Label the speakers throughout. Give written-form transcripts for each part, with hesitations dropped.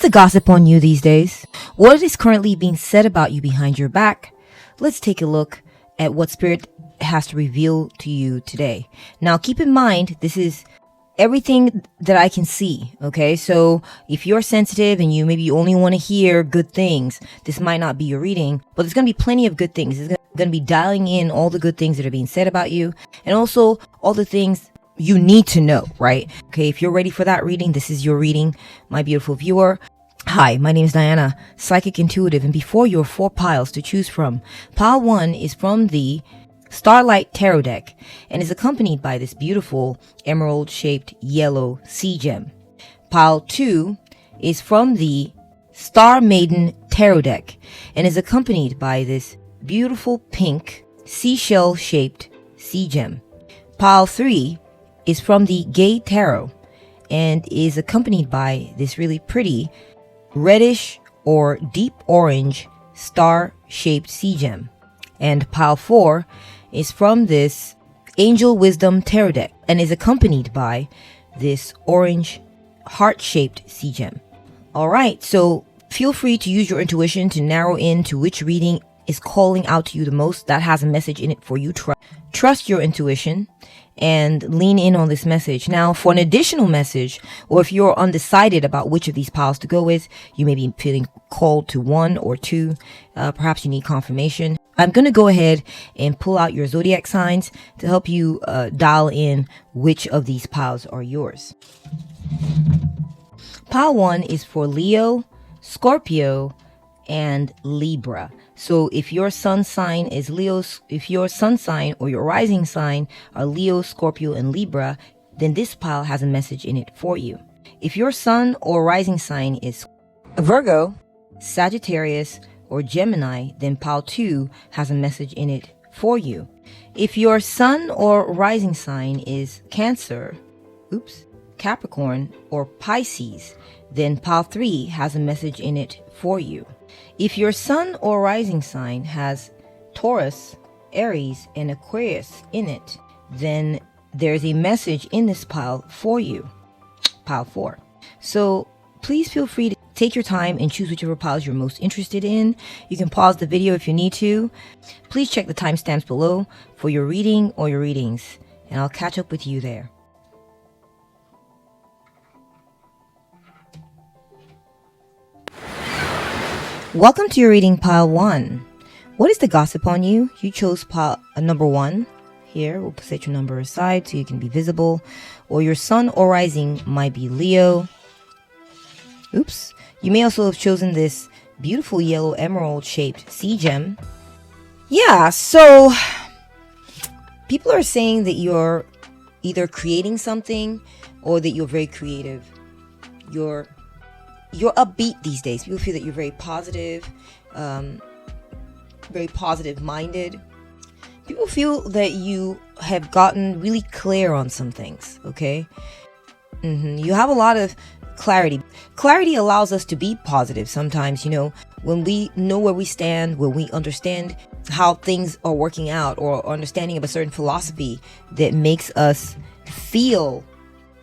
Speaker 1: the gossip on you these days? What is currently being said about you behind your back? Let's take a look at what Spirit has to reveal to you today. Now, keep in mind, this is everything that I can see, okay? So if you're sensitive and you maybe only want to hear good things, this might not be your reading, but there's going to be plenty of good things. It's going to be dialing in all the good things that are being said about you, and also all the things you need to know, right? Okay, if you're ready for that reading, this is your reading, my beautiful viewer. Hi, my name is Diana, Psychic Intuitive, and before you are 4 piles to choose from. Pile 1 is from the Starlight Tarot deck and is accompanied by this beautiful emerald-shaped yellow sea gem. Pile 2 is from the Star Maiden Tarot deck and is accompanied by this beautiful pink seashell-shaped sea gem. Pile 3 is from the Gay Tarot and is accompanied by this really pretty reddish or deep orange star-shaped sea gem. And pile 4 is from this Angel Wisdom Tarot deck and is accompanied by this orange heart-shaped sea gem. Alright, so feel free to use your intuition to narrow in to which reading is calling out to you the most, that has a message in it for you. Trust your intuition and lean in on this message. Now, for an additional message, or if you're undecided about which of these piles to go with, you may be feeling called to 1 or 2, perhaps you need confirmation, I'm going to go ahead and pull out your zodiac signs to help you dial in which of these piles are yours. Pile 1 is for Leo, Scorpio, and Libra. So if your sun sign is Leo, if your sun sign or your rising sign are Leo, Scorpio, and Libra, then this pile has a message in it for you. If your sun or rising sign is Virgo, Sagittarius, or Gemini, then pile 2 has a message in it for you. If your sun or rising sign is Cancer, Capricorn, or Pisces, then pile 3 has a message in it for you. If your sun or rising sign has Taurus, Aries, and Aquarius in it, then there's a message in this pile for you, pile 4. So please feel free to take your time and choose whichever piles you're most interested in. You can pause the video if you need to. Please check the timestamps below for your reading or your readings, and I'll catch up with you there. Welcome to your reading, pile 1. What is the gossip on you? You chose pile number 1. Here, we'll set your number aside so you can be visible. Or your sun or rising might be Leo. You may also have chosen this beautiful yellow emerald shaped sea gem. Yeah, so people are saying that you're either creating something or that you're very creative. You're upbeat these days. People feel that you're very positive minded. People feel that you have gotten really clear on some things, okay? You have a lot of clarity. Clarity allows us to be positive sometimes, when we know where we stand, when we understand how things are working out, or understanding of a certain philosophy that makes us feel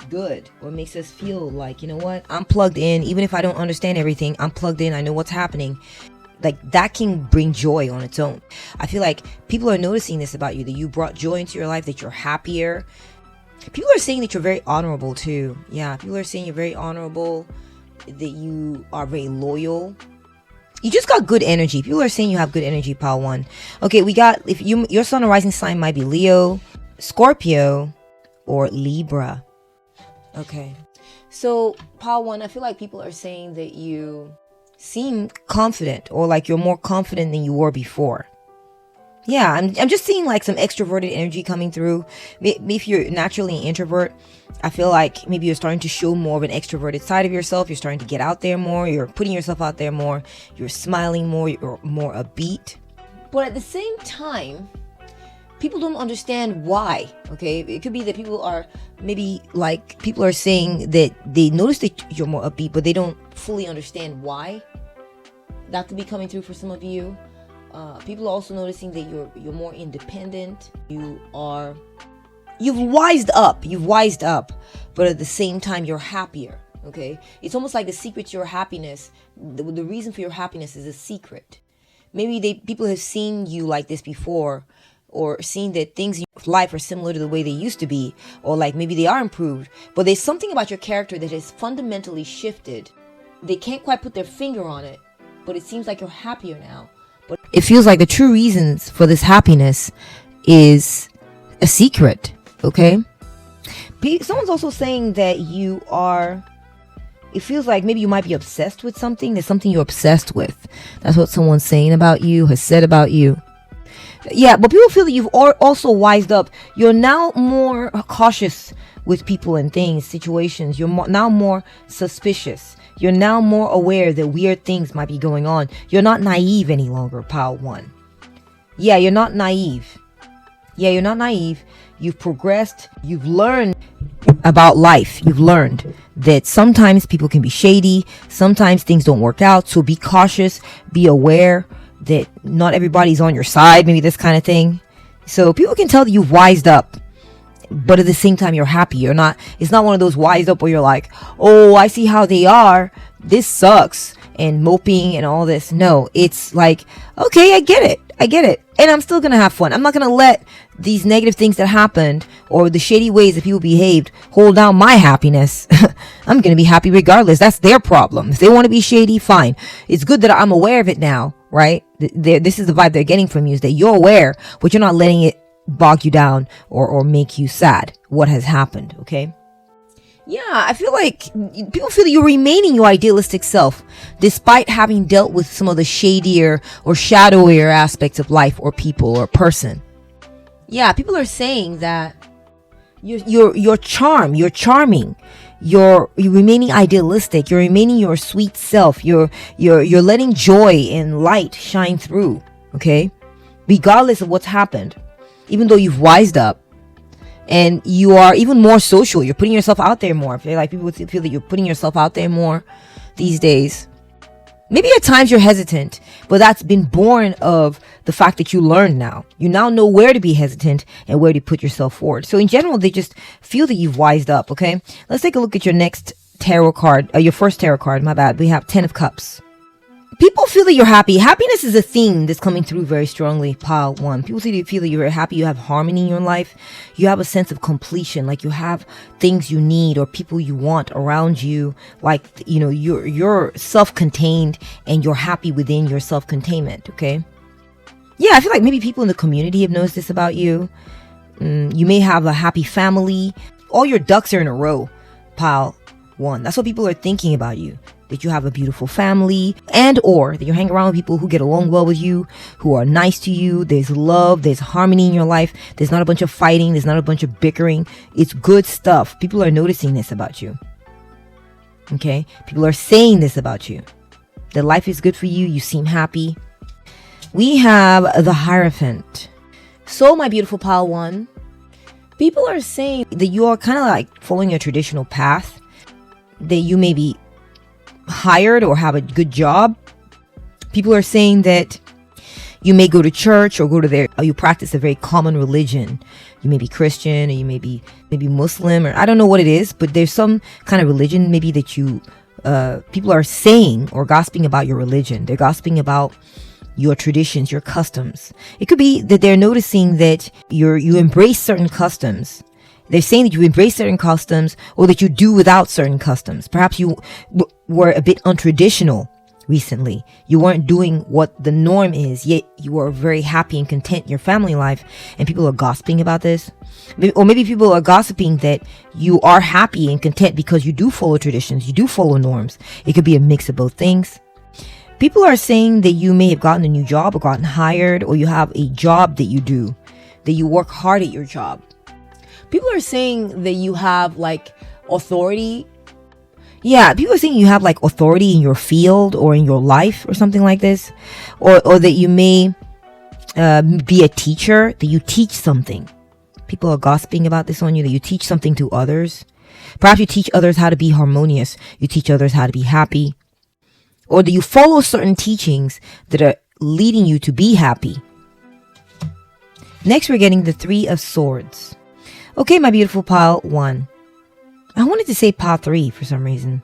Speaker 1: good, or makes us feel like, you know what, I'm plugged in. Even if I don't understand everything, I'm plugged in, I know what's happening. Like, that can bring joy on its own. I feel like people are noticing this about you, that you brought joy into your life, that you're happier. People are saying that you're very honorable too. Yeah, people are saying you're very honorable, that you are very loyal. You just got good energy. People are saying you have good energy, pile 1. Okay, we got, if your sun or rising sign might be Leo, Scorpio, or Libra. Okay, so pile 1, I feel like people are saying that you seem confident, or like you're more confident than you were before. Yeah, I'm just seeing like some extroverted energy coming through. Maybe if you're naturally an introvert, I feel like maybe you're starting to show more of an extroverted side of yourself. You're starting to get out there more. You're putting yourself out there more. You're smiling more. You're more upbeat. But at the same time, people don't understand why, okay? It could be that people are saying that they notice that you're more upbeat, but they don't fully understand why. That could be coming through for some of you. People are also noticing that you're more independent. You've wised up, but at the same time you're happier. Okay, it's almost like the secret to your happiness. The reason for your happiness is a secret. Maybe people have seen you like this before, or seen that things in your life are similar to the way they used to be, or like maybe they are improved, but there's something about your character that has fundamentally shifted. They can't quite put their finger on it, but it seems like you're happier now. But it feels like the true reasons for this happiness is a secret. Okay, someone's also saying that you are, it feels like maybe you might be obsessed with something. There's something you're obsessed with. That's what someone's saying about you, has said about you. Yeah, but people feel that you've also wised up. You're now more cautious with people and things, situations. You're now more suspicious. You're now more aware that weird things might be going on. You're not naive any longer, pile 1. Yeah, you're not naive. Yeah, you're not naive. You've progressed. You've learned about life. You've learned that sometimes people can be shady. Sometimes things don't work out. So be cautious. Be aware that not everybody's on your side. Maybe this kind of thing. So people can tell that you've wised up, but at the same time you're happy. You're not, it's not one of those wised up where you're like, oh, I see how they are, this sucks, and moping and all this. No, it's like, okay, I get it, and I'm still gonna have fun. I'm not gonna let these negative things that happened or the shady ways that people behaved hold down my happiness. I'm gonna be happy regardless. That's their problem. If they want to be shady, fine. It's good that I'm aware of it now, right? This is the vibe they're getting from you, is that you're aware, but you're not letting it bog you down or make you sad what has happened. Okay, yeah, I feel like people feel that you're remaining your idealistic self despite having dealt with some of the shadier or shadowier aspects of life or people or person. Yeah, people are saying that you're charming, you're remaining idealistic, you're remaining your sweet self, you're letting joy and light shine through. Okay, regardless of what's happened. Even though you've wised up and you are even more social, you're putting yourself out there more. I feel like people feel that you're putting yourself out there more these days. Maybe at times you're hesitant, but that's been born of the fact that you learned now. You now know where to be hesitant and where to put yourself forward. So in general, they just feel that you've wised up. Okay, let's take a look at your next tarot card, your first tarot card. My bad. We have 10 of Cups. People feel that you're happy. Happiness is a theme that's coming through very strongly, pile 1. People feel that you're happy. You have harmony in your life. You have a sense of completion. Like you have things you need or people you want around you. Like, you know, you're self-contained and you're happy within your self-containment. Okay. Yeah, I feel like maybe people in the community have noticed this about you. You may have a happy family. All your ducks are in a row, pile 1. That's what people are thinking about you. That you have a beautiful family, and or that you hang around with people who get along well with you, who are nice to you. There's love, there's harmony in your life. There's not a bunch of fighting, there's not a bunch of bickering. It's good stuff. People are noticing this about you. Okay, people are saying this about you, that life is good for you. You seem happy. We have the Hierophant. So my beautiful pile 1, people are saying that you are kind of like following a traditional path, that you may be hired or have a good job. People are saying that you may go to church or you practice a very common religion. You may be Christian or you may be Muslim, or I don't know what it is, but there's some kind of religion maybe that you people are saying or gossiping about your religion. They're gossiping about your traditions, your customs. It could be that they're noticing that you embrace certain customs. They're saying that you embrace certain customs or that you do without certain customs. Perhaps you were a bit untraditional recently. You weren't doing what the norm is, yet you were very happy and content in your family life, and people are gossiping about this. Or maybe people are gossiping that you are happy and content because you do follow traditions, you do follow norms. It could be a mix of both things. People are saying that you may have gotten a new job or gotten hired, or you have a job that you do, that you work hard at your job. People are saying that you have like authority. Yeah, people are saying you have like authority in your field or in your life or something like this. Or that you may be a teacher, that you teach something. People are gossiping about this on you, that you teach something to others. Perhaps you teach others how to be harmonious. You teach others how to be happy. Or that you follow certain teachings that are leading you to be happy. Next, we're getting the 3 of Swords. Okay, my beautiful pile 1. I wanted to say pile 3 for some reason.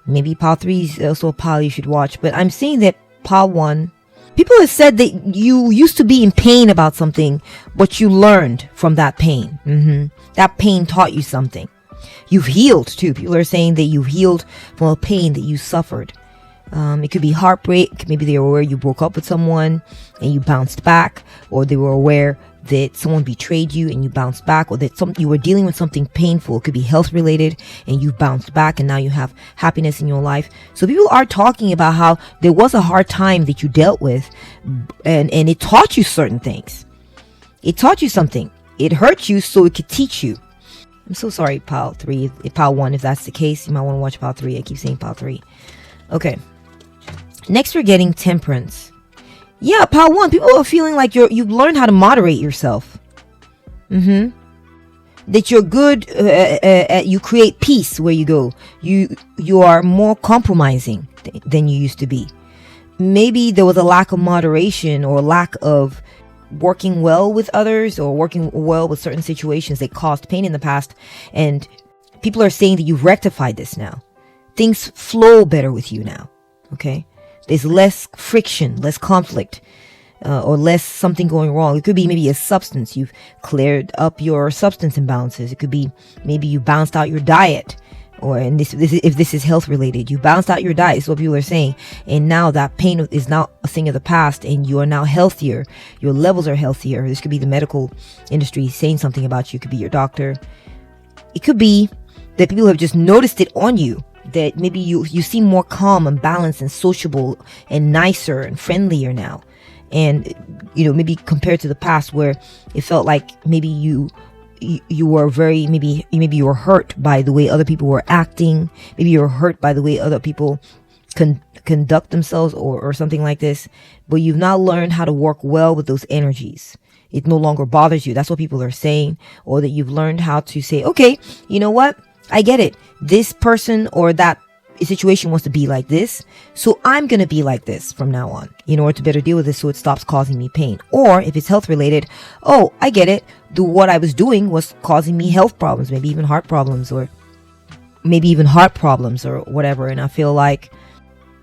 Speaker 1: Maybe pile 3 is also a pile you should watch. But I'm saying that pile 1, people have said that you used to be in pain about something, but you learned from that pain. That pain taught you something. You've healed too. People are saying that you've healed from a pain that you suffered. It could be heartbreak. Maybe they were aware you broke up with someone and you bounced back, or they were aware that someone betrayed you and you bounced back, or that you were dealing with something painful. It could be health related and you bounced back and now you have happiness in your life. So people are talking about how there was a hard time that you dealt with, and it taught you certain things. It taught you something. It hurt you so it could teach you. I'm so sorry, pile 3, pile 1, if that's the case. You might want to watch pile 3. I keep saying pile 3. Okay. Next, we're getting temperance. Yeah, pile 1, people are feeling like you've learned how to moderate yourself. That you're good at, you create peace where you go. You are more compromising than you used to be. Maybe there was a lack of moderation or lack of working well with others or working well with certain situations that caused pain in the past, and people are saying that you've rectified this now. Things flow better with you now. Okay, there's less friction, less conflict, or less something going wrong. It could be maybe a substance. You've cleared up your substance imbalances. It could be maybe you balanced out your diet, or if this is health related, you balanced out your diet, is what people are saying. And now that pain is now a thing of the past, and you are now healthier. Your levels are healthier. This could be the medical industry saying something about you. It could be your doctor. It could be that people have just noticed it on you, that maybe you seem more calm and balanced and sociable and nicer and friendlier now. And, maybe compared to the past where it felt like maybe you were very, maybe you were hurt by the way other people were acting. Maybe you were hurt by the way other people conduct themselves or something like this. But you've now learned how to work well with those energies. It no longer bothers you. That's what people are saying. Or that you've learned how to say, okay, you know what? I get it. This person or that situation wants to be like this, so I'm going to be like this from now on in order to better deal with this so it stops causing me pain. Or if it's health related, oh, I get it. What I was doing was causing me health problems, maybe even heart problems, or maybe even heart problems or whatever. And I feel like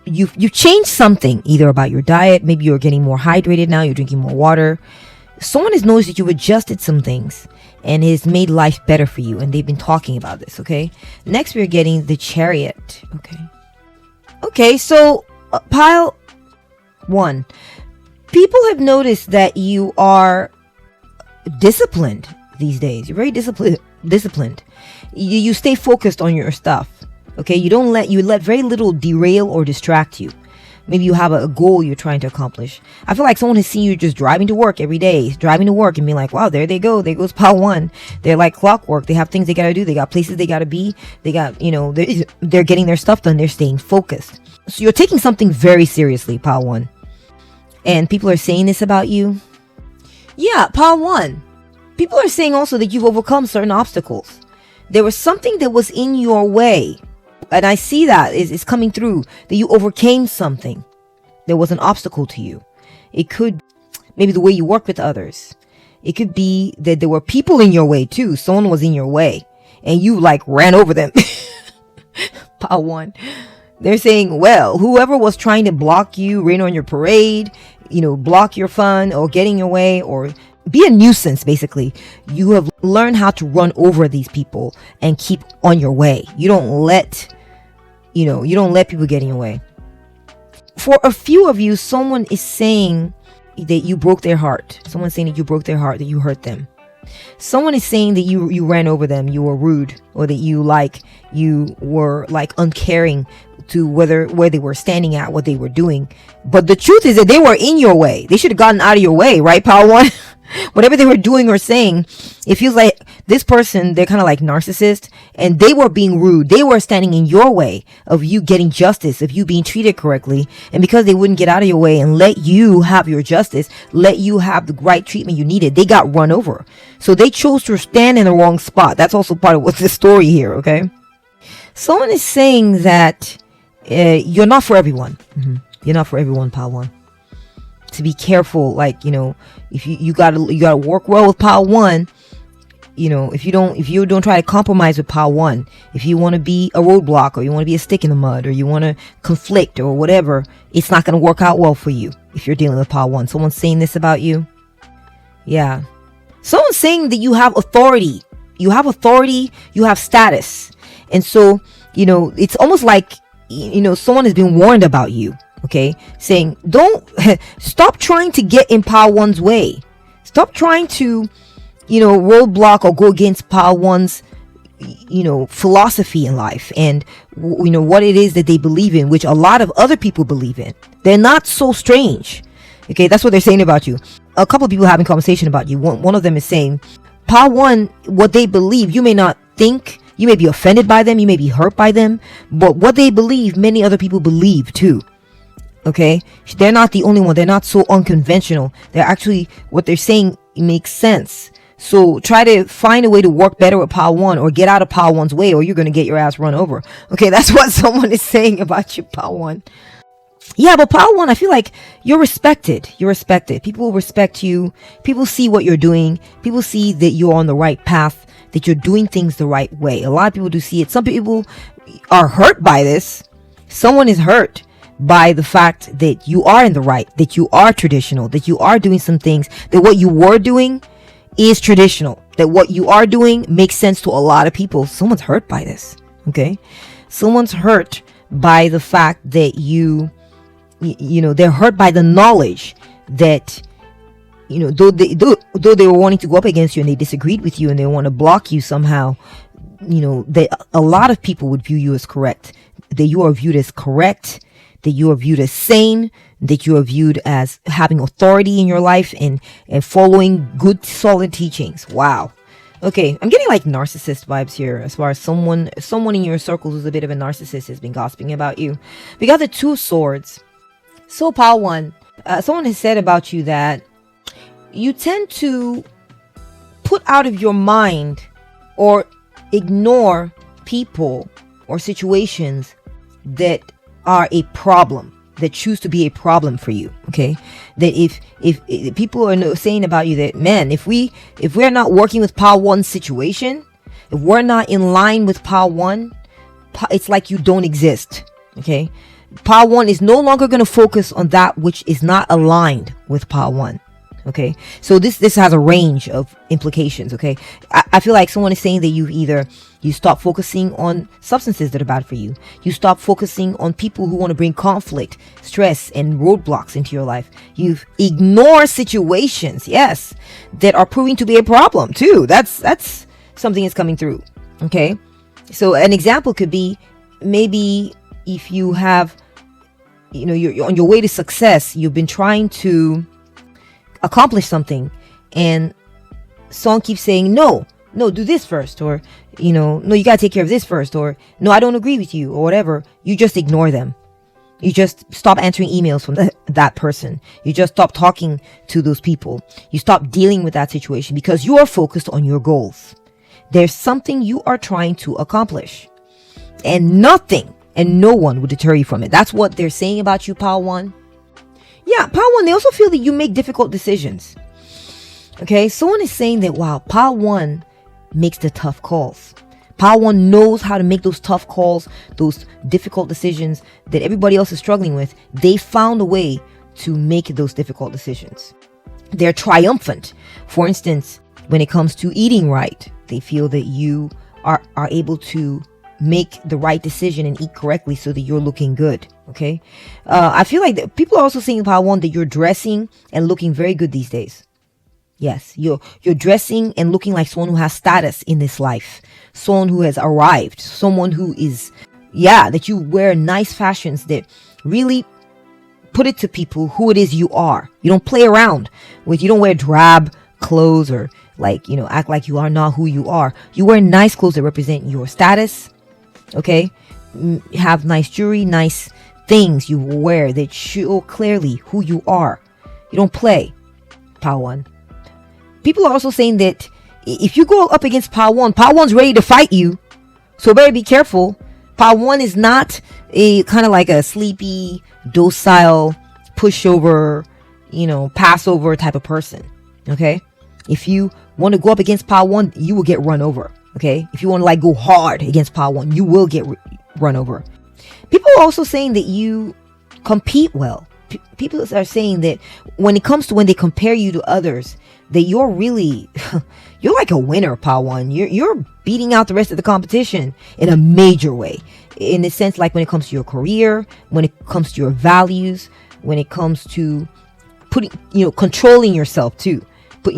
Speaker 1: you've changed something, either about your diet. Maybe you're getting more hydrated now. You're drinking more water. Someone has noticed that you've adjusted some things and has made life better for you, and they've been talking about this. Okay, next we're getting the Chariot. Okay, so pile 1, people have noticed that you are disciplined these days. You're very disciplined. You stay focused on your stuff. Okay, you let very little derail or distract you. Maybe you have a goal you're trying to accomplish. I feel like someone has seen you just driving to work every day, driving to work and being like, wow, there they go. There goes pile 1. They're like clockwork. They have things they got to do. They got places they got to be. They got, they're getting their stuff done. They're staying focused. So you're taking something very seriously, pile 1. And people are saying this about you. Yeah, pile 1. People are saying also that you've overcome certain obstacles. There was something that was in your way. And I see that is coming through, that you overcame something. There was an obstacle to you. It could maybe the way you work with others. It could be that there were people in your way too. Someone was in your way and you like ran over them. Pile 1. They're saying, well, whoever was trying to block you, rain on your parade, block your fun or get in your way or be a nuisance, basically. You have learned how to run over these people and keep on your way. You don't let people get in your way. For a few of you, someone is saying that you broke their heart. Someone's saying that you broke their heart, that you hurt them. Someone is saying that you ran over them, you were rude, or that you were uncaring to where they were standing at, what they were doing. But the truth is that they were in your way. They should have gotten out of your way, right, pile 1? Whatever they were doing or saying, it feels like this person, they're kind of like narcissist, and they were being rude. They were standing in your way of you getting justice, of you being treated correctly. And because they wouldn't get out of your way and let you have your justice, let you have the right treatment you needed, they got run over. So they chose to stand in the wrong spot. That's also part of what's the story here, okay? Someone is saying that you're not for everyone. You're not for everyone, pile 1. To be careful, if you gotta work well with pile 1, if you don't try to compromise with Power One, if you want to be a roadblock, or you want to be a stick in the mud, or you want to conflict or whatever, it's not going to work out well for you if you're dealing with Power One. Someone's saying this about you. Yeah. Someone's saying that you have authority. You have authority, you have status. And so, it's almost like, someone has been warned about you. Okay. Saying, don't stop trying to get in Power One's way. Stop trying to, roadblock or go against Power One's, philosophy in life, and, what it is that they believe in, which a lot of other people believe in. They're not so strange. Okay. That's what they're saying about you. A couple of people having conversation about you. One of them is saying, Power One, what they believe, you may not think, you may be offended by them, you may be hurt by them, but what they believe, many other people believe too. Okay? They're not the only one. They're not so unconventional. They're actually, what they're saying makes sense. So try to find a way to work better with Power One, or get out of Power One's way, or you're going to get your ass run over. Okay, that's what someone is saying about you, Power One. Yeah, but Power One, I feel like you're respected. You're respected. People respect you. People see what you're doing. People see that you're on the right path, that you're doing things the right way. A lot of people do see it. Some people are hurt by this. Someone is hurt by the fact that you are in the right, that you are traditional, that you are doing some things, that what you were doing is traditional, that what you are doing makes sense to a lot of people. Someone's hurt by this. Okay. Someone's hurt by the fact that they're hurt by the knowledge that, though they were wanting to go up against you and they disagreed with you and they want to block you somehow, that a lot of people would view you as correct, that you are viewed as correct, that you are viewed as sane, that you are viewed as having authority in your life and following good, solid teachings. Wow. Okay, I'm getting like narcissist vibes here, as far as someone in your circles who's a bit of a narcissist has been gossiping about you. We got the Two of Swords. So Power One, someone has said about you that you tend to put out of your mind or ignore people or situations that are a problem, that choose to be a problem for you. Okay, that if people are saying about you that, man, if we're not working with Power One's situation, if we're not in line with Power One, it's like you don't exist. Okay, Power One is no longer going to focus on that which is not aligned with Power One. Okay, so this has a range of implications. Okay, I feel like someone is saying that you stop focusing on substances that are bad for you. You stop focusing on people who want to bring conflict, stress, and roadblocks into your life. You ignore situations, yes, that are proving to be a problem too. That's something that's coming through. Okay, so an example could be, maybe if you have, you're on your way to success, you've been trying to accomplish something, and someone keeps saying, no, do this first, or no, you gotta take care of this first, or no, I don't agree with you, or whatever. You just ignore them. You just stop answering emails from that person. You just stop talking to those people. You stop dealing with that situation because you are focused on your goals. There's something you are trying to accomplish, and nothing and no one will deter you from it. That's what they're saying about you, Power One. Yeah, Power One, they also feel that you make difficult decisions. Okay, someone is saying that, wow, Power One makes the tough calls. Power One knows how to make those tough calls, those difficult decisions that everybody else is struggling with. They found a way to make those difficult decisions. They're triumphant. For instance, when it comes to eating right, they feel that you are able to make the right decision and eat correctly so that you're looking good. Okay, I feel like people are also saying, Power One, that you're dressing and looking very good these days. Yes, you're dressing and looking like someone who has status in this life, someone who has arrived, someone who is, that you wear nice fashions that really put it to people who it is you are. You don't play around with, you don't wear drab clothes or act like you are not who you are. You wear nice clothes that represent your status. Okay, have nice jewelry, nice things you wear that show clearly who you are. You don't play, Power One. People are also saying that if you go up against Power One, Power One's ready to fight you. So better be careful. Power One is not a kind of like a sleepy, docile, pushover, passover type of person. Okay? If you want to go up against Pile 1, you will get run over. Okay. If you want to like go hard against Pile 1, you will get run over. People are also saying that you compete well. People are saying that when it comes to when they compare you to others, that you're really, you're like a winner, Pile 1. You're beating out the rest of the competition in a major way. In the sense, like when it comes to your career, when it comes to your values, when it comes to putting, controlling yourself too. But,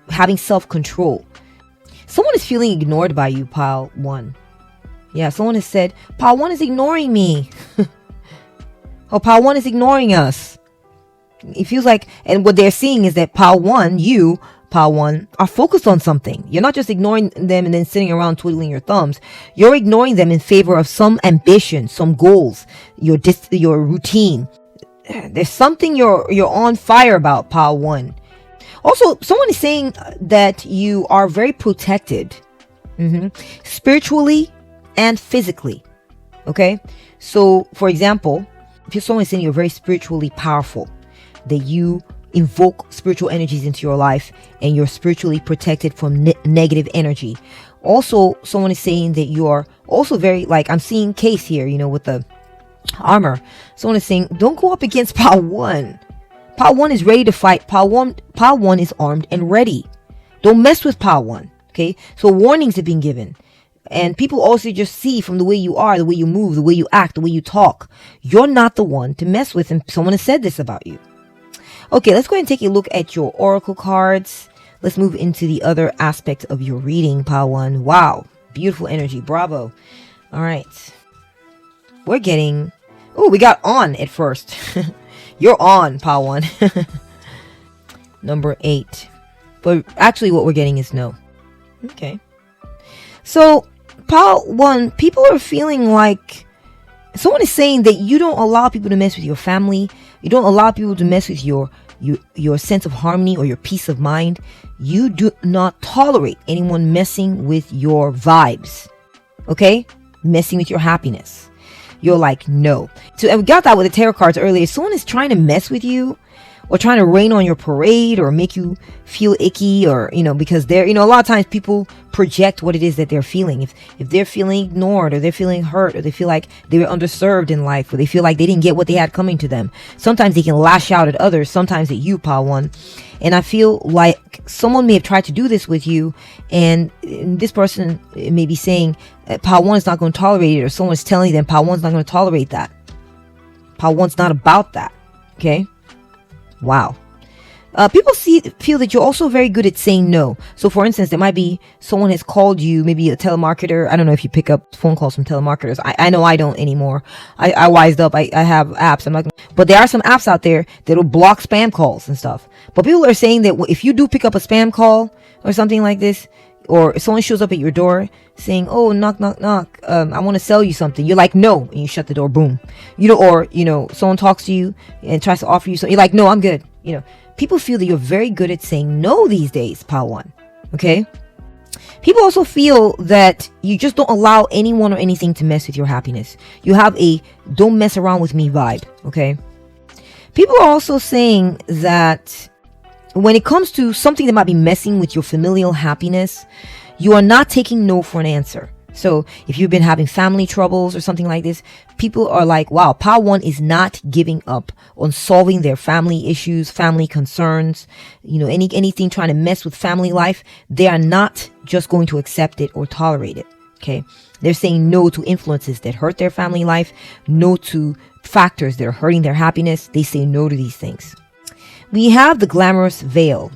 Speaker 1: having self-control. Someone is feeling ignored by you, Pile 1. Yeah, someone has said, Pile 1 is ignoring me. Oh, Pile 1 is ignoring us. It feels like, and what they're seeing is that Pile 1, you, Pile 1, are focused on something. You're not just ignoring them and then sitting around twiddling your thumbs. You're ignoring them in favor of some ambition, some goals, your routine. There's something you're on fire about, Pile 1. Also, someone is saying that you are very protected, spiritually and physically. Okay? So, for example, if someone is saying you're very spiritually powerful, that you invoke spiritual energies into your life and you're spiritually protected from negative energy. Also, someone is saying that you are also very, like, I'm seeing Case here, with the armor. Someone is saying, don't go up against Pile 1. Pile 1 is ready to fight. Pile 1 is armed and ready. Don't mess with Pile 1. Okay? So warnings have been given. And people also just see from the way you are, the way you move, the way you act, the way you talk. You're not the one to mess with, and someone has said this about you. Okay, let's go ahead and take a look at your oracle cards. Let's move into the other aspect of your reading, Pile 1. Wow, beautiful energy. Bravo. All right. We're getting... Oh, we got on at first. You're on, Pile 1. Number 8. But actually what we're getting is no. Okay. So, Pile 1, people are feeling like... Someone is saying that you don't allow people to mess with your family. You don't allow people to mess with your sense of harmony or your peace of mind. You do not tolerate anyone messing with your vibes. Okay? Messing with your happiness. You're like, no. So, and we got that with the tarot cards earlier. Someone is trying to mess with you or trying to rain on your parade or make you feel icky or, because they're, a lot of times people project what it is that they're feeling. If they're feeling ignored or they're feeling hurt or they feel like they were underserved in life or they feel like they didn't get what they had coming to them. Sometimes they can lash out at others, sometimes at you, Pile 1. And I feel like someone may have tried to do this with you and this person may be saying Pile 1 is not going to tolerate it, or someone's telling them Pile 1's not going to tolerate that. Pile 1's not about that. Okay? Wow. People feel that you're also very good at saying no. So for instance, there might be someone has called you, maybe a telemarketer. I don't know if you pick up phone calls from telemarketers. I know I don't anymore. I wised up. I have apps. But there are some apps out there that'll block spam calls and stuff. But people are saying that if you do pick up a spam call or something like this, or if someone shows up at your door saying, oh, knock, knock, knock, I want to sell you something. You're like, no. And you shut the door. Boom. Someone talks to you and tries to offer you something. You're like, no, I'm good. People feel that you're very good at saying no these days, Pile 1. Okay? People also feel that you just don't allow anyone or anything to mess with your happiness. You have a don't mess around with me vibe. Okay? People are also saying that when it comes to something that might be messing with your familial happiness, you are not taking no for an answer. So if you've been having family troubles or something like this, people are like, wow, Pile 1 is not giving up on solving their family issues, family concerns, anything trying to mess with family life. They are not just going to accept it or tolerate it. Okay. They're saying no to influences that hurt their family life, no to factors that are hurting their happiness. They say no to these things. We have the glamorous veil.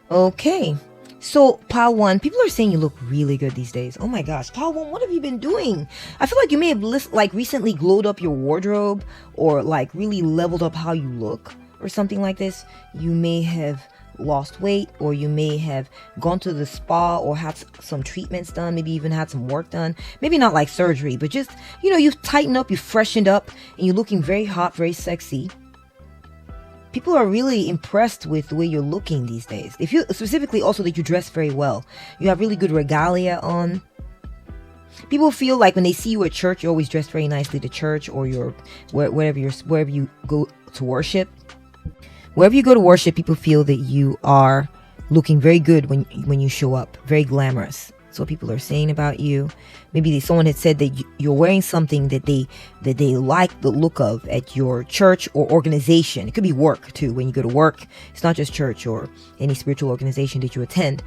Speaker 1: Okay. So, Pile 1, people are saying you look really good these days. Oh my gosh, Pile 1, what have you been doing? I feel like you may have recently glowed up your wardrobe or really leveled up how you look or something like this. You may have lost weight, or you may have gone to the spa or had some treatments done, maybe even had some work done. Maybe not like surgery, but just, you've tightened up, you've freshened up, and you're looking very hot, very sexy. People are really impressed with the way you're looking these days. If you specifically also that you dress very well. You have really good regalia on. People feel like when they see you at church, you're always dressed very nicely to church, or wherever you go to worship. Wherever you go to worship, people feel that you are looking very good when you show up, very glamorous. That's what people are saying about you. Maybe someone had said that you're wearing something that they like the look of at your church or organization. It could be work too. When you go to work, it's not just church or any spiritual organization that you attend.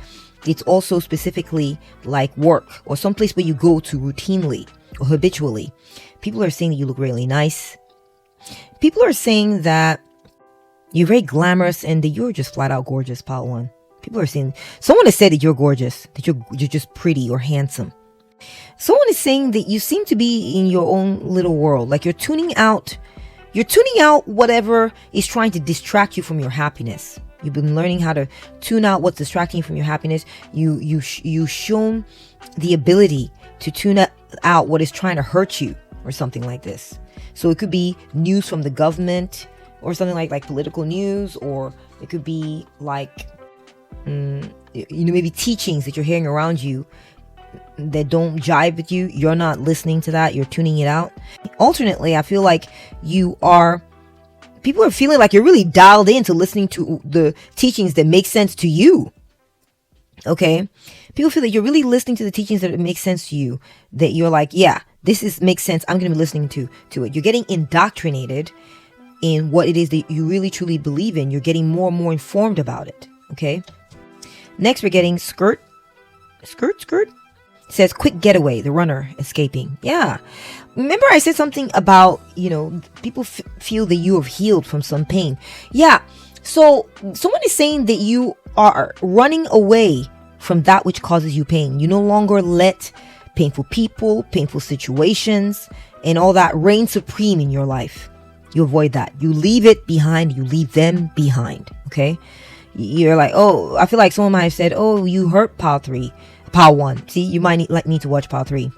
Speaker 1: It's also specifically like work or someplace where you go to routinely or habitually. People are saying that you look really nice. People are saying that you're very glamorous and that you're just flat out gorgeous, pile one. People are saying, someone has said that you're gorgeous, that you're just pretty or handsome. Someone is saying that you seem to be in your own little world, like you're tuning out whatever is trying to distract you from your happiness. You've been learning how to tune out what's distracting you from your happiness. You've shown the ability to tune out what is trying to hurt you or something like this. So it could be news from the government or something like political news, or it could be like maybe teachings that you're hearing around you that don't jive with you. You're not listening to that. You're tuning it out. Alternately, I feel like people are feeling like you're really dialed into listening to the teachings that make sense to you. Okay. People feel that you're really listening to the teachings that make sense to you, that you're like, yeah, makes sense. I'm going to be listening to it. You're getting indoctrinated in what it is that you really truly believe in. You're getting more and more informed about it. Okay. Next, we're getting skirt. It says quick getaway, the runner escaping. Yeah. Remember I said something about, people feel that you have healed from some pain. Yeah. So someone is saying that you are running away from that which causes you pain. You no longer let painful people, painful situations, and all that reign supreme in your life. You avoid that. You leave it behind. You leave them behind. Okay. You're like, oh, I feel like someone might have said, oh, you hurt pile 1. See, you might need to watch pile 3.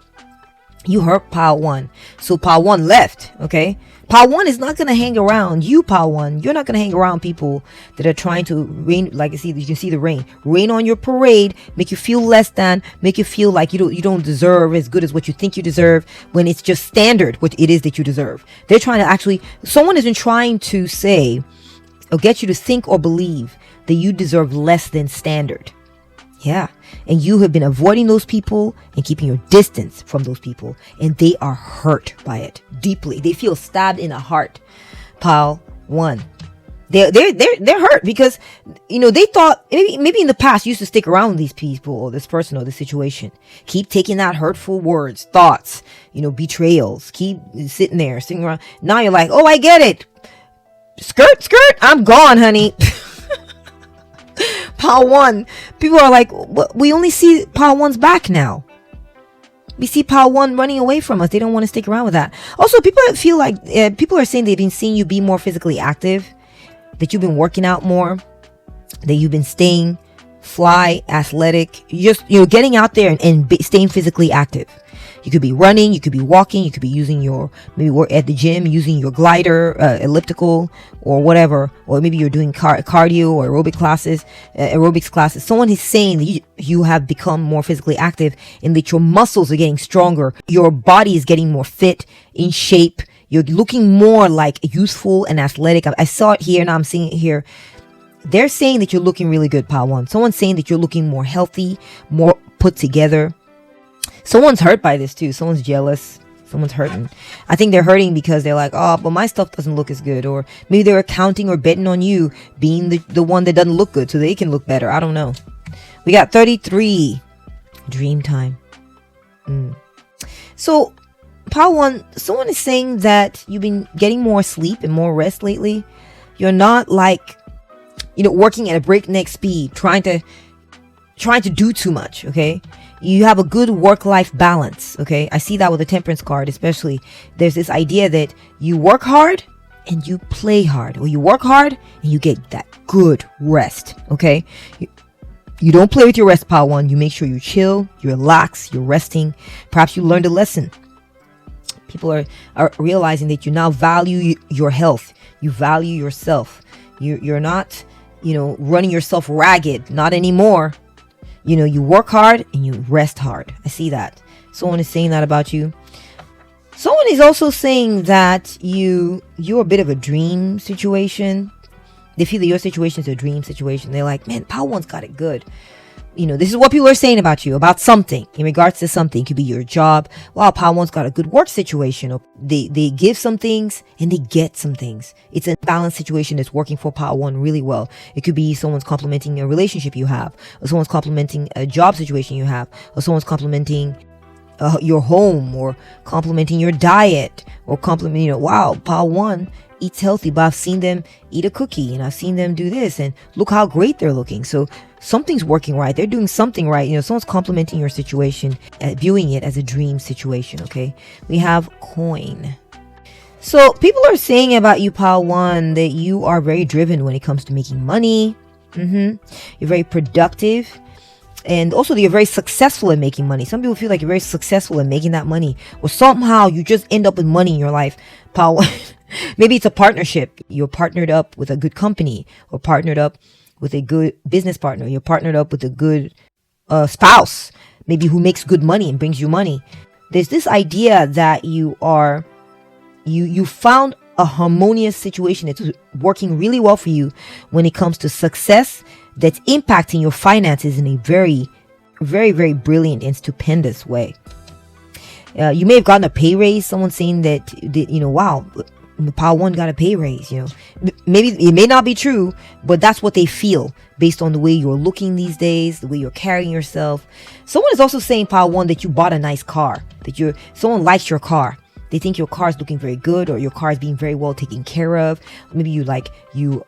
Speaker 1: You hurt pile 1. So pile 1 left. Okay. Pile 1 is not going to hang around you, pile 1. You're not going to hang around people that are trying to rain. Like you can see the rain on your parade, make you feel less than, make you feel like you don't deserve as good as what you think you deserve, when it's just standard what it is that you deserve. They're trying to someone has been trying to say or get you to think or believe that you deserve less than standard. Yeah. And you have been avoiding those people and keeping your distance from those people. And they are hurt by it deeply. They feel stabbed in the heart. Pile 1. They're hurt because, they thought maybe in the past you used to stick around with these people or this person or this situation. Keep taking that hurtful words, thoughts, betrayals. Keep sitting around. Now you're like, oh, I get it. Skirt, I'm gone, honey. Pile 1, people are like, we only see pile 1's back now. We see pile 1 running away from us. They don't want to stick around with that. Also, people feel like people are saying they've been seeing you be more physically active, that you've been working out more, that you've been staying fly, athletic, just getting out there and staying physically active. You could be running, you could be walking, you could be using maybe work at the gym, using your glider, elliptical, or whatever, or maybe you're doing cardio or aerobics classes. Someone is saying that you have become more physically active and that your muscles are getting stronger. Your body is getting more fit, in shape. You're looking more like youthful and athletic. I saw it here, now I'm seeing it here. They're saying that you're looking really good, pile 1. Someone's saying that you're looking more healthy, more put together. Someone's hurt by this too. Someone's jealous. Someone's hurting. I think they're hurting because they're like, oh, but my stuff doesn't look as good. Or maybe they're counting or betting on you being the one that doesn't look good so they can look better. I don't know. We got 33. Dream time. So, pile 1, someone is saying that you've been getting more sleep and more rest lately. You're not like, working at a breakneck speed, trying to do too much. Okay. You have a good work-life balance. Okay. I see that with the temperance card, especially. There's this idea that you work hard and you play hard, or you work hard and you get that good rest. Okay. You don't play with your rest, pile 1. You make sure you chill, you relax, you're resting. Perhaps you learned a lesson. People are realizing that you now value your health. You value yourself. You're not, running yourself ragged. Not anymore. You work hard and you rest hard. I see that. Someone is saying that about you. Someone is also saying that you're a bit of a dream situation. They feel that your situation is a dream situation. They're like, man, Pile 1's got it good. This is what people are saying about you, about something, in regards to something. It could be your job. Wow, Pile 1's got a good work situation. Or they give some things and they get some things. It's a balanced situation that's working for Pile 1 really well. It could be someone's complimenting a relationship you have, or someone's complimenting a job situation you have, or someone's complimenting your home, or complimenting your diet, or wow, Pile 1 eats healthy, but I've seen them eat a cookie and I've seen them do this and look how great they're looking. So something's working right. They're doing something right. Someone's complimenting your situation, viewing it as a dream situation. Okay. We have coin. So people are saying about you, Pile 1, that you are very driven when it comes to making money. You're very productive. And also that you're very successful at making money. Some people feel like you're very successful at making that money, or somehow you just end up with money in your life. Pile 1. Maybe it's a partnership. You're partnered up with a good company, or partnered up with a good business partner. You're partnered up with a good spouse, maybe, who makes good money and brings you money. There's this idea that you found a harmonious situation that's working really well for you when it comes to success, that's impacting your finances in a very, very, very brilliant and stupendous way. You may have gotten a pay raise. Someone saying that, wow, Pile 1 got a pay raise. Maybe it may not be true, but that's what they feel based on the way you're looking these days, the way you're carrying yourself. Someone is also saying, Pile 1, that you bought a nice car, that someone likes your car. They think your car is looking very good, or your car is being very well taken care of. Maybe you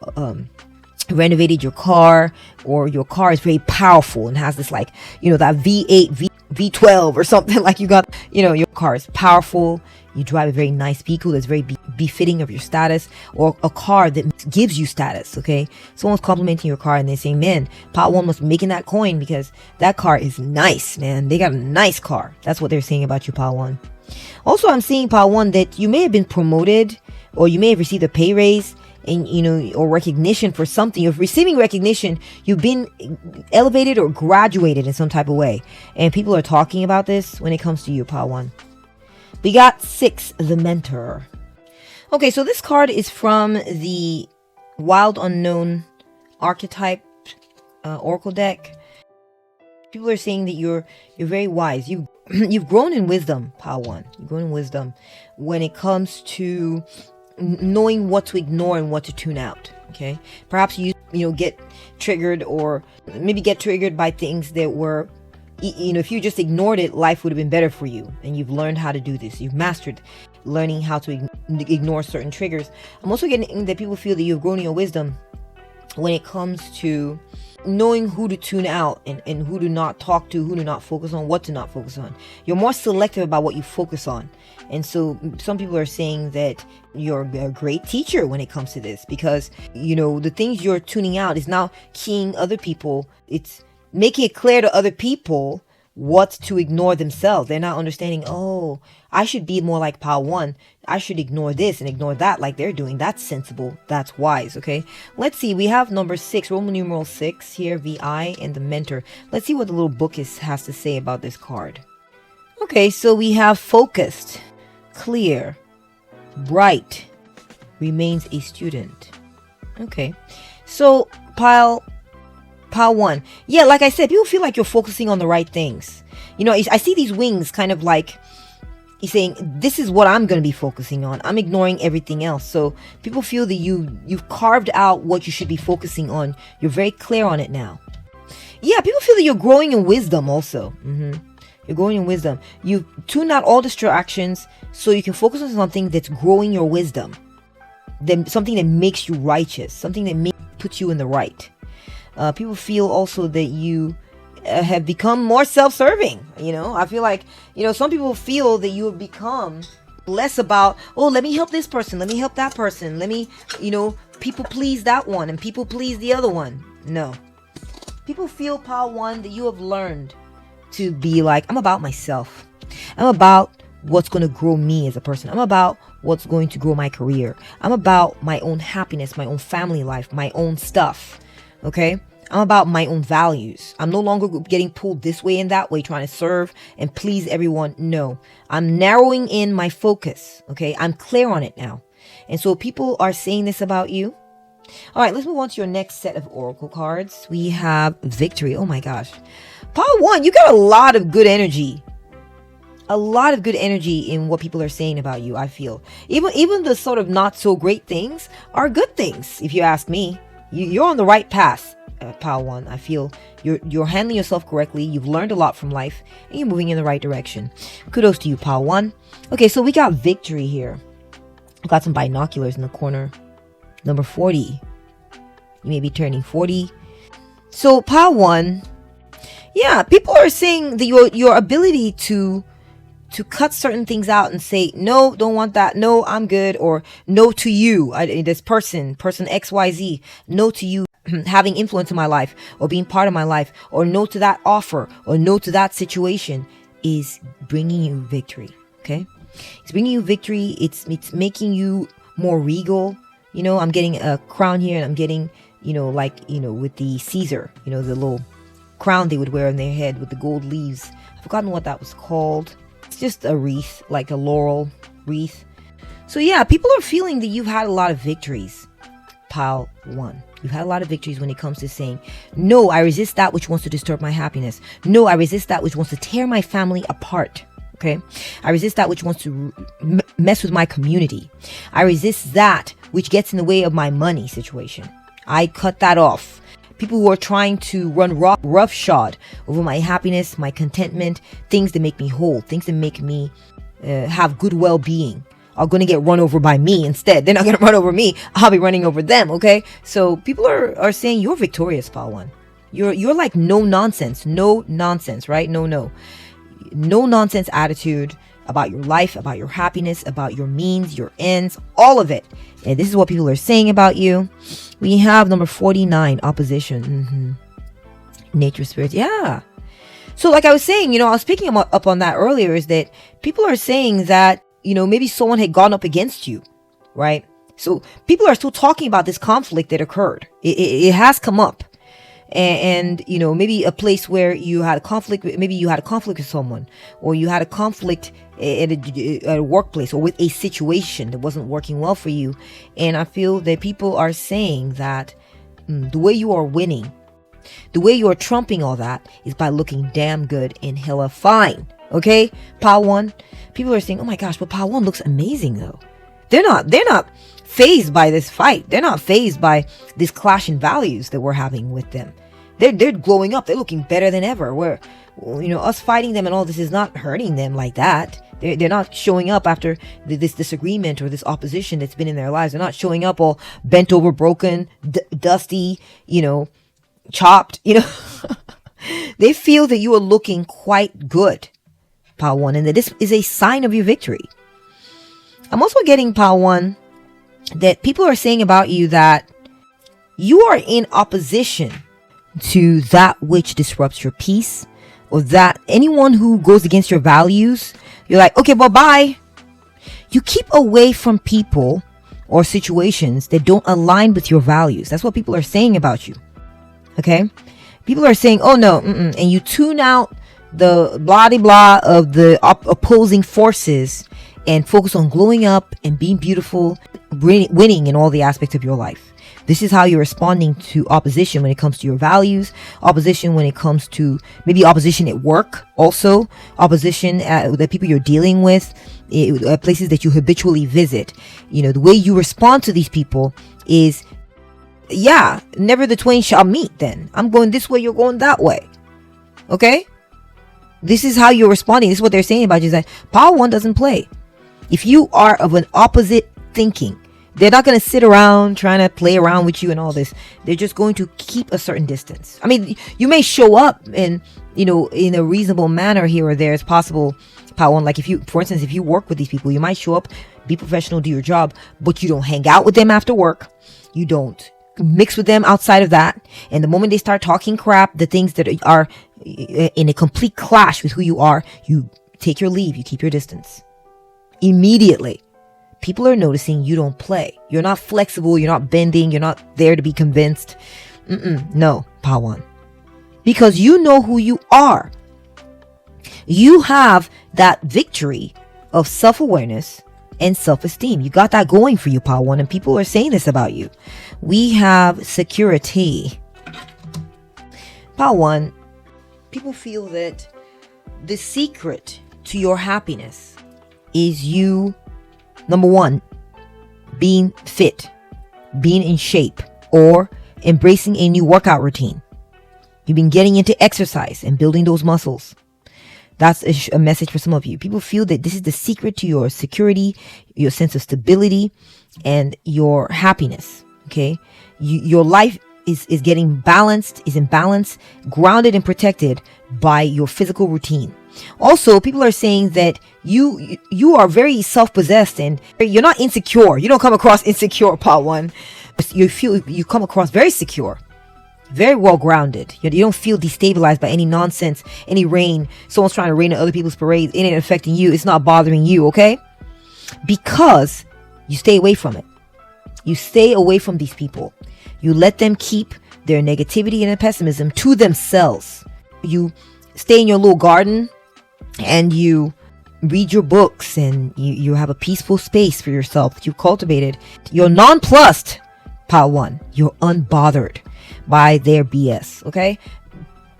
Speaker 1: renovated your car, or your car is very powerful and has this that V8, V12 or something. Like you got, your car is powerful. You drive a very nice vehicle that's very befitting of your status, or a car that gives you status. Okay. Someone's complimenting your car and they're saying, man, Pile 1 must be making that coin because that car is nice, man. They got a nice car. That's what they're saying about you, Pile 1. Also, I'm seeing, Pile 1, that you may have been promoted, or you may have received a pay raise, and or recognition for something. You're receiving recognition. You've been elevated or graduated in some type of way, and people are talking about this when it comes to you, Pile 1. We got 6, the Mentor. Okay, so this card is from the Wild Unknown Archetype Oracle deck. People are saying that you're very wise. You've grown in wisdom, Pile 1. You've grown in wisdom when it comes to knowing what to ignore and what to tune out. Okay, perhaps you get triggered, or maybe get triggered by things that were, if you just ignored it, life would have been better for you. And you've learned how to do this. You've mastered learning how to ignore certain triggers. I'm also getting that people feel that you've grown in your wisdom when it comes to knowing who to tune out, and who to not talk to, who to not focus on, what to not focus on. You're more selective about what you focus on. And so some people are saying that you're a great teacher when it comes to this, because the things you're tuning out is now keying other people. It's making it clear to other people what to ignore themselves. They're not understanding, oh, I should be more like Pile 1. I should ignore this and ignore that like they're doing. That's sensible. That's wise. Okay. Let's see. We have number 6, Roman numeral 6 here, VI, and the Mentor. Let's see what the little book has to say about this card. Okay. So we have focused, clear, bright, remains a student. Okay. So Pile 1. Yeah, like I said, people feel like you're focusing on the right things. I see these wings kind of like he's saying, this is what I'm going to be focusing on. I'm ignoring everything else. So people feel that you've carved out what you should be focusing on. You're very clear on it now. Yeah, people feel that you're growing in wisdom also. You're growing in wisdom. You tune out all distractions so you can focus on something that's growing your wisdom. Then something that makes you righteous. Something that puts you in the right. People feel also that you have become more self-serving. I feel like, some people feel that you have become less about, oh, let me help this person, let me help that person, let me, people please that one and people please the other one. No. People feel, Pile 1, that you have learned to be like, I'm about myself. I'm about what's going to grow me as a person. I'm about what's going to grow my career. I'm about my own happiness, my own family life, my own stuff. Okay? I'm about my own values. I'm no longer getting pulled this way and that way, trying to serve and please everyone. No, I'm narrowing in my focus. Okay, I'm clear on it now. And so people are saying this about you. All right, let's move on to your next set of oracle cards. We have Victory. Oh my gosh. Pile 1, you got a lot of good energy. A lot of good energy in what people are saying about you, I feel. Even the sort of not so great things are good things, if you ask me. You're on the right path, Pile 1. I feel you're handling yourself correctly. You've learned a lot from life, and you're moving in the right direction. Kudos to you, Pile 1. Okay, so we got Victory here. We got some binoculars in the corner. Number 40. You may be turning 40. So, Pile 1, yeah, people are saying that your ability to cut certain things out and say, no, don't want that. No, I'm good. Or no to you. This person XYZ. No to you having influence in my life or being part of my life. Or no to that offer. Or no to that situation is bringing you victory. Okay? It's bringing you victory. It's making you more regal. You know, I'm getting a crown here and I'm getting, with the Caesar, the little crown they would wear on their head with the gold leaves. I've forgotten what that was called. It's just a wreath, like a laurel wreath. So yeah, people are feeling that you've had a lot of victories. Pile 1. You've had a lot of victories when it comes to saying, no, I resist that which wants to disturb my happiness. No, I resist that which wants to tear my family apart. Okay? I resist that which wants to mess with my community. I resist that which gets in the way of my money situation. I cut that off. People who are trying to run roughshod over my happiness, my contentment, things that make me whole, things that make me have good well-being, are going to get run over by me instead. They're not going to run over me. I'll be running over them, okay? So people are saying you're victorious, Pile 1. You're like no nonsense, right? No nonsense attitude about your life, about your happiness, about your means, your ends, all of it. And this is what people are saying about you. We have number 49, opposition. Nature spirits. Yeah. So like I was saying, I was picking up on that earlier, is that people are saying that, maybe someone had gone up against you, right? So people are still talking about this conflict that occurred. It has come up. And maybe a place where you had a conflict, maybe you had a conflict with someone, or you had a conflict at a workplace, or with a situation that wasn't working well for you. And I feel that people are saying that the way you are winning, the way you are trumping all that, is by looking damn good and hella fine. Okay, Pile 1. People are saying, oh my gosh, but Pile 1 looks amazing though. They're not phased by this fight. They're not phased by this clash in values that we're having with them. They're glowing up. They're looking better than ever. Where, us fighting them and all this is not hurting them like that. They're not showing up after this disagreement or this opposition that's been in their lives. They're not showing up all bent over, broken, dusty, chopped. They feel that you are looking quite good, Pile 1, and that this is a sign of your victory. I'm also getting, Pile 1, that people are saying about you that you are in opposition to that which disrupts your peace, or that anyone who goes against your values, you're like, okay, bye. You keep away from people or situations that don't align with your values. That's what people are saying about you. Okay? People are saying, oh no, and you tune out the blah de blah of the opposing forces and focus on glowing up and being beautiful, winning in all the aspects of your life. This is how you're responding to opposition when it comes to your values, opposition when it comes to maybe opposition at work, also opposition the people you're dealing with, places that you habitually visit. The way you respond to these people is, yeah, never the twain shall meet then. I'm going this way, you're going that way. Okay? This is how you're responding. This is what they're saying about you, is that Pile 1 doesn't play. If you are of an opposite thinking, they're not going to sit around trying to play around with you and all this. They're just going to keep a certain distance. I mean, you may show up in a reasonable manner here or there. It's possible, Pile 1, like for instance, if you work with these people, you might show up, be professional, do your job, but you don't hang out with them after work. You don't mix with them outside of that. And the moment they start talking crap, the things that are in a complete clash with who you are, you take your leave, you keep your distance. Immediately. People are noticing you don't play. You're not flexible. You're not bending. You're not there to be convinced. No, Pile 1. Because you know who you are. You have that victory of self-awareness and self-esteem. You got that going for you, Power One, and people are saying this about you. We have security. Power One, people feel that the secret to your happiness is you, number one, being fit, being in shape, or embracing a new workout routine. You've been getting into exercise and building those muscles. That's a message for some of you. People feel that this is the secret to your security, your sense of stability, and your happiness. Okay, your life is getting balanced, is in balance, grounded and protected by your physical routine. Also, people are saying that you are very self-possessed and you're not insecure. You don't come across insecure, Part One. You come across very secure, very well grounded. You don't feel destabilized by any nonsense, any rain. Someone's trying to rain on other people's parades. It ain't affecting you. It's not bothering you, okay? Because you stay away from it. You stay away from these people. You let them keep their negativity and their pessimism to themselves. You stay in your little garden and you read your books and you have a peaceful space for yourself that you cultivated. You're nonplussed, Part One. You're unbothered by their BS, okay?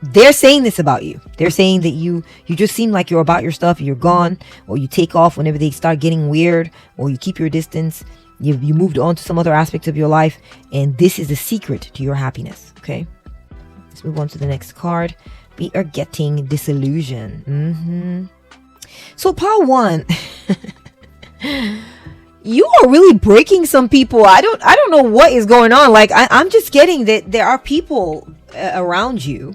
Speaker 1: They're saying this about you. They're saying that you just seem like you're about your stuff, you're gone, or you take off whenever they start getting weird, or you keep your distance. You moved on to some other aspect of your life, and this is the secret to your happiness, okay? Let's move on to the next card. We are getting disillusion. So, Part One, you are really breaking some people. I don't know what is going on. Like, I'm just getting that there are people around you,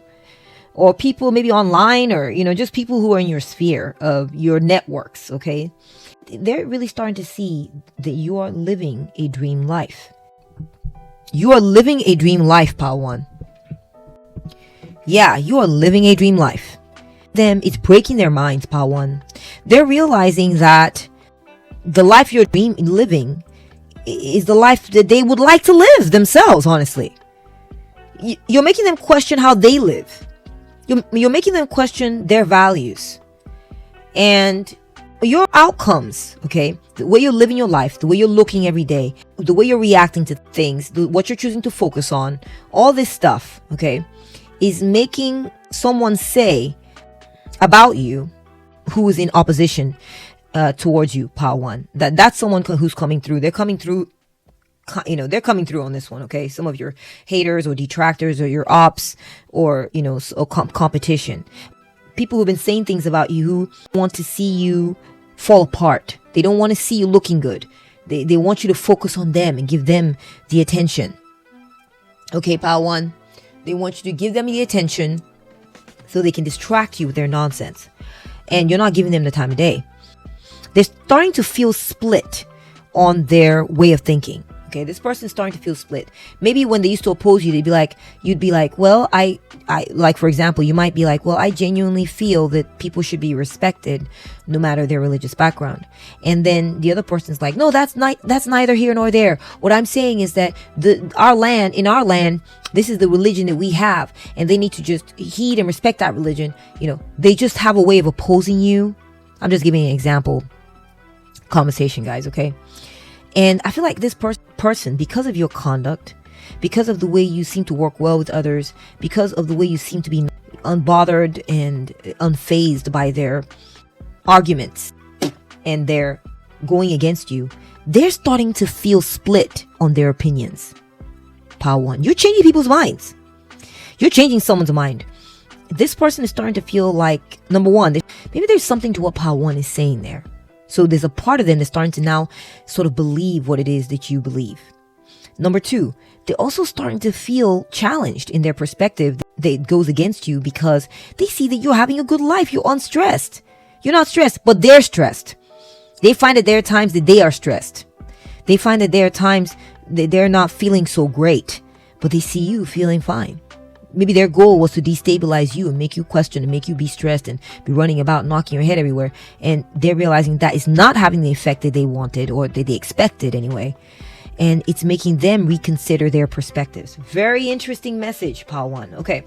Speaker 1: or people maybe online, or just people who are in your sphere of your networks, okay? They're really starting to see that you are living a dream life. You are living a dream life, Part One. Yeah, you are living a dream life. Them, it's breaking their minds, Part One. They're realizing that the life you're living is the life that they would like to live themselves, honestly. You're making them question how they live. You're making them question their values. And your outcomes, okay, the way you're living your life, the way you're looking every day, the way you're reacting to things, what you're choosing to focus on, all this stuff, okay, is making someone say about you who is in opposition towards you, Part One. That's someone who's coming through. They're coming through, they're coming through on this one, okay? Some of your haters or detractors or your ops or, competition. People who've been saying things about you who want to see you fall apart. They don't want to see you looking good. They want you to focus on them and give them the attention. Okay, Part One. They want you to give them the attention so they can distract you with their nonsense. And you're not giving them the time of day. They're starting to feel split on their way of thinking. Okay, this person's starting to feel split. Maybe when they used to oppose you, you'd be like, well, I like, for example, you might be like, well, I genuinely feel that people should be respected no matter their religious background. And then the other person's like, no, that's neither here nor there. What I'm saying is that in our land, this is the religion that we have, and they need to just heed and respect that religion. They just have a way of opposing you. I'm just giving an example conversation, guys, okay? And I feel like this person, because of your conduct, because of the way you seem to work well with others, because of the way you seem to be unbothered and unfazed by their arguments and their going against you, they're starting to feel split on their opinions. Part One, you're changing people's minds. You're changing someone's mind. This person is starting to feel like, number one, maybe there's something to what Part One is saying there. So there's a part of them that's starting to now sort of believe what it is that you believe. Number two, they're also starting to feel challenged in their perspective that goes against you because they see that you're having a good life. You're unstressed. You're not stressed, but they're stressed. They find that there are times that they are stressed. They find that there are times that they're not feeling so great, but they see you feeling fine. Maybe their goal was to destabilize you and make you question and make you be stressed and be running about knocking your head everywhere. And they're realizing that is not having the effect that they wanted or that they expected anyway. and it's making them reconsider their perspectives. Very interesting message, Pile 1. Okay.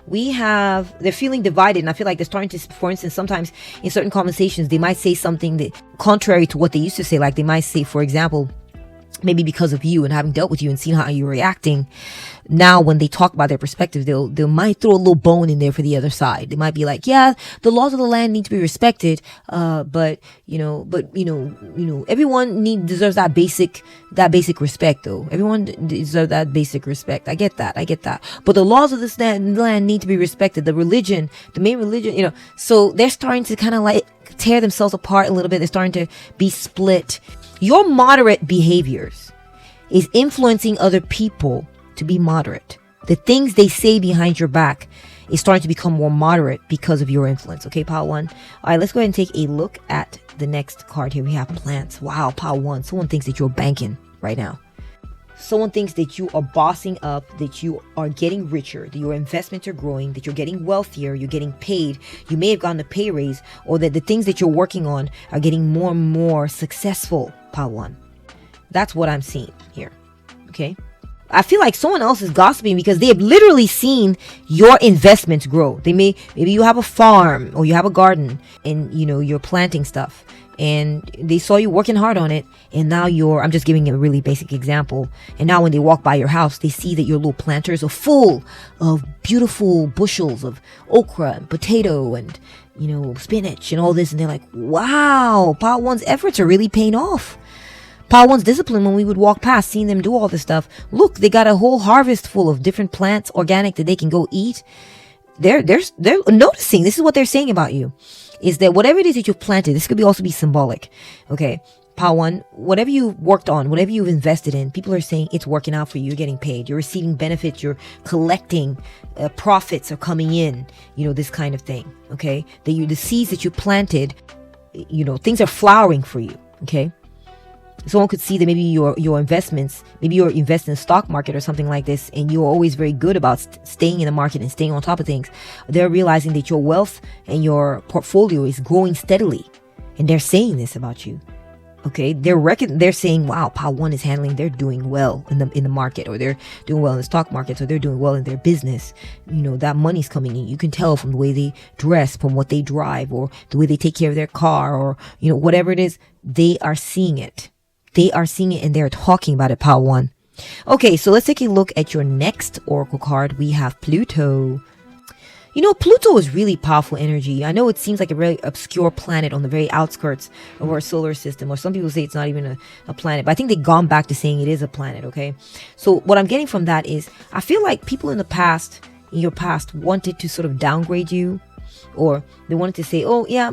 Speaker 1: They're feeling divided, and I feel like they're starting to, for instance, sometimes in certain conversations, they might say something that contrary to what they used to say. Like they might say, for example, maybe because of you and having dealt with you and seeing how you're reacting, now when they talk about their perspective, they might throw a little bone in there for the other side. They might be like, yeah, the laws of the land need to be respected, but everyone deserves that basic respect, though. Everyone deserves that basic respect. I get that. But the laws of this land need to be respected. The main religion, so they're starting to kind of like tear themselves apart a little bit. They're starting to be split. Your moderate behaviors is influencing other people to be moderate. The things they say behind your back is starting to become more moderate because of your influence. Okay, Pile 1. All right, let's go ahead and take a look at the next card here. We have plants. Wow, Pile 1. Someone thinks that you're banking right now. Someone thinks that you are bossing up, that you are getting richer, that your investments are growing, that you're getting wealthier, you're getting paid. You may have gotten a pay raise, or that the things that you're working on are getting more and more successful, Pile 1. That's what I'm seeing here. Okay. I feel like someone else is gossiping because they have literally seen your investments grow. Maybe you have a farm or you have a garden and you're planting stuff, and they saw you working hard on it, and now I'm just giving a really basic example, and now when they walk by your house, they see that your little planters are full of beautiful bushels of okra and potato and spinach and all this, and they're like, wow, Pile 1's efforts are really paying off. Pile 1's discipline, when we would walk past, seeing them do all this stuff. Look, they got a whole harvest full of different plants, organic, that they can go eat. They're noticing. This is what they're saying about you, is that whatever it is that you've planted, this could also be symbolic. Okay, Pile 1, whatever you've worked on, whatever you've invested in, people are saying it's working out for you. You're getting paid. You're receiving benefits. You're collecting profits are coming in. This kind of thing. Okay, the seeds that you planted, things are flowering for you. Okay. Someone could see that maybe your investments, maybe you're investing in the stock market or something like this, and you're always very good about staying in the market and staying on top of things. They're realizing that your wealth and your portfolio is growing steadily, and they're saying this about you. Okay, they're saying, wow, Pile 1 is they're doing well in the market, or they're doing well in the stock market, or they're doing well in their business. That money's coming in. You can tell from the way they dress, from what they drive, or the way they take care of their car, or whatever it is. They are seeing it. They are seeing it and they're talking about it, Pile 1. Okay, so let's take a look at your next oracle card. We have Pluto. Pluto is really powerful energy. I know it seems like a very obscure planet on the very outskirts of our solar system, or some people say it's not even a planet, but I think they've gone back to saying it is a planet, okay? So what I'm getting from that is, I feel like people in your past, wanted to sort of downgrade you, or they wanted to say, oh, yeah,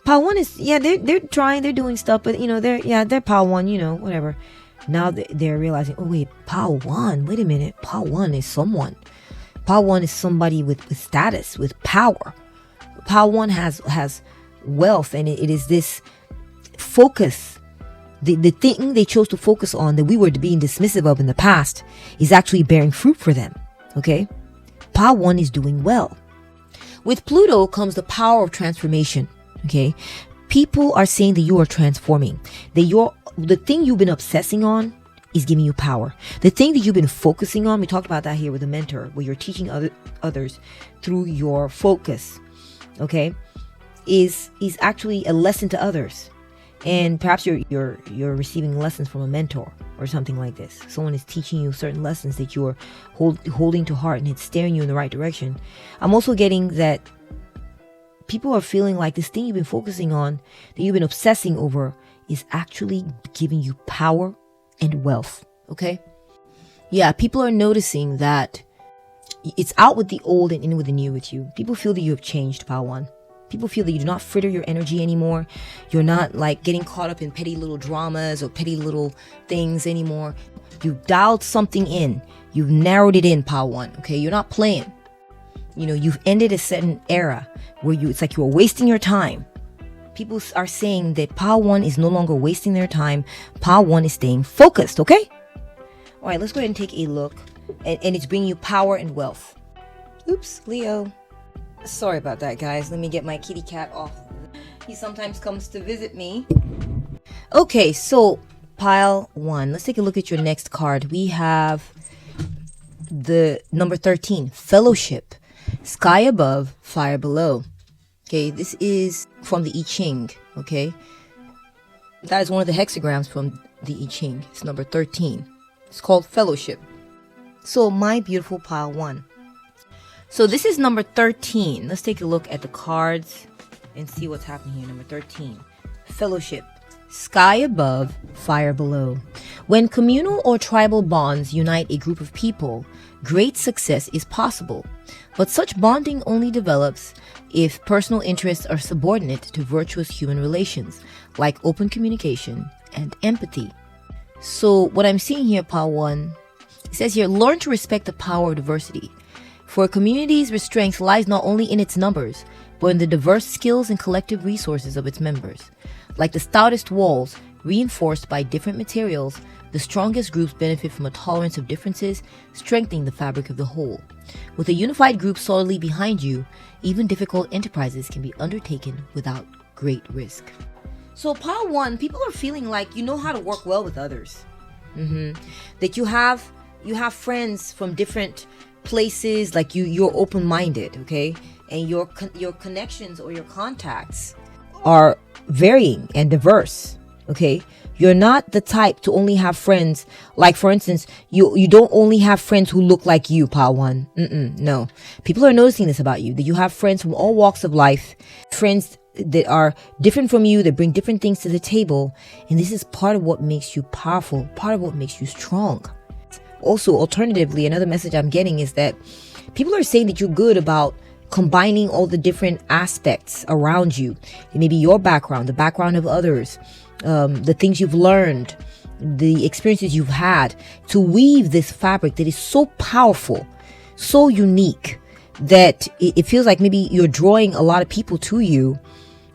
Speaker 1: Pile 1 is, they're trying, they're doing stuff, but they're Pile 1, whatever. Now they're realizing, oh wait, Pile 1, wait a minute, Pile 1 is someone. Pile 1 is somebody with status, with power. Pile 1 has wealth, and it is this focus. The thing they chose to focus on that we were being dismissive of in the past is actually bearing fruit for them. Okay? Pile 1 is doing well. With Pluto comes the power of transformation. Okay, people are saying that you are transforming, that the thing you've been obsessing on is giving you power. The thing that you've been focusing on, we talked about that here with a mentor, where you're teaching others through your focus. Okay, is actually a lesson to others, and perhaps you're receiving lessons from a mentor or something like this. Someone is teaching you certain lessons that you're holding to heart, and it's steering you in the right direction. I'm also getting that people are feeling like this thing you've been focusing on, that you've been obsessing over, is actually giving you power and wealth. Okay? Yeah, people are noticing that it's out with the old and in with the new with you. People feel that you have changed, Pile 1. People feel that you do not fritter your energy anymore. You're not like getting caught up in petty little dramas or petty little things anymore. You've dialed something in. You've narrowed it in, Pile 1. Okay? You're not playing. You've ended a certain era where it's like you were wasting your time. People are saying that Pile 1 is no longer wasting their time. Pile 1 is staying focused, okay? All right, let's go ahead and take a look. And it's bringing you power and wealth. Oops, Leo. Sorry about that, guys. Let me get my kitty cat off. He sometimes comes to visit me. Okay, so Pile 1. Let's take a look at your next card. We have the number 13, Fellowship. Sky above, fire below. Okay, this is from the I Ching. Okay, that is one of the hexagrams from the I Ching. It's number 13. It's called Fellowship. So, my beautiful Pile 1. So, this is number 13. Let's take a look at the cards and see what's happening here. Number 13, Fellowship. Sky above, fire below. When communal or tribal bonds unite a group of people, great success is possible. But such bonding only develops if personal interests are subordinate to virtuous human relations, like open communication and empathy. So what I'm seeing here, Pile 1, it says here, learn to respect the power of diversity. For a community's strength lies not only in its numbers, but in the diverse skills and collective resources of its members. Like the stoutest walls, reinforced by different materials, the strongest groups benefit from a tolerance of differences, strengthening the fabric of the whole. With a unified group solidly behind you, even difficult enterprises can be undertaken without great risk. So Pile 1, people are feeling like you know how to work well with others. That you have friends from different places, like you're open-minded, okay? And your connections or your contacts are varying and diverse, okay? You're not the type to only have friends, like for instance, you don't only have friends who look like you, Pile 1. No. People are noticing this about you, that you have friends from all walks of life, friends that are different from you, that bring different things to the table, and this is part of what makes you powerful, part of what makes you strong. Also, alternatively, another message I'm getting is that people are saying that you're good about combining all the different aspects around you. Maybe your background, the background of others, the things you've learned, the experiences you've had, to weave this fabric that is so powerful, so unique, that it feels like maybe you're drawing a lot of people to you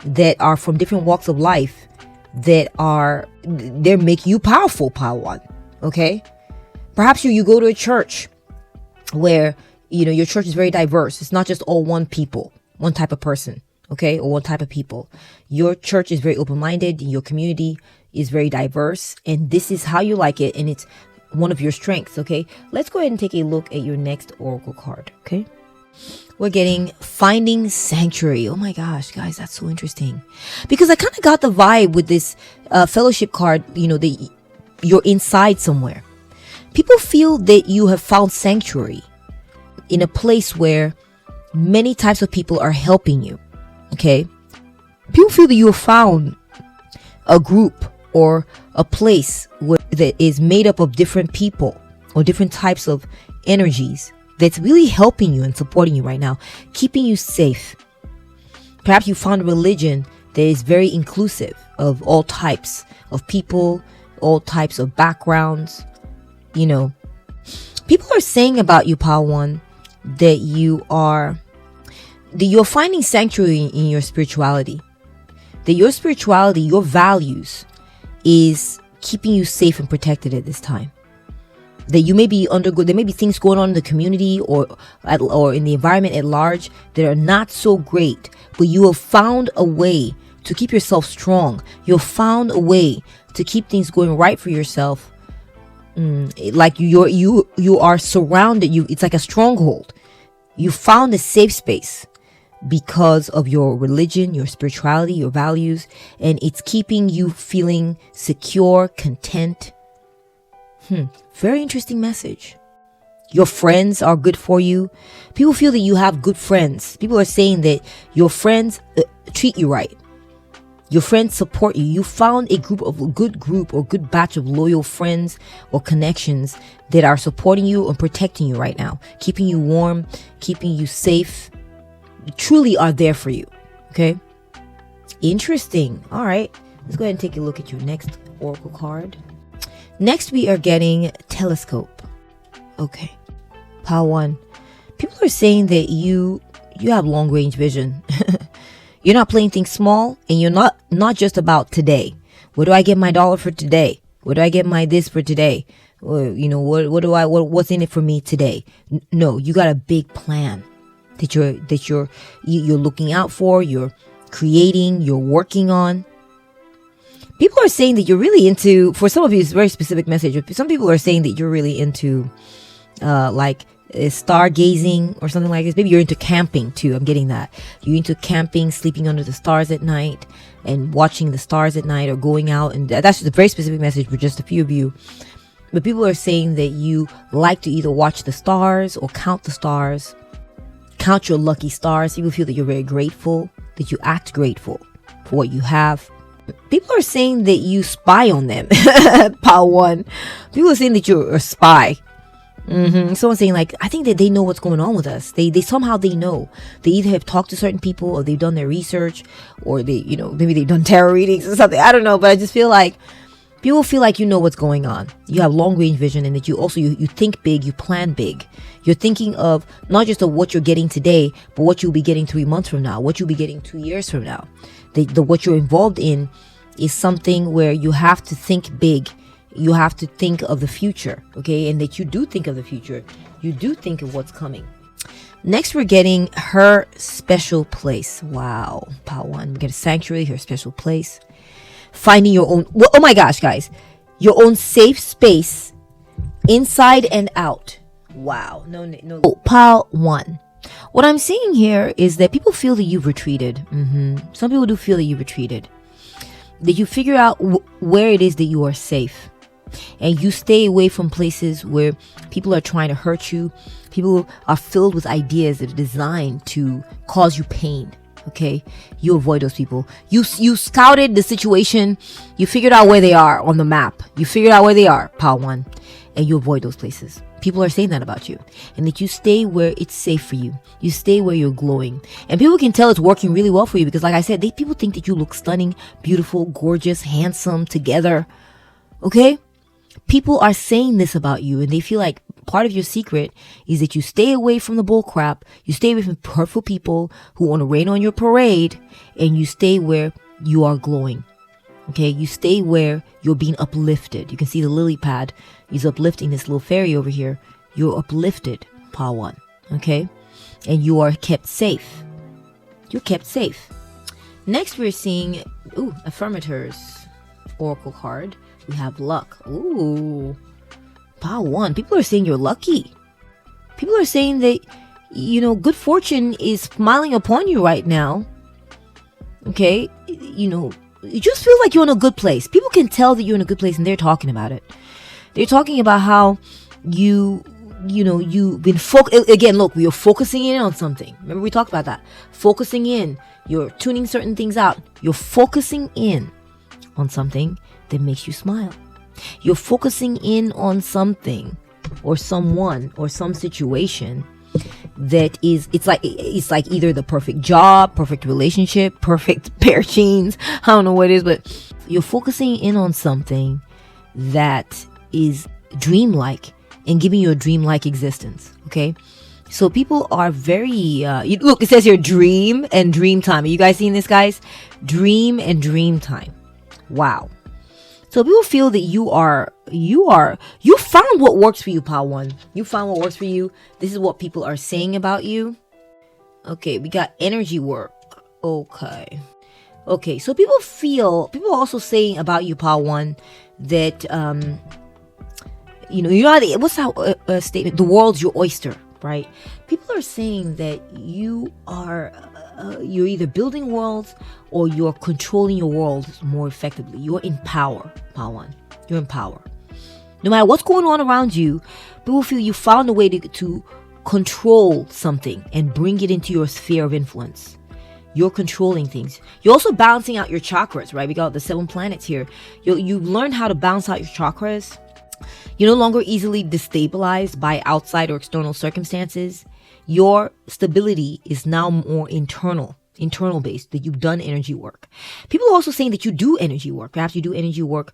Speaker 1: that are from different walks of life, they're making you powerful, Pile 1. Okay? Perhaps you go to a church where your church is very diverse. It's not just all one type of person, okay, or one type of people. Your church is very open-minded. Your community is very diverse, and this is how you like it, and it's one of your strengths, okay? Let's go ahead and take a look at your next oracle card, okay? We're getting Finding Sanctuary. Oh my gosh, guys, that's so interesting. Because I kind of got the vibe with this Fellowship card, that you're inside somewhere. People feel that you have found sanctuary in a place where many types of people are helping you, okay? People feel that you have found a group or a place that is made up of different people or different types of energies that's really helping you and supporting you right now, keeping you safe. Perhaps you found a religion that is very inclusive of all types of people, all types of backgrounds. People are saying about you, Pile 1, that you're finding sanctuary in your spirituality. That your spirituality, your values, is keeping you safe and protected at this time. That you may be there may be things going on in the community or in the environment at large that are not so great, but you have found a way to keep yourself strong. You have found a way to keep things going right for yourself. Like you are surrounded. It's like a stronghold. You found a safe space because of your religion, your spirituality, your values, and it's keeping you feeling secure, content. Very interesting message. Your friends are good for you. People feel that you have good friends. People are saying that your friends treat you right. Your friends support you. You found a good batch of loyal friends or connections that are supporting you and protecting you right now, keeping you warm, keeping you safe, truly are there for you. Okay? Interesting. All right. Let's go ahead and take a look at your next oracle card. Next, we are getting Telescope. Okay. Pile 1. People are saying that you have long range vision. You're not playing things small, and you're not just about today. Where do I get my dollar for today? Where do I get my this for today? Or, what's in it for me today? No, you got a big plan that you're looking out for, you're creating, you're working on. People are saying that you're really into, for some of you, it's a very specific message. Some people are saying that you're really into, like, stargazing or something like this. Maybe you're into camping too. I'm getting that. You're into camping, sleeping under the stars at night and watching the stars at night, or going out. And that's just a very specific message for just a few of you. But people are saying that you like to either watch the stars or count the stars, count your lucky stars. People feel that you're very grateful, that you act grateful for what you have. People are saying that you spy on them. Power one. People are saying that you're a spy. Someone's saying, like, I think that they know what's going on with us. They somehow they know. They either have talked to certain people, or they've done their research, or they, maybe they've done tarot readings or something. I don't know, but I just feel like people feel like you know what's going on. You have long range vision, and that you also you think big, you plan big. You're thinking of not just of what you're getting today, but what you'll be getting 3 months from now, what you'll be getting 2 years from now. What you're involved in is something where you have to think big. You have to think of the future, okay? And that you do think of the future. You do think of what's coming. Next, we're getting her special place. Wow. Power one. We get a sanctuary, her special place. Finding your own, well, oh my gosh, guys. Your own safe space, inside and out. Wow. No. Power one. What I'm seeing here is that people feel that you've retreated. Some people do feel that you've retreated. That you figure out where it is that you are safe. And you stay away from places where people are trying to hurt you. People are filled with ideas that are designed to cause you pain. Okay? You avoid those people. You scouted the situation. You figured out where they are on the map. You figured out where they are, Power one. And you avoid those places. People are saying that about you. And that you stay where it's safe for you. You stay where you're glowing. And people can tell it's working really well for you. Because like I said, people think that you look stunning, beautiful, gorgeous, handsome, together. Okay? People are saying this about you, and they feel like part of your secret is that you stay away from the bull crap. You stay away from hurtful people who want to rain on your parade, and you stay where you are glowing. Okay, you stay where you're being uplifted. You can see the lily pad is uplifting this little fairy over here. You're uplifted, Power one. Okay, and you are kept safe. You're kept safe. Next, we're seeing affirmators oracle card. We have luck. Ooh. Power one. People are saying you're lucky. People are saying that, good fortune is smiling upon you right now. Okay? It just feels like you're in a good place. People can tell that you're in a good place, and they're talking about it. They're talking about how you've been again, look, you're focusing in on something. Remember we talked about that. Focusing in. You're tuning certain things out. You're focusing in on something that makes you smile. You're focusing in on something or someone or some situation that it's like either the perfect job, perfect relationship, perfect pair of jeans. I don't know what it is, but you're focusing in on something that is dreamlike and giving you a dreamlike existence. Okay, so people are very look, it says here dream and dream time. Are you guys seeing this, guys? Dream and dream time. Wow. So people feel that you found what works for you, Power one. You found what works for you. This is what people are saying about you. Okay, we got energy work. Okay, so people are also saying about you, Power one, that what's that statement? The world's your oyster, right? People are saying that you are you're either building worlds or you're controlling your world more effectively. You're in power, Power one. You're in power. No matter what's going on around you, people feel you found a way to control something and bring it into your sphere of influence. You're controlling things. You're also balancing out your chakras, right? We got the 7 planets here. You learn how to balance out your chakras. You're no longer easily destabilized by outside or external circumstances. Your stability is now more internal based, that you've done energy work. People are also saying that you do energy work. Perhaps you do energy work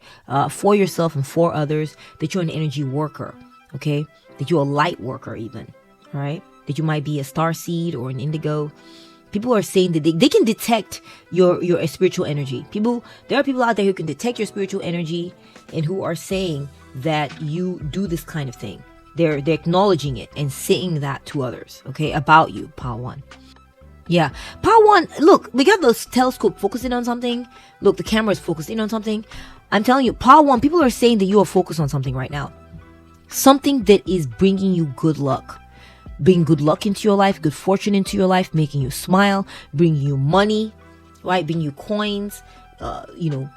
Speaker 1: for yourself and for others, that you're an energy worker, okay? That you're a light worker even, right? That you might be a star seed or an indigo. People are saying that they can detect your spiritual energy. There are people out there who can detect your spiritual energy and who are saying that you do this kind of thing. They're acknowledging it and saying that to others, okay, about you, Power one. Yeah. Pile one, look, we got the telescope focusing on something. Look, the camera is focusing on something. I'm telling you, pile one, people are saying that you are focused on something right now. Something that is bringing you good luck. Bring good luck into your life, good fortune into your life, making you smile, bringing you money, right? Bringing you coins.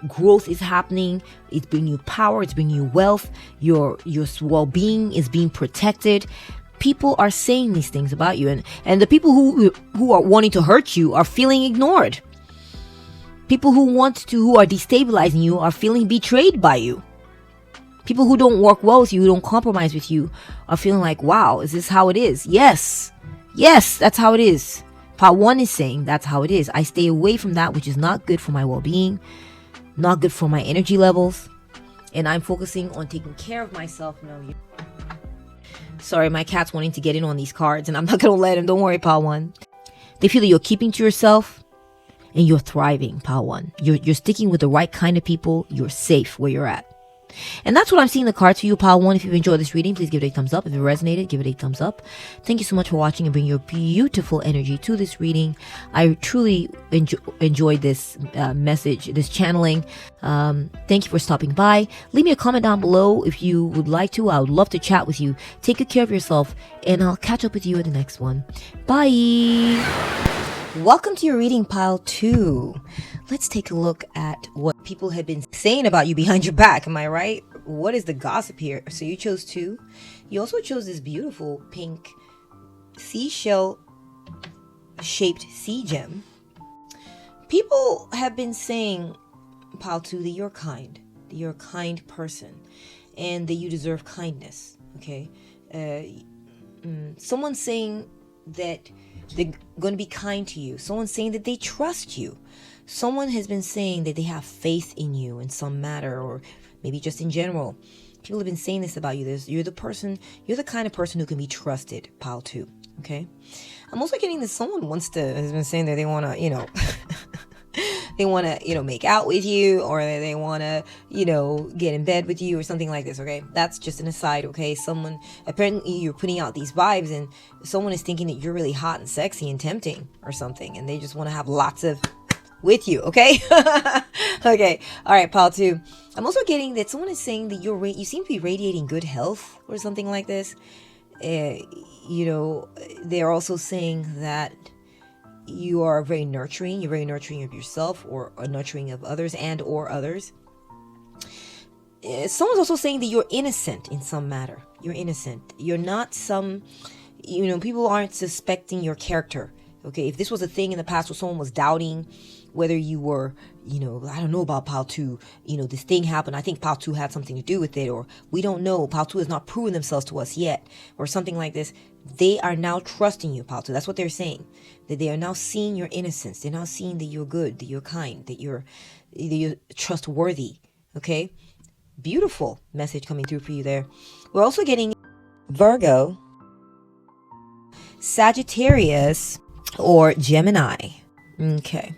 Speaker 1: Growth is happening. It's bringing you power. It's bringing you wealth. Your well-being is being protected. People are saying these things about you, and the people who are wanting to hurt you are feeling ignored. People who are destabilizing you are feeling betrayed by you. People who don't work well with you, who don't compromise with you, are feeling like, wow, is this how it is? Yes, that's how it is. Part 1 is saying that's how it is. I stay away from that which is not good for my well-being, not good for my energy levels, and I'm focusing on taking care of myself. Sorry, my cat's wanting to get in on these cards, and I'm not going to let him. Don't worry, Part 1. They feel that you're keeping to yourself, and you're thriving, Part 1. You're sticking with the right kind of people. You're safe where you're at. And that's what I'm seeing the cards for you, Pile 1. If you've enjoyed this reading, please give it a thumbs up. If it resonated, give it a thumbs up. Thank you so much for watching and bringing your beautiful energy to this reading. I truly enjoyed this message, this channeling. Thank you for stopping by. Leave me a comment down below if you would like to. I would love to chat with you. Take good care of yourself, and I'll catch up with you at the next one. Bye! Welcome to your reading, Pile 2. Let's take a look at what people have been saying about you behind your back. Am I right? What is the gossip here? So you chose 2. You also chose this beautiful pink seashell shaped sea gem. People have been saying, Pile 2, that you're kind. That you're a kind person. And that you deserve kindness. Okay? Someone's saying that they're going to be kind to you. Someone's saying that they trust you. Someone has been saying that they have faith in you in some matter, or maybe just in general. People have been saying this about you. You're the kind of person who can be trusted, Pile 2. Okay? I'm also getting that someone has been saying that they want to, they want to, make out with you, or they want to, get in bed with you or something like this, okay? That's just an aside, okay? Apparently you're putting out these vibes, and someone is thinking that you're really hot and sexy and tempting or something, and they just want to have lots of with you, okay? Okay, all right, Pile 2. I'm also getting that someone is saying that you seem to be radiating good health or something like this. They're also saying that you are very nurturing. You're very nurturing of yourself, or nurturing of others or others. Someone's also saying that you're innocent in some matter. You're innocent. You're not people aren't suspecting your character. Okay, if this was a thing in the past where someone was doubting whether you were, I don't know about Pile 2, this thing happened, I think Pile 2 had something to do with it, or we don't know, Pile 2 has not proven themselves to us yet, or something like this. They are now trusting you, Pile 2. That's what they're saying. That they are now seeing your innocence. They're now seeing that you're good, that you're kind, that you're trustworthy. Okay? Beautiful message coming through for you there. We're also getting Virgo, Sagittarius, or Gemini. Okay.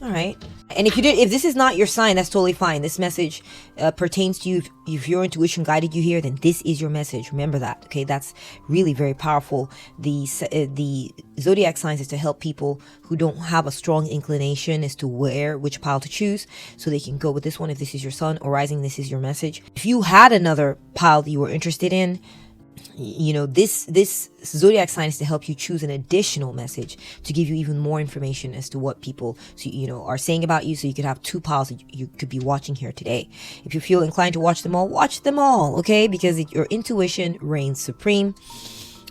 Speaker 1: All right. And if this is not your sign, that's totally fine. This message pertains to you. If your intuition guided you here, then this is your message. Remember that. Okay. That's really very powerful. The Zodiac signs is to help people who don't have a strong inclination as to which pile to choose, so they can go with this one. If this is your sun or rising, this is your message. If you had another pile that you were interested in, this Zodiac sign is to help you choose an additional message to give you even more information as to what people are saying about you, so you could have 2 piles that you could be watching here today. If you feel inclined to watch them all, okay? Because your intuition reigns supreme.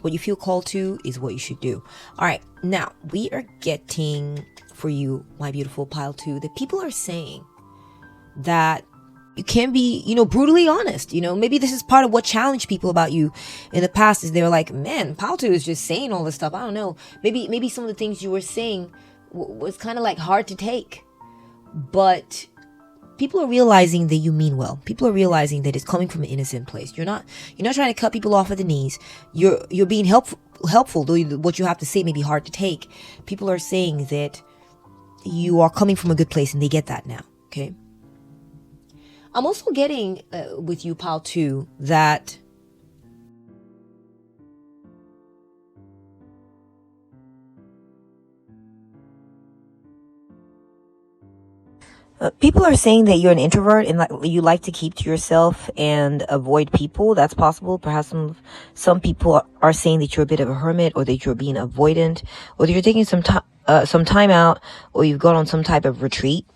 Speaker 1: What you feel called to is what you should do. All right, now we are getting for you, my beautiful pile 2, that people are saying that you can be, brutally honest. Maybe this is part of what challenged people about you in the past, is they're like, man, Pile 2 is just saying all this stuff. I don't know. Maybe some of the things you were saying was kind of like hard to take. But people are realizing that you mean well. People are realizing that it's coming from an innocent place. You're not trying to cut people off at the knees. You're being helpful, though what you have to say may be hard to take. People are saying that you are coming from a good place, and they get that now. Okay. I'm also getting with you, Pile 2, that People are saying that you're an introvert and you like to keep to yourself and avoid people. That's possible. Perhaps some people are saying that you're a bit of a hermit, or that you're being avoidant, or that you're taking some time out, or you've gone on some type of retreat.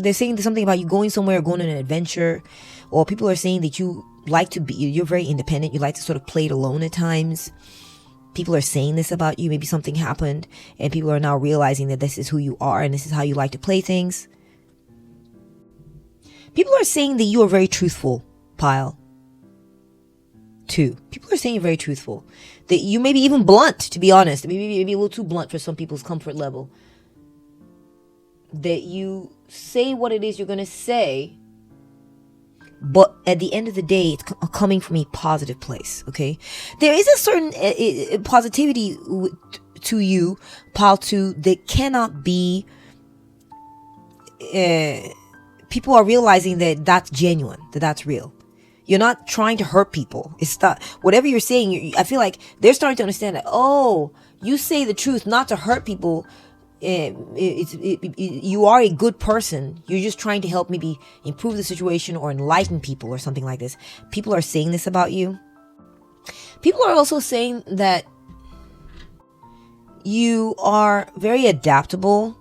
Speaker 1: They're saying something about you going somewhere, going on an adventure, or people are saying that you're very independent. You like to sort of play it alone at times. People are saying this about you. Maybe something happened and people are now realizing that this is who you are and this is how you like to play things. People are saying that you are very truthful, Pile. Too. People are saying you're very truthful. That you may be even blunt, to be honest. Maybe a little too blunt for some people's comfort level. That you say what it is you're going to say, but at the end of the day, it's coming from a positive place, okay? There is a certain positivity to you, Pal 2, that cannot be... people are realizing that that's genuine, that that's real. You're not trying to hurt people. It's not... Whatever you're saying, I feel like they're starting to understand that, oh, you say the truth not to hurt people. You are a good person. You're just trying to help maybe improve the situation or enlighten people or something like this. People are saying this about you. People are also saying that you are very adaptable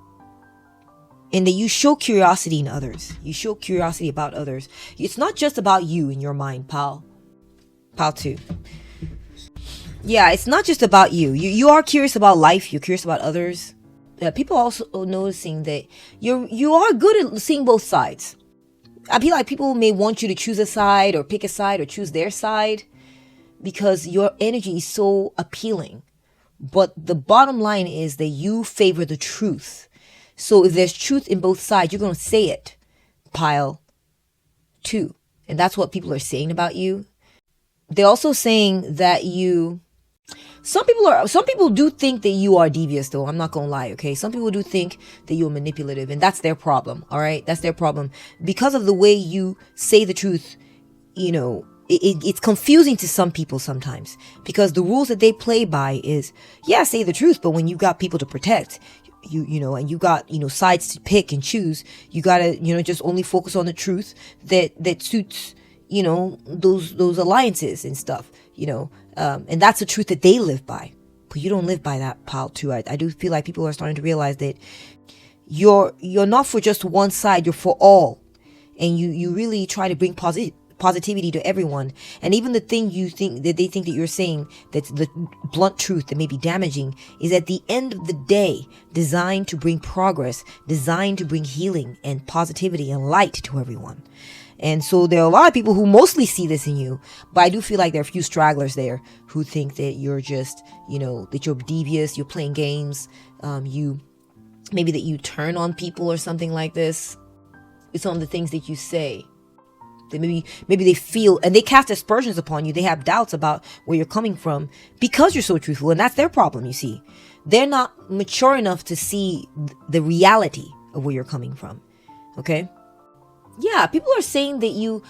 Speaker 1: and that you show curiosity in others. You show curiosity about others. It's not just about you in your mind, Pal 2. Yeah, it's not just about you. You are curious about life. You're curious about others. People are also noticing that you are good at seeing both sides. I feel like people may want you to choose a side or pick a side or choose their side because your energy is so appealing. But the bottom line is that you favor the truth. So if there's truth in both sides, you're going to say it, Pile 2. And that's what people are saying about you. They're also saying that Some people do think that you are devious, though. I'm not gonna lie, okay? Some people do think that you're manipulative, and that's their problem, all right? That's their problem. Because of the way you say the truth, it's confusing to some people sometimes. Because the rules that they play by is, yeah, say the truth, but when you got people to protect, and you got, sides to pick and choose, you gotta, just only focus on the truth that suits, those alliances and stuff, and that's the truth that they live by. But you don't live by that, Pile 2. I do feel like people are starting to realize that you're not for just one side, you're for all. And you really try to bring positivity to everyone. And even the thing they think that you're saying that's the blunt truth that may be damaging is at the end of the day designed to bring progress, designed to bring healing and positivity and light to everyone. And so there are a lot of people who mostly see this in you, but I do feel like there are a few stragglers there who think that you're just, that you're devious, you're playing games, maybe that you turn on people or something like this. It's on the things that you say. That maybe they feel, and they cast aspersions upon you. They have doubts about where you're coming from because you're so truthful, and that's their problem, you see. They're not mature enough to see the reality of where you're coming from, okay? Yeah, people are saying that you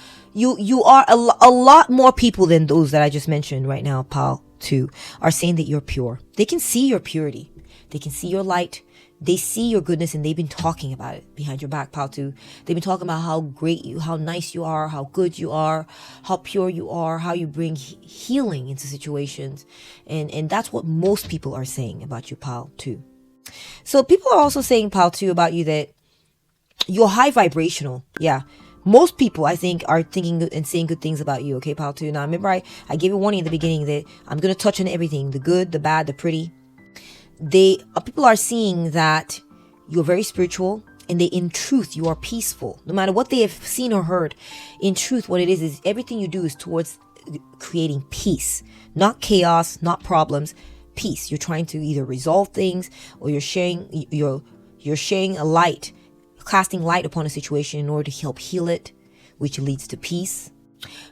Speaker 1: are a lot more people than those that I just mentioned right now, Pal 2, are saying that you're pure. They can see your purity. They can see your light. They see your goodness, and they've been talking about it behind your back, Pal 2. They've been talking about how great how nice you are, how good you are, how pure you are, how you bring healing into situations. And that's what most people are saying about you, Pal 2. So people are also saying, Pal 2, about you that you're high vibrational. Yeah. Most people, I think, are thinking and saying good things about you. Okay, Pal 2. Now, remember, I gave a warning at the beginning that I'm going to touch on everything. The good, the bad, the pretty. People are seeing that you're very spiritual and that in truth, you are peaceful. No matter what they have seen or heard, in truth, what it is everything you do is towards creating peace. Not chaos, not problems. Peace. You're trying to either resolve things or you're sharing a light, casting light upon a situation in order to help heal it, which leads to peace.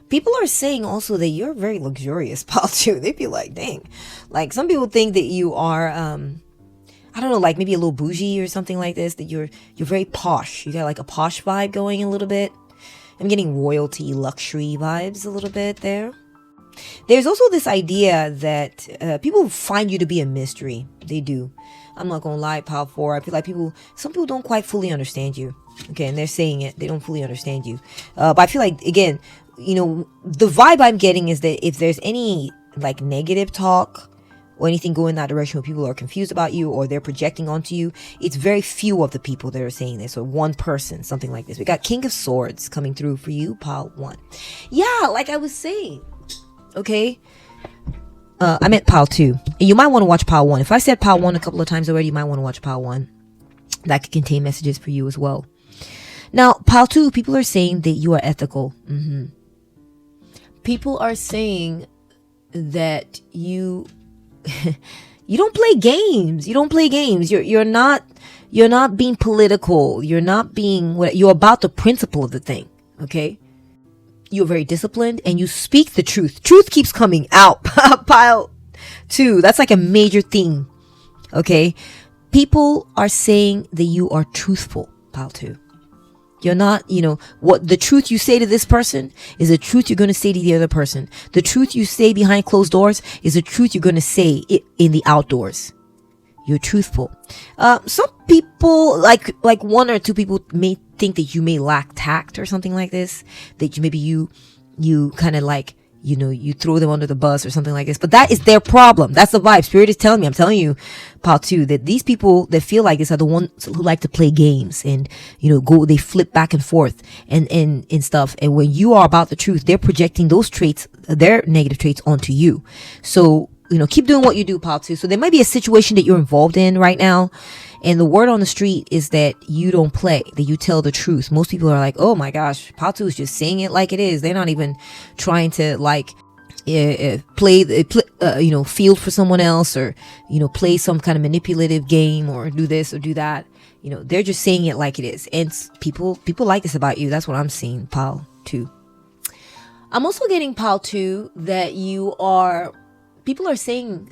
Speaker 1: People are saying also that you're very luxurious, Pal 2. They feel like, dang. Like, some people think that you are, I don't know, like maybe a little bougie or something like this, that you're very posh. You got like a posh vibe going a little bit. I'm getting royalty, luxury vibes a little bit there. There's also this idea that people find you to be a mystery. They do. I'm not gonna lie, Pile 4. I feel like some people don't quite fully understand you. Okay, and they're saying it. They don't fully understand you. But I feel like, again, the vibe I'm getting is that if there's any like negative talk or anything going that direction where people are confused about you or they're projecting onto you, it's very few of the people that are saying this, or one person, something like this. We got King of Swords coming through for you, Pile 1. Yeah, like I was saying. Okay, I meant Pile 2. And you might want to watch Pile 1. If I said Pile 1 a couple of times already, you might want to watch Pile 1. That could contain messages for you as well. Now, Pile 2, people are saying that you are ethical. People are saying that you you don't play games. You don't play games. You're not being political. You're not being you're about the principle of the thing. Okay. You're very disciplined and you speak the truth. Truth keeps coming out. Pile 2. That's like a major theme. Okay. People are saying that you are truthful. Pile 2. You're not, what the truth you say to this person is the truth you're going to say to the other person. The truth you say behind closed doors is the truth you're going to say in the outdoors. You're truthful. Some people, like one or two people may think that you may lack tact or something like this. That you kind of like, you throw them under the bus or something like this. But that is their problem. That's the vibe. Spirit is telling me, I'm telling you, Pile 2, that these people that feel like this are the ones who like to play games and, they flip back and forth and stuff. And when you are about the truth, they're projecting those traits, their negative traits onto you. So, keep doing what you do, Pile 2. So there might be a situation that you're involved in right now. And the word on the street is that you don't play, that you tell the truth. Most people are like, oh my gosh, Pile 2 is just saying it like it is. They're not even trying to field for someone else or, play some kind of manipulative game or do this or do that. They're just saying it like it is. And people like this about you. That's what I'm seeing, Pile 2. I'm also getting, Pile 2, that people are saying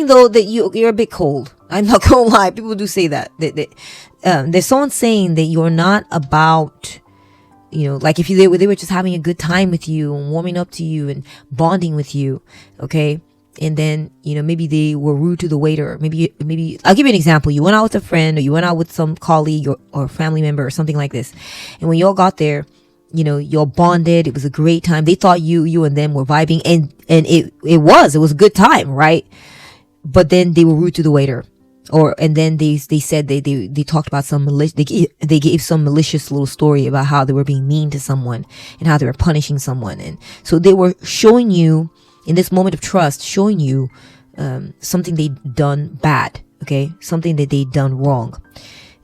Speaker 1: though that you're a bit cold. I'm not gonna lie. People do say that. There's someone saying that you're not about, like if they were just having a good time with you and warming up to you and bonding with you. Okay. And then, maybe they were rude to the waiter. Maybe I'll give you an example. You went out with a friend or you went out with some colleague or family member or something like this. And when y'all got there, y'all bonded. It was a great time. They thought you and them were vibing, and it was a good time, right? But then they were rude to the waiter, and then they said they talked about they gave some malicious little story about how they were being mean to someone and how they were punishing someone, and so they were showing you in this moment of trust, showing you something they'd done bad, okay, something that they'd done wrong.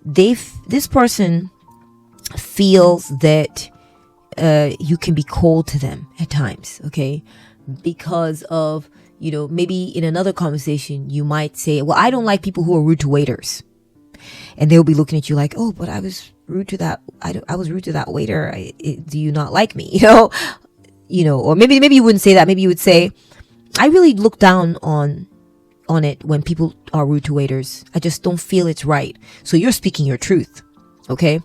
Speaker 1: This person feels that you can be cold to them at times, okay? Because of, maybe in another conversation, you might say, well, I don't like people who are rude to waiters. And they'll be looking at you like, oh, but I was rude to that. I was rude to that waiter. Do you not like me? Or maybe you wouldn't say that. Maybe you would say, I really look down on it when people are rude to waiters. I just don't feel it's right. So you're speaking your truth. Okay.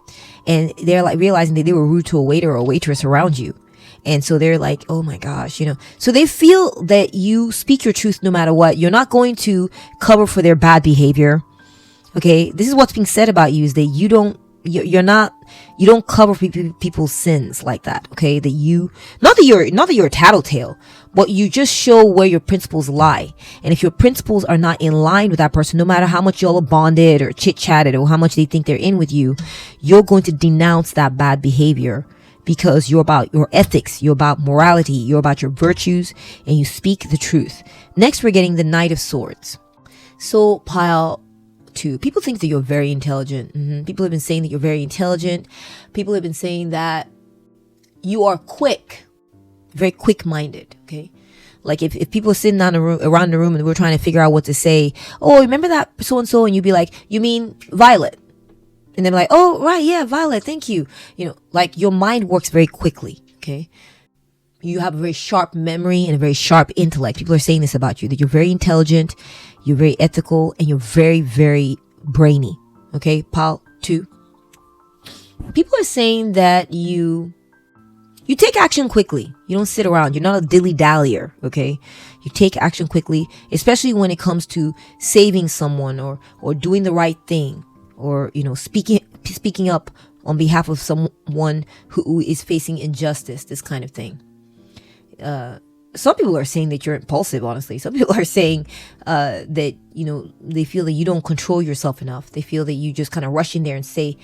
Speaker 1: And they're like realizing that they were rude to a waiter or a waitress around you. And so they're like, oh my gosh, so they feel that you speak your truth no matter what. You're not going to cover for their bad behavior. Okay. This is what's being said about you, is that you don't cover people's sins like that. Okay. Not that you're a tattletale, but you just show where your principles lie. And if your principles are not in line with that person, no matter how much y'all are bonded or chit-chatted or how much they think they're in with you, you're going to denounce that bad behavior because you're about your ethics, you're about morality, you're about your virtues, and you speak the truth. Next, we're getting the Knight of Swords. So, Pile 2, people think that you're very intelligent. People have been saying that you're very intelligent. People have been saying that you are very quick-minded, okay? Like if people are sitting around the room and we're trying to figure out what to say, oh, remember that so-and-so? And you'd be like, you mean Violet? And they're like, oh, right, yeah, Violet, thank you. Like your mind works very quickly, okay? You have a very sharp memory and a very sharp intellect. People are saying this about you, that you're very intelligent, you're very ethical, and you're very, very brainy, okay? Pile 2. People are saying that you take action quickly. You don't sit around. You're not a dilly-dallyer, okay? You take action quickly, especially when it comes to saving someone or doing the right thing, or, speaking up on behalf of someone who is facing injustice, this kind of thing. Some people are saying that you're impulsive, honestly. Some people are saying that, they feel that you don't control yourself enough. They feel that you just kind of rush in there and say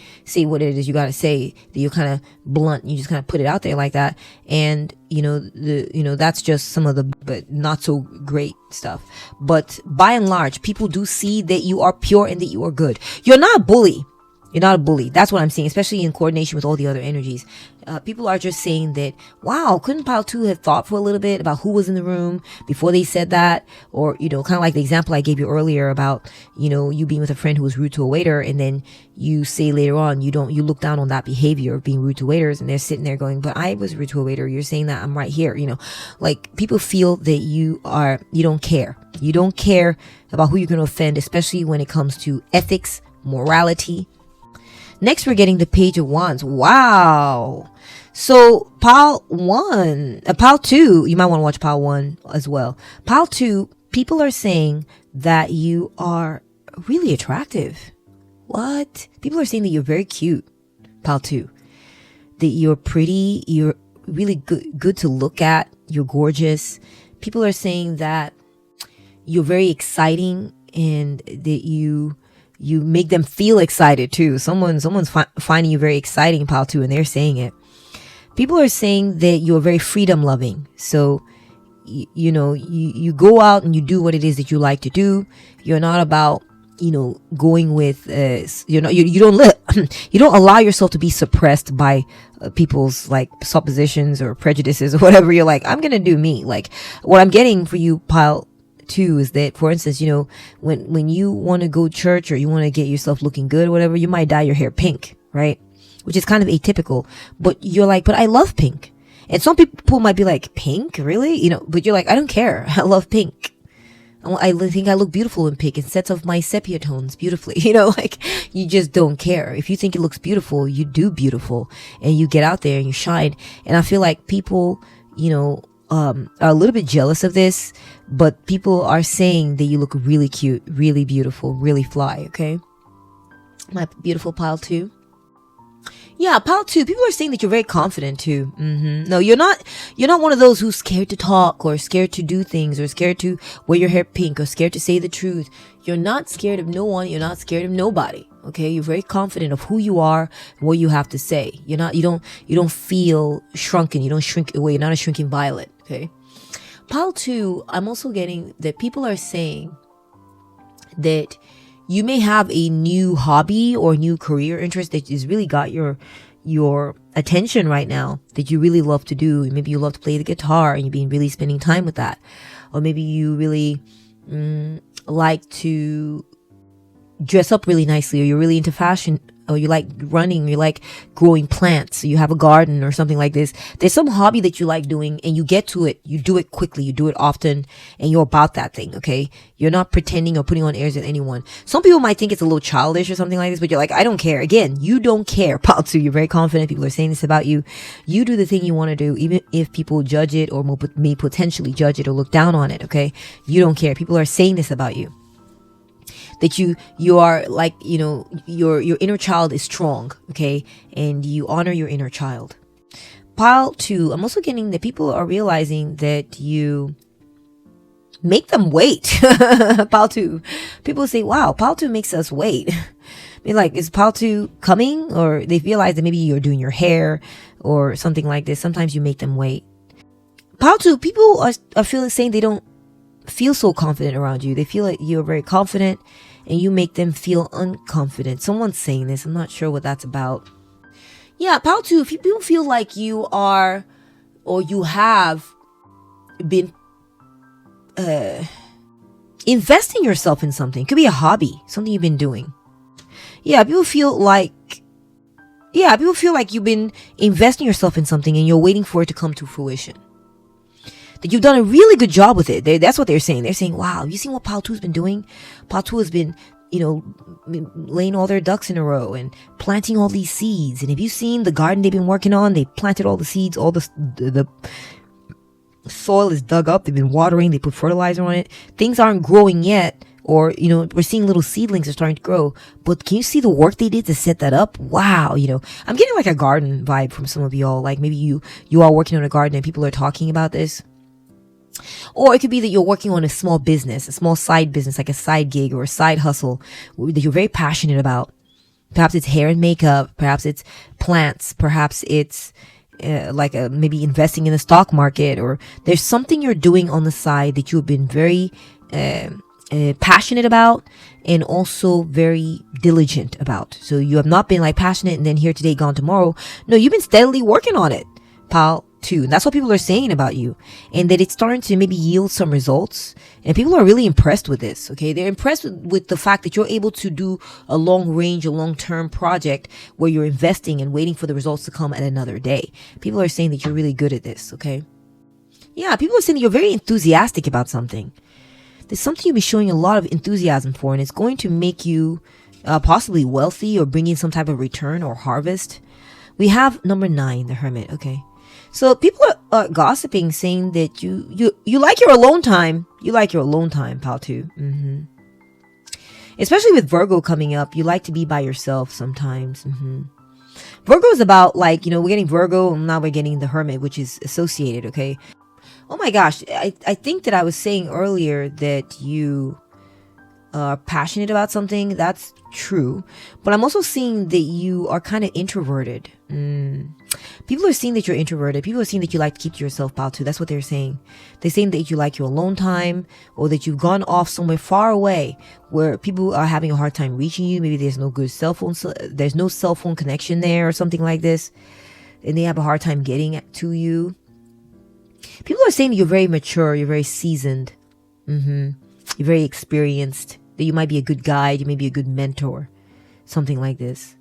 Speaker 1: what it is you got to say, that you're kind of blunt. You just kind of put it out there like that. And, that's just some of the but not so great stuff. But by and large, people do see that you are pure and that you are good. You're not a bully. You're not a bully. That's what I'm saying, especially in coordination with all the other energies. People are just saying that, wow, couldn't Pile 2 have thought for a little bit about who was in the room before they said that? Or, kind of like the example I gave you earlier about, you being with a friend who was rude to a waiter, and then you say later on, you look down on that behavior of being rude to waiters, and they're sitting there going, but I was rude to a waiter. You're saying that I'm right here. Like, people feel that you don't care. You don't care about who you're going to offend, especially when it comes to ethics, morality. Next, we're getting the Page of Wands. Wow. So, Pile 2, you might want to watch Pile 1 as well. Pile 2, people are saying that you are really attractive. What? People are saying that you're very cute, Pile 2. That you're pretty, you're really good to look at, you're gorgeous. People are saying that you're very exciting and that you make them feel excited too. Someone's finding you very exciting, Pile 2, and they're saying it. People are saying that you're very freedom loving. So, you go out and you do what it is that you like to do. You're not about, going with, you don't allow yourself to be suppressed by people's like suppositions or prejudices or whatever. You're like, I'm going to do me. Like, what I'm getting for you, Pile 2, is that, for instance, when you want to go to church or you want to get yourself looking good or whatever, you might dye your hair pink, right? Which is kind of atypical, but you're like, but I love pink. And some people might be like, pink? Really? But you're like, I don't care. I love pink. I think I look beautiful in pink. It sets off my sepia tones beautifully. Like, you just don't care. If you think it looks beautiful, you do beautiful, and you get out there and you shine. And I feel like people, are a little bit jealous of this, but people are saying that you look really cute, really beautiful, really fly, okay? My beautiful Pile 2. Yeah, Pile 2, people are saying that you're very confident too. No, you're not one of those who's scared to talk or scared to do things or scared to wear your hair pink or scared to say the truth. You're not scared of no one. You're not scared of nobody. Okay. You're very confident of who you are and what you have to say. You don't feel shrunken. You don't shrink away. You're not a shrinking violet. Okay. Pile 2, I'm also getting that people are saying that you may have a new hobby or new career interest that has really got your attention right now, that you really love to do. Maybe you love to play the guitar and you've been really spending time with that. Or maybe you really like to dress up really nicely, or you're really into fashion, or you like running, you like growing plants, you have a garden or something like this. There's some hobby that you like doing and you get to it, you do it quickly, you do it often, and you're about that thing, okay? You're not pretending or putting on airs with anyone. Some people might think it's a little childish or something like this, but you're like, I don't care. Again, you don't care, Pile 2. You're very confident. People are saying this about you. You do the thing you want to do, even if people judge it or may potentially judge it or look down on it, okay? You don't care. People are saying this about you. That you are like, your inner child is strong, okay? And you honor your inner child. Pile 2, I'm also getting that people are realizing that you make them wait. Pile 2. People say, wow, Pile 2 makes us wait. I mean, like, is Pile 2 coming? Or they realize that maybe you're doing your hair or something like this. Sometimes you make them wait. Pile 2, people are saying they don't feel so confident around you. They feel like you're very confident and you make them feel unconfident. Someone's saying this. I'm not sure what that's about. Yeah, Pile 2, if people feel like you are or you have been investing yourself in something. It could be a hobby, something you've been doing. Yeah, people feel like you've been investing yourself in something and you're waiting for it to come to fruition. That you've done a really good job with it. That's what they're saying. They're saying, wow, you seen what Pile 2's been doing? Pile 2 has been laying all their ducks in a row and planting all these seeds. And have you seen the garden they've been working on? They planted all the seeds, all the soil is dug up. They've been watering. They put fertilizer on it. Things aren't growing yet. Or, we're seeing little seedlings are starting to grow. But can you see the work they did to set that up? Wow. I'm getting like a garden vibe from some of y'all. Like maybe you are working on a garden and people are talking about this. Or it could be that you're working on a small business, a small side business, like a side gig or a side hustle that you're very passionate about. Perhaps it's hair and makeup. Perhaps it's plants. Perhaps it's maybe investing in the stock market, or there's something you're doing on the side that you've been very passionate about and also very diligent about. So you have not been like passionate and then here today, gone tomorrow. No, you've been steadily working on it, pal, too. And that's what people are saying about you, and that it's starting to maybe yield some results. And people are really impressed with this. Okay. They're impressed with the fact that you're able to do a long-term project where you're investing and waiting for the results to come at another day. People are saying that you're really good at this. Okay. Yeah. People are saying that you're very enthusiastic about something. There's something you'll be showing a lot of enthusiasm for, and it's going to make you possibly wealthy or bring in some type of return or harvest. We have number 9, the Hermit. Okay. So people are gossiping, saying that you like your alone time. You like your alone time, pal, too. Especially with Virgo coming up, you like to be by yourself sometimes. Virgo is about we're getting Virgo, and now we're getting the Hermit, which is associated. Okay. Oh my gosh, I think that I was saying earlier that you are passionate about something. That's true. But I'm also seeing that you are kind of introverted. People are seeing that you're introverted. People are seeing that you like to keep to yourself, pal, too. That's what they're saying. They're saying that you like your alone time, or that you've gone off somewhere far away where people are having a hard time reaching you. Maybe there's no good cell phone. There's no cell phone connection there or something like this. And they have a hard time getting to you. People are saying that you're very mature, you're very seasoned, you're very experienced, that you might be a good guide, you may be a good mentor, something like this.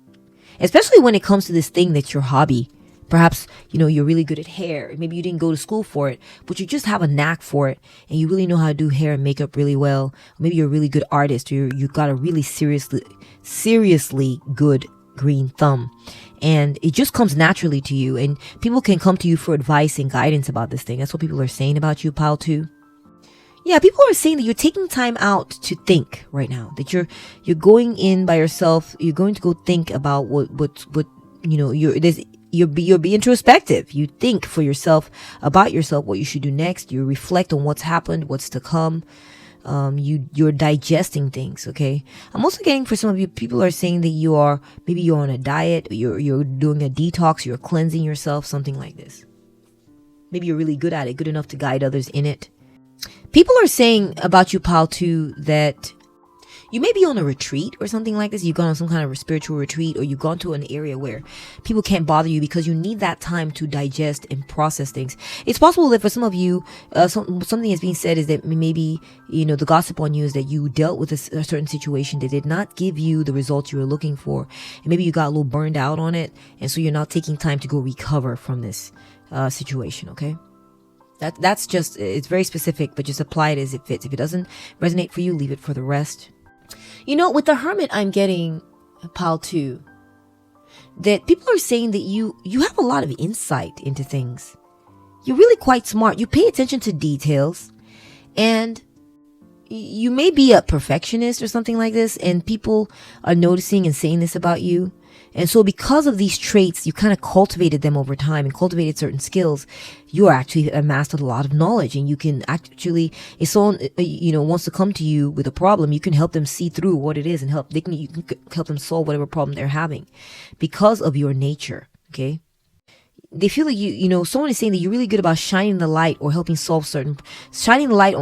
Speaker 1: Especially when it comes to this thing that's your hobby. Perhaps, you're really good at hair. Maybe you didn't go to school for it, but you just have a knack for it, and you really know how to do hair and makeup really well. Maybe you're a really good artist, or you got a really seriously good green thumb. And it just comes naturally to you, and people can come to you for advice and guidance about this thing. That's what people are saying about you, pal, too. Yeah, people are saying that you're taking time out to think right now, that you're going in by yourself. You're going to go think about you're be introspective. You think for yourself about yourself, what you should do next. You reflect on what's happened, what's to come. You're digesting things. Okay. I'm also getting, for some of you, people are saying that you're on a diet, you're doing a detox, you're cleansing yourself, something like this. Maybe you're really good at it, good enough to guide others in it. People are saying about you, pal, too, that you may be on a retreat or something like this. You've gone on some kind of a spiritual retreat, or you've gone to an area where people can't bother you because you need that time to digest and process things. It's possible that for some of you, something that's being said is that maybe, the gossip on you is that you dealt with a certain situation that did not give you the results you were looking for. And maybe you got a little burned out on it. And so you're not taking time to go recover from this situation. Okay. That's just, it's very specific, but just apply it as it fits. If it doesn't resonate for you, leave it for the rest. With the Hermit, I'm getting, pal, too, that people are saying that you have a lot of insight into things. You're really quite smart. You pay attention to details, and you may be a perfectionist or something like this, and people are noticing and saying this about you. And so because of these traits, you kind of cultivated them over time and cultivated certain skills. You are actually amassed a lot of knowledge, and you can actually, if someone, wants to come to you with a problem, you can help them see through what it is and you can help them solve whatever problem they're having because of your nature. Okay. They feel like someone is saying that you're really good about shining the light on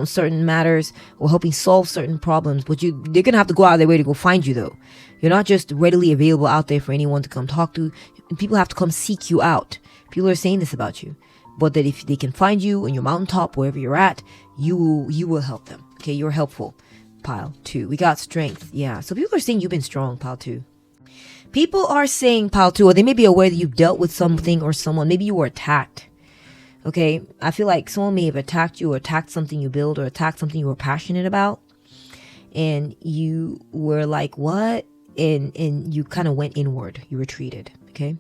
Speaker 1: certain matters or helping solve certain problems, but they're going to have to go out of their way to go find you, though. You're not just readily available out there for anyone to come talk to. People have to come seek you out. People are saying this about you, but that if they can find you on your mountaintop, wherever you're at, you will help them. Okay. You're helpful, pile 2. We got strength. Yeah. So people are saying you've been strong, pile 2. People are saying, pal, too, or they may be aware that you've dealt with something or someone. Maybe you were attacked. Okay. I feel like someone may have attacked you or attacked something you build or attacked something you were passionate about. and you were like, what? And you kind of went inward. You retreated. Okay.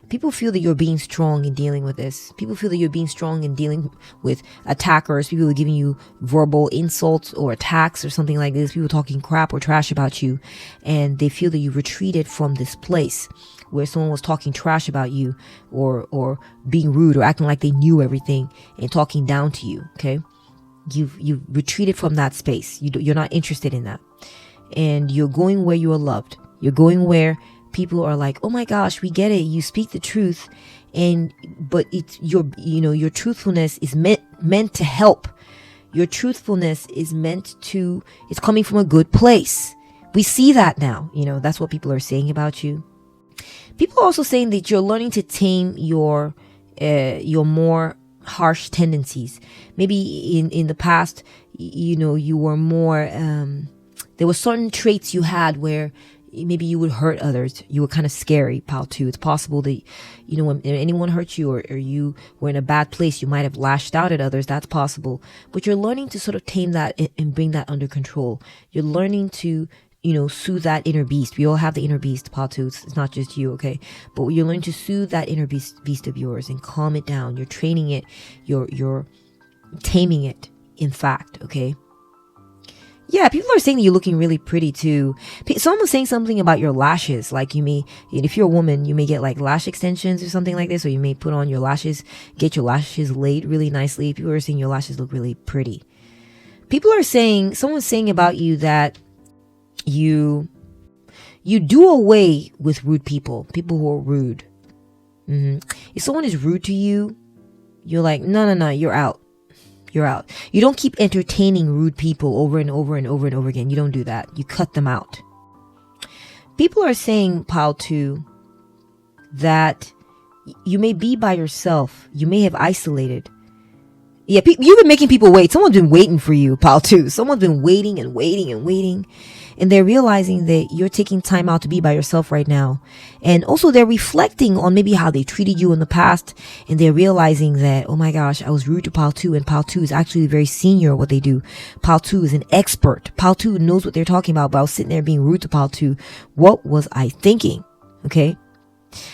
Speaker 1: People feel that you're being strong in dealing with this. People feel that you're being strong in dealing with attackers. People are giving you verbal insults or attacks or something like this. People talking crap or trash about you. And they feel that you retreated from this place where someone was talking trash about you or being rude or acting like they knew everything and talking down to you. Okay. You've retreated from that space. You're not interested in that. And you're going where you are loved. You're going where people are like, oh my gosh, we get it. You speak the truth. But it's your truthfulness is meant to help. Your truthfulness is it's coming from a good place. We see that now. That's what people are saying about you. People are also saying that you're learning to tame your more harsh tendencies. Maybe in the past, you were more, there were certain traits you had where maybe you would hurt others. You were kind of scary, pal, too. It's possible that, when anyone hurt you or you were in a bad place, you might have lashed out at others. That's possible. But you're learning to sort of tame that and bring that under control. You're learning to, soothe that inner beast. We all have the inner beast, pal, too. It's not just you, okay? But you're learning to soothe that inner beast of yours and calm it down. You're training it. You're taming it, in fact, okay? Yeah, people are saying that you're looking really pretty too. Someone was saying something about your lashes. Like if you're a woman, you may get like lash extensions or something like this, or you may put on your lashes, get your lashes laid really nicely. People are saying your lashes look really pretty. Someone's saying about you that you do away with rude people who are rude. If someone is rude to you, you're like, no, you're out. You're out. You don't keep entertaining rude people over and over and over and over again. You don't do that. You cut them out. People are saying, pal, too, that you may be by yourself. You may have isolated. Yeah, you've been making people wait. Someone's been waiting for you, pal, too. Someone's been waiting and waiting and waiting. And they're realizing that you're taking time out to be by yourself right now. And also they're reflecting on maybe how they treated you in the past. And they're realizing that, oh my gosh, I was rude to Pal 2. And Pal 2 is actually very senior at what they do. Pal 2 is an expert. Pal 2 knows what they're talking about. But I was sitting there being rude to Pal 2. What was I thinking? Okay.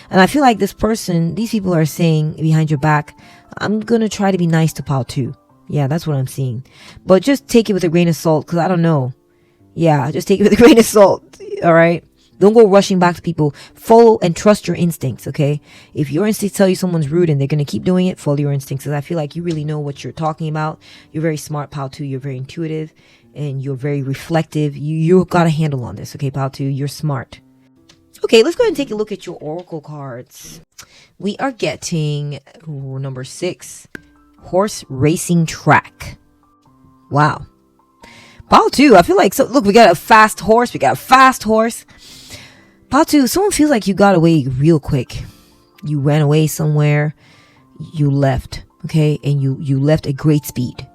Speaker 1: And I feel like these people are saying behind your back, I'm going to try to be nice to Pal 2. Yeah, that's what I'm seeing. But just take it with a grain of salt, because I don't know. Yeah, just take it with a grain of salt. All right. Don't go rushing back to people. Follow and trust your instincts. Okay. If your instincts tell you someone's rude and they're going to keep doing it, follow your instincts. Because I feel like you really know what you're talking about. You're very smart, Pal 2. You're very intuitive and you're very reflective. You got a handle on this. Okay, Pal 2. You're smart. Okay, let's go ahead and take a look at your oracle cards. We are getting number 6, horse racing track. Wow. Pal 2, I feel like, so look, we got a fast horse. Pal 2, someone feels like you got away real quick. You ran away somewhere. You left, okay? And you left at great speed.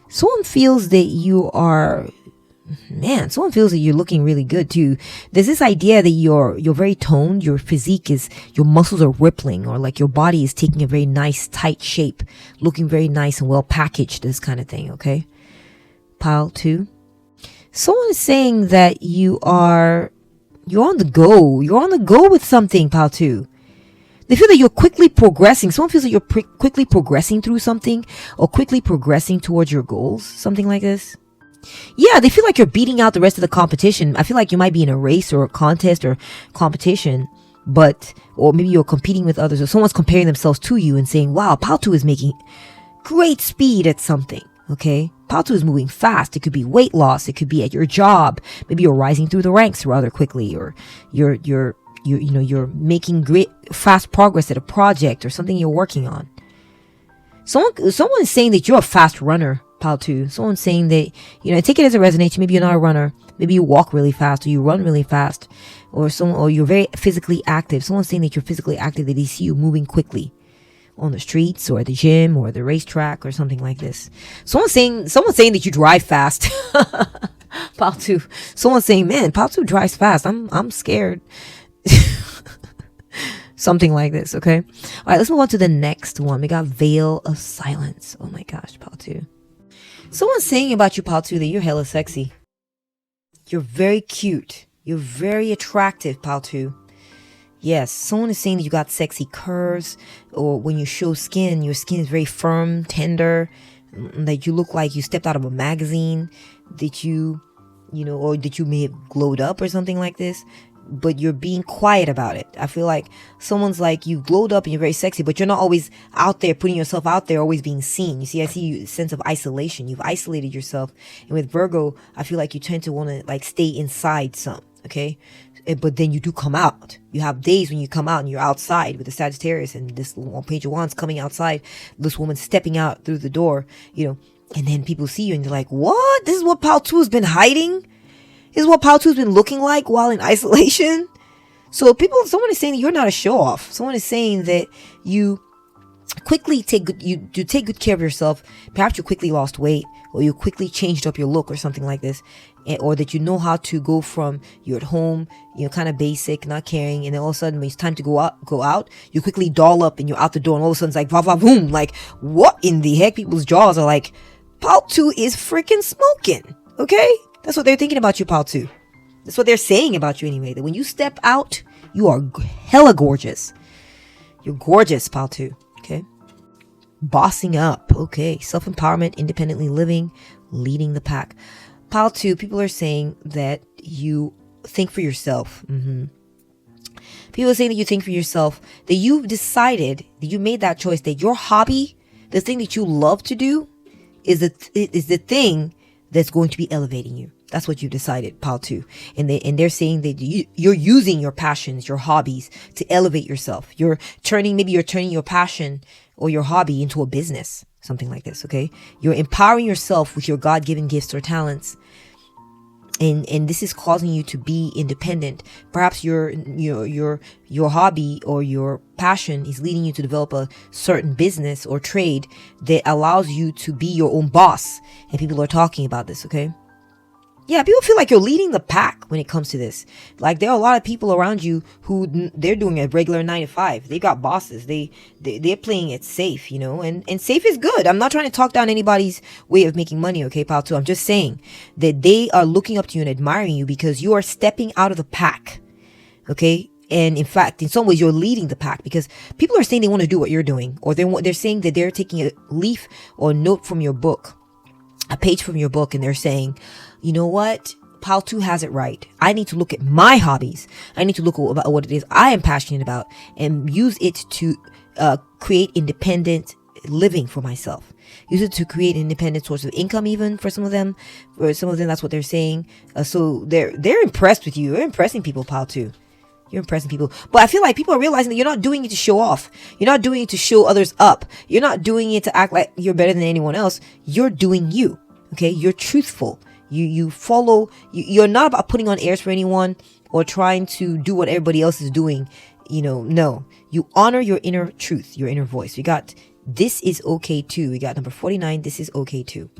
Speaker 1: Someone feels that someone feels that you're looking really good too. There's this idea that you're very toned. Your physique your muscles are rippling, or like your body is taking a very nice, tight shape, looking very nice and well packaged, this kind of thing, okay? Pal 2. Someone is saying that you're on the go. You're on the go with something, Pal 2. They feel that you're quickly progressing. Someone feels that you're quickly progressing through something or quickly progressing towards your goals, something like this. Yeah, they feel like you're beating out the rest of the competition. I feel like you might be in a race or a contest or competition, or maybe you're competing with others, or someone's comparing themselves to you and saying, wow, Pal 2 is making great speed at something. Okay, Pal 2 is moving fast. It could be weight loss. It could be at your job. Maybe you're rising through the ranks rather quickly, or you're making great fast progress at a project or something you're working on. Someone is saying that you're a fast runner, Pal 2. Someone's saying that, take it as a resonation. Maybe you're not a runner. Maybe you walk really fast, or you run really fast, or you're very physically active. Someone's saying that you're physically active, that they see you moving quickly on the streets or the gym or the racetrack or something like this. Someone's saying that you drive fast. Pal 2. Someone's saying, man, Pal 2 drives fast. I'm scared. Something like this, okay? All right, let's move on to the next one. We got Veil of Silence. Oh my gosh, Pal 2. Someone's saying about you, Pal 2, that you're hella sexy. You're very cute. You're very attractive, Pal 2. Yes, someone is saying that you got sexy curves, or when you show skin, your skin is very firm, tender, that you look like you stepped out of a magazine, that or that you may have glowed up or something like this, but you're being quiet about it. I feel like someone's like, you glowed up and you're very sexy, but you're not always out there putting yourself out there, always being seen. You see, I see you, a sense of isolation. You've isolated yourself. And with Virgo, I feel like you tend to want to like stay inside some, okay? But then you do come out. You have days when you come out and you're outside with the Sagittarius and this Page of Wands coming outside, this woman stepping out through the door, and then people see you and they're like, what? This is what Pal 2 has been hiding? This is what Pal 2 has been looking like while in isolation? So someone is saying that you're not a show off. Someone is saying that you quickly take good care of yourself. Perhaps you quickly lost weight, or you quickly changed up your look or something like this, or that you know how to go from you're at home, kind of basic, not caring, and then all of a sudden when it's time to go out, you quickly doll up and you're out the door, and all of a sudden it's like va va boom, like what in the heck? People's jaws are like, Pal 2 is freaking smoking, okay? That's what they're thinking about you, Pal 2. That's what they're saying about you anyway, that when you step out, you are hella gorgeous. You're gorgeous, Pal 2. Okay. Bossing up. Okay. Self-empowerment, independently living, leading the pack. Pal 2, people are saying that you think for yourself. People are saying that you think for yourself, that you've decided, that you made that choice, that your hobby, the thing that you love to do, is the thing that's going to be elevating you. That's what you decided, Pal 2. And they're saying that you're using your passions, your hobbies to elevate yourself. Maybe you're turning your passion or your hobby into a business, something like this, okay? You're empowering yourself with your God-given gifts or talents. And this is causing you to be independent. Perhaps your hobby or your passion is leading you to develop a certain business or trade that allows you to be your own boss. And people are talking about this, okay? Yeah, people feel like you're leading the pack when it comes to this. Like, there are a lot of people around you who they're doing a regular 9 to 5. They got bosses. They're playing it safe, and safe is good. I'm not trying to talk down anybody's way of making money, okay, Pal 2? I'm just saying that they are looking up to you and admiring you because you are stepping out of the pack, okay? And in fact, in some ways, you're leading the pack because people are saying they want to do what you're doing, or they're saying that they're taking a leaf or a note from your book, a page from your book, and they're saying, you know what? Pal 2 has it right. I need to look at my hobbies. I need to look about what it is I am passionate about and use it to create independent living for myself. Use it to create an independent source of income, even for some of them. For some of them, that's what they're saying. So they're impressed with you. You're impressing people, Pal 2. You're impressing people. But I feel like people are realizing that you're not doing it to show off. You're not doing it to show others up. You're not doing it to act like you're better than anyone else. You're doing you. Okay? You're truthful. You follow. You're not about putting on airs for anyone or trying to do what everybody else is doing. No. You honor your inner truth, your inner voice. We got This Is Okay Too. We got number 49. This Is Okay Too.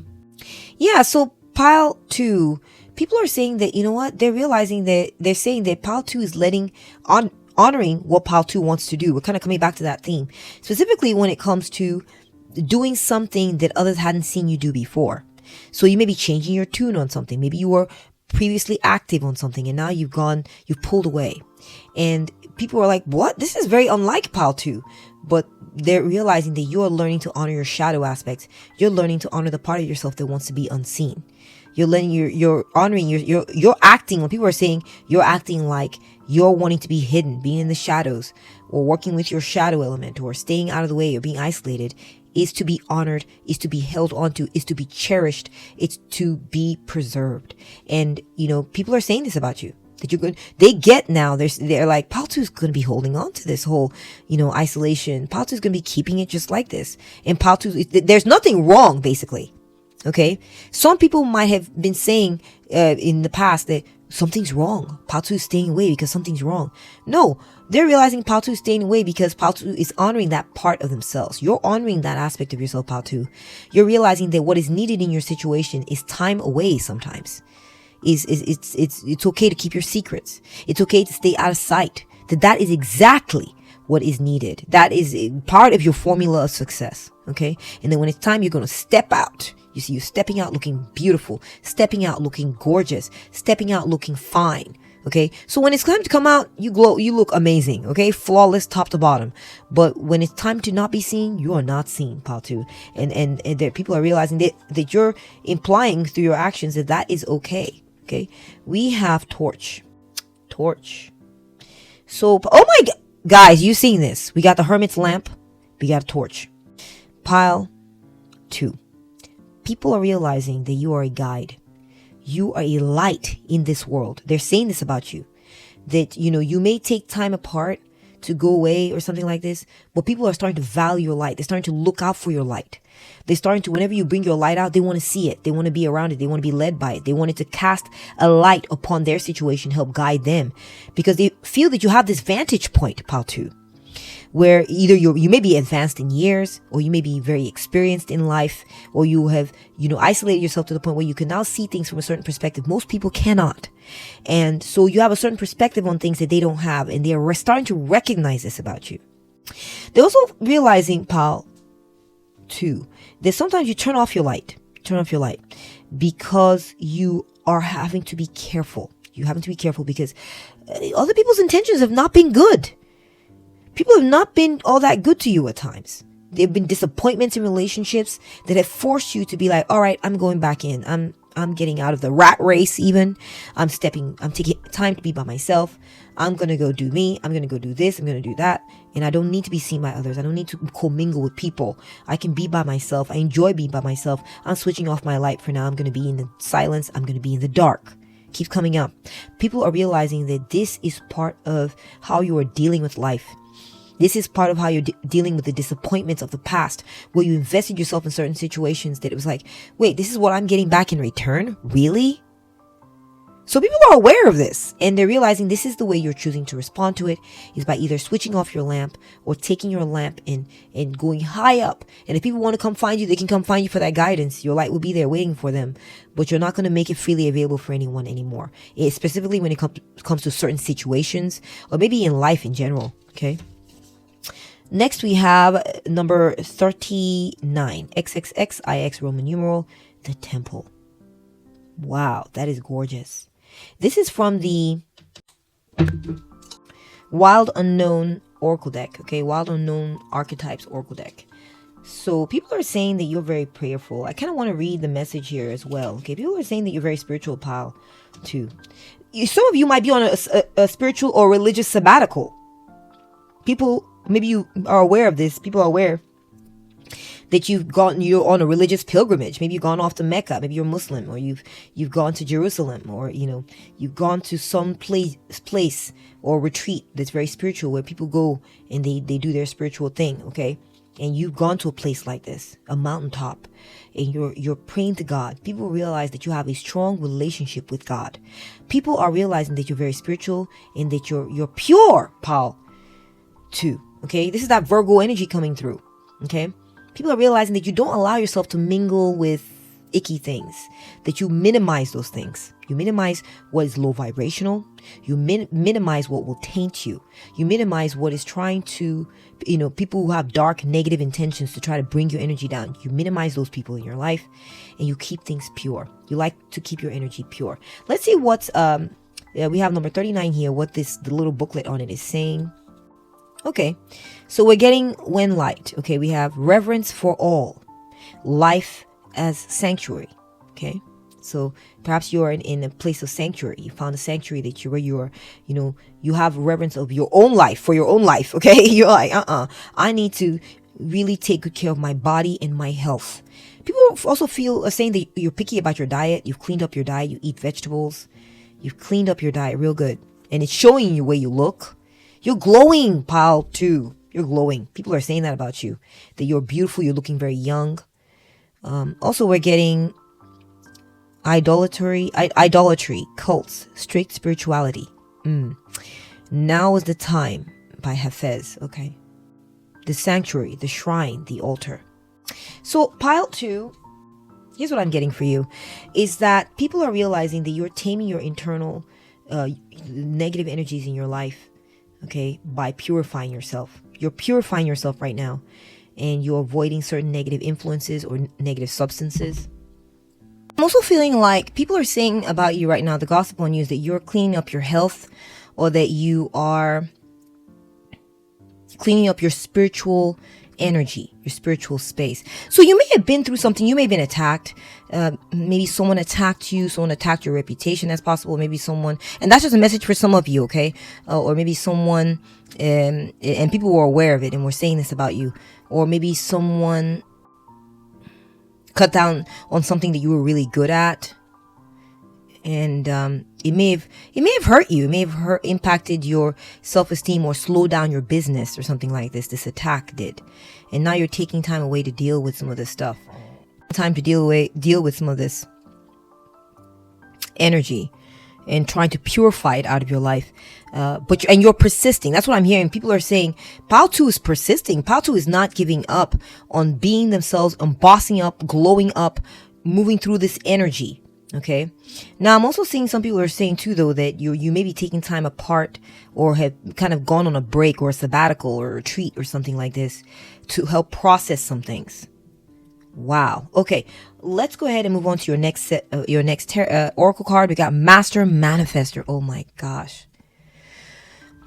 Speaker 1: Yeah, so Pal 2, people are saying that, you know what? They're realizing that they're saying that Pal 2 is honoring what Pal 2 wants to do. We're kind of coming back to that theme. Specifically when it comes to doing something that others hadn't seen you do before. So you may be changing your tune on something. Maybe you were previously active on something and now you've pulled away. And people are like, what? This is very unlike Pal 2. But they're realizing that you're learning to honor your shadow aspects. You're learning to honor the part of yourself that wants to be unseen. You're honoring you're acting, when people are saying you're acting like you're wanting to be hidden, being in the shadows, or working with your shadow element, or staying out of the way, or being isolated, is to be honored, is to be held onto, is to be cherished, it's to be preserved. And, people are saying this about you. That you're good. They get now, they're like, Pal 2 is going to be holding on to this whole, isolation. Pal 2 is going to be keeping it just like this. And Pal 2, there's nothing wrong, basically. Okay? Some people might have been saying in the past that something's wrong. Pal 2 is staying away because something's wrong. No, they're realizing Pal 2 is staying away because Pal 2 is honoring that part of themselves. You're honoring that aspect of yourself, Pal 2. You're realizing that what is needed in your situation is time away sometimes. It's okay to keep your secrets. It's okay to stay out of sight. That is exactly what is needed. That is part of your formula of success. Okay. And then when it's time, you're going to step out. You see, you're stepping out looking beautiful, stepping out looking gorgeous, stepping out looking fine. Okay. So when it's time to come out, you glow, you look amazing. Okay. Flawless top to bottom. But when it's time to not be seen, you are not seen, pal too. And that people are realizing that you're implying through your actions that is okay. Okay. We have torch. So, oh my God, guys, you seen this. We got the hermit's lamp. We got a torch. Pile 2. People are realizing that you are a guide. You are a light in this world. They're saying this about you. That, you may take time apart to go away or something like this, but people are starting to value your light. They're starting to look out for your light. They're starting to, whenever you bring your light out, they want to see it. They want to be around it. They want to be led by it. They want it to cast a light upon their situation, help guide them, because they feel that you have this vantage point, pal too, where either you may be advanced in years, or you may be very experienced in life, or you have, isolated yourself to the point where you can now see things from a certain perspective. Most people cannot. And so you have a certain perspective on things that they don't have, and they are starting to recognize this about you. They're also realizing, pal, too, that sometimes you turn off your light, because you are having to be careful. You having to be careful because other people's intentions have not been good. People have not been all that good to you at times. There have been disappointments in relationships that have forced you to be like, all right, I'm going back in. I'm getting out of the rat race even. I'm taking time to be by myself. I'm going to go do me. I'm going to go do this. I'm going to do that. And I don't need to be seen by others. I don't need to commingle with people. I can be by myself. I enjoy being by myself. I'm switching off my light for now. I'm going to be in the silence. I'm going to be in the dark. Keeps coming up. People are realizing that this is part of how you are dealing with life. This is part of how you're dealing with the disappointments of the past, where you invested yourself in certain situations that it was like, wait, this is what I'm getting back in return? Really? So people are aware of this, and they're realizing this is the way you're choosing to respond to it, is by either switching off your lamp or taking your lamp and going high up. And if people want to come find you, they can come find you for that guidance. Your light will be there waiting for them, but you're not going to make it freely available for anyone anymore. Specifically when it comes to certain situations, or maybe in life in general. Okay. Next, we have number 39, XXXIX Roman numeral, the temple. Wow, that is gorgeous. This is from the Wild Unknown Oracle deck, okay? Wild Unknown Archetypes Oracle deck. So people are saying that you're very prayerful. I kind of want to read the message here as well, okay? People are saying that you're very spiritual, pal, too. Some of you might be on a spiritual or religious sabbatical. People... Maybe you are aware of this. People are aware that you're on a religious pilgrimage. Maybe you've gone off to Mecca. Maybe you're Muslim, or you've gone to Jerusalem, or you've gone to some place or retreat that's very spiritual, where people go and they do their spiritual thing. Okay, and you've gone to a place like this, a mountaintop, and you're praying to God. People realize that you have a strong relationship with God. People are realizing that you're very spiritual and that you're pure, pal, too. Okay, this is that Virgo energy coming through. Okay, people are realizing that you don't allow yourself to mingle with icky things, that you minimize those things. You minimize what is low vibrational. You minimize what will taint you. You minimize what is trying to, people who have dark, negative intentions to try to bring your energy down. You minimize those people in your life, and you keep things pure. You like to keep your energy pure. Let's see what's, we have number 39 here, what the little booklet on it is saying. Okay, so we're getting when light. Okay, we have reverence for all, life as sanctuary. Okay, so perhaps you're in a place of sanctuary. You found a sanctuary where you have reverence of your own life, for your own life. Okay, you're like, I need to really take good care of my body and my health. People also saying that you're picky about your diet. You've cleaned up your diet. You eat vegetables. You've cleaned up your diet real good, and it's showing you the way you look. You're glowing, pal, too. You're glowing. People are saying that about you, that you're beautiful. You're looking very young. Also, we're getting idolatry, cults, strict spirituality. Now is the time by Hafez. Okay. The sanctuary, the shrine, the altar. So pile 2, here's what I'm getting for you, is that people are realizing that you're taming your internal negative energies in your life. Okay, by purifying yourself. You're purifying yourself right now. and you're avoiding certain negative influences or negative substances. I'm also feeling like people are saying about you right now, the gossip on you is that you're cleaning up your health, or that you are cleaning up your spiritual energy, your spiritual space. So you may have been through something. You may have been attacked. Maybe someone attacked you. Someone attacked your reputation. That's possible. Maybe someone, and that's just a message for some of you, okay? Or maybe someone, and people were aware of it and were saying this about you. Or maybe someone cut down on something that you were really good at, and it may have hurt you. It may have impacted your self-esteem or slowed down your business or something like this. This attack did, and now you're taking time away to deal with some of this stuff. Time to deal with some of this energy and trying to purify it out of your life. But you're persisting. That's what I'm hearing. People are saying Pile 2 is persisting. Pile 2 is not giving up on being themselves, on bossing up, glowing up, moving through this energy. Okay. Now I'm also seeing some people are saying too, though, that you may be taking time apart or have kind of gone on a break or a sabbatical or a retreat or something like this to help process some things. Wow. Okay. Let's go ahead and move on to your next set, oracle card. We got Master Manifester. Oh my gosh.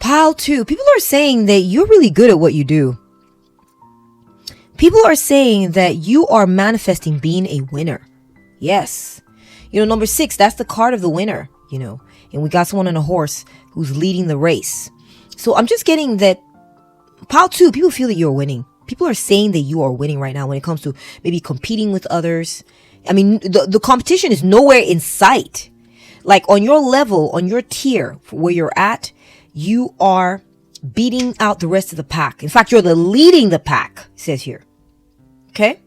Speaker 1: Pile 2. People are saying that you're really good at what you do. People are saying that you are manifesting being a winner. Yes. Number 6, that's the card of the winner, and we got someone on a horse who's leading the race. So I'm just getting that Pile 2, people feel that you're winning. People are saying that you are winning right now when it comes to maybe competing with others. I mean, the competition is nowhere in sight. Like on your level, on your tier, where you're at, you are beating out the rest of the pack. In fact, you're leading the pack, it says here. Okay?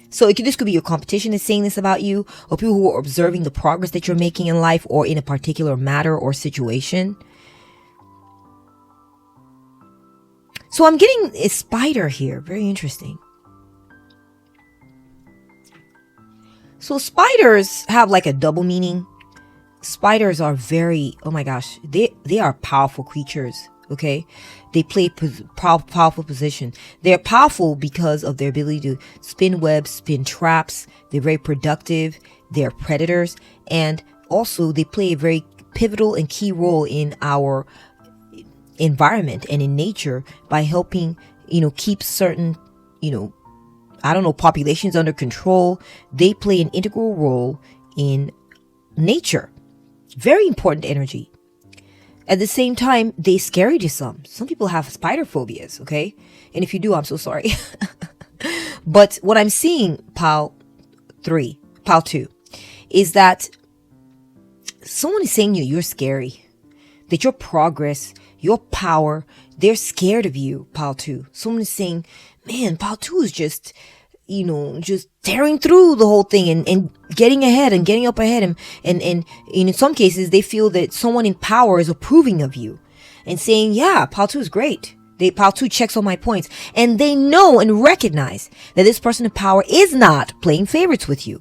Speaker 1: So this could be your competition is saying this about you, or people who are observing the progress that you're making in life or in a particular matter or situation. So I'm getting a spider here. Very interesting. So spiders have like a double meaning. Spiders are very, oh my gosh, they are powerful creatures. Okay, they play powerful position. They're powerful because of their ability to spin webs, spin traps. They're very productive. They're predators, and also they play a very pivotal and key role in our environment and in nature by helping, keep certain, populations under control. They play an integral role in nature. Very important energy. At the same time, they scare you to some. Some people have spider phobias, okay? And if you do, I'm so sorry. But what I'm seeing, Pile 2, is that someone is saying you're scary. That your progress, your power, they're scared of you, Pile 2. Someone is saying, man, Pile 2 is just tearing through the whole thing and getting ahead and getting up ahead. And in some cases, they feel that someone in power is approving of you and saying, yeah, Pile 2 is great. Pile 2 checks all my points. And they know and recognize that this person in power is not playing favorites with you.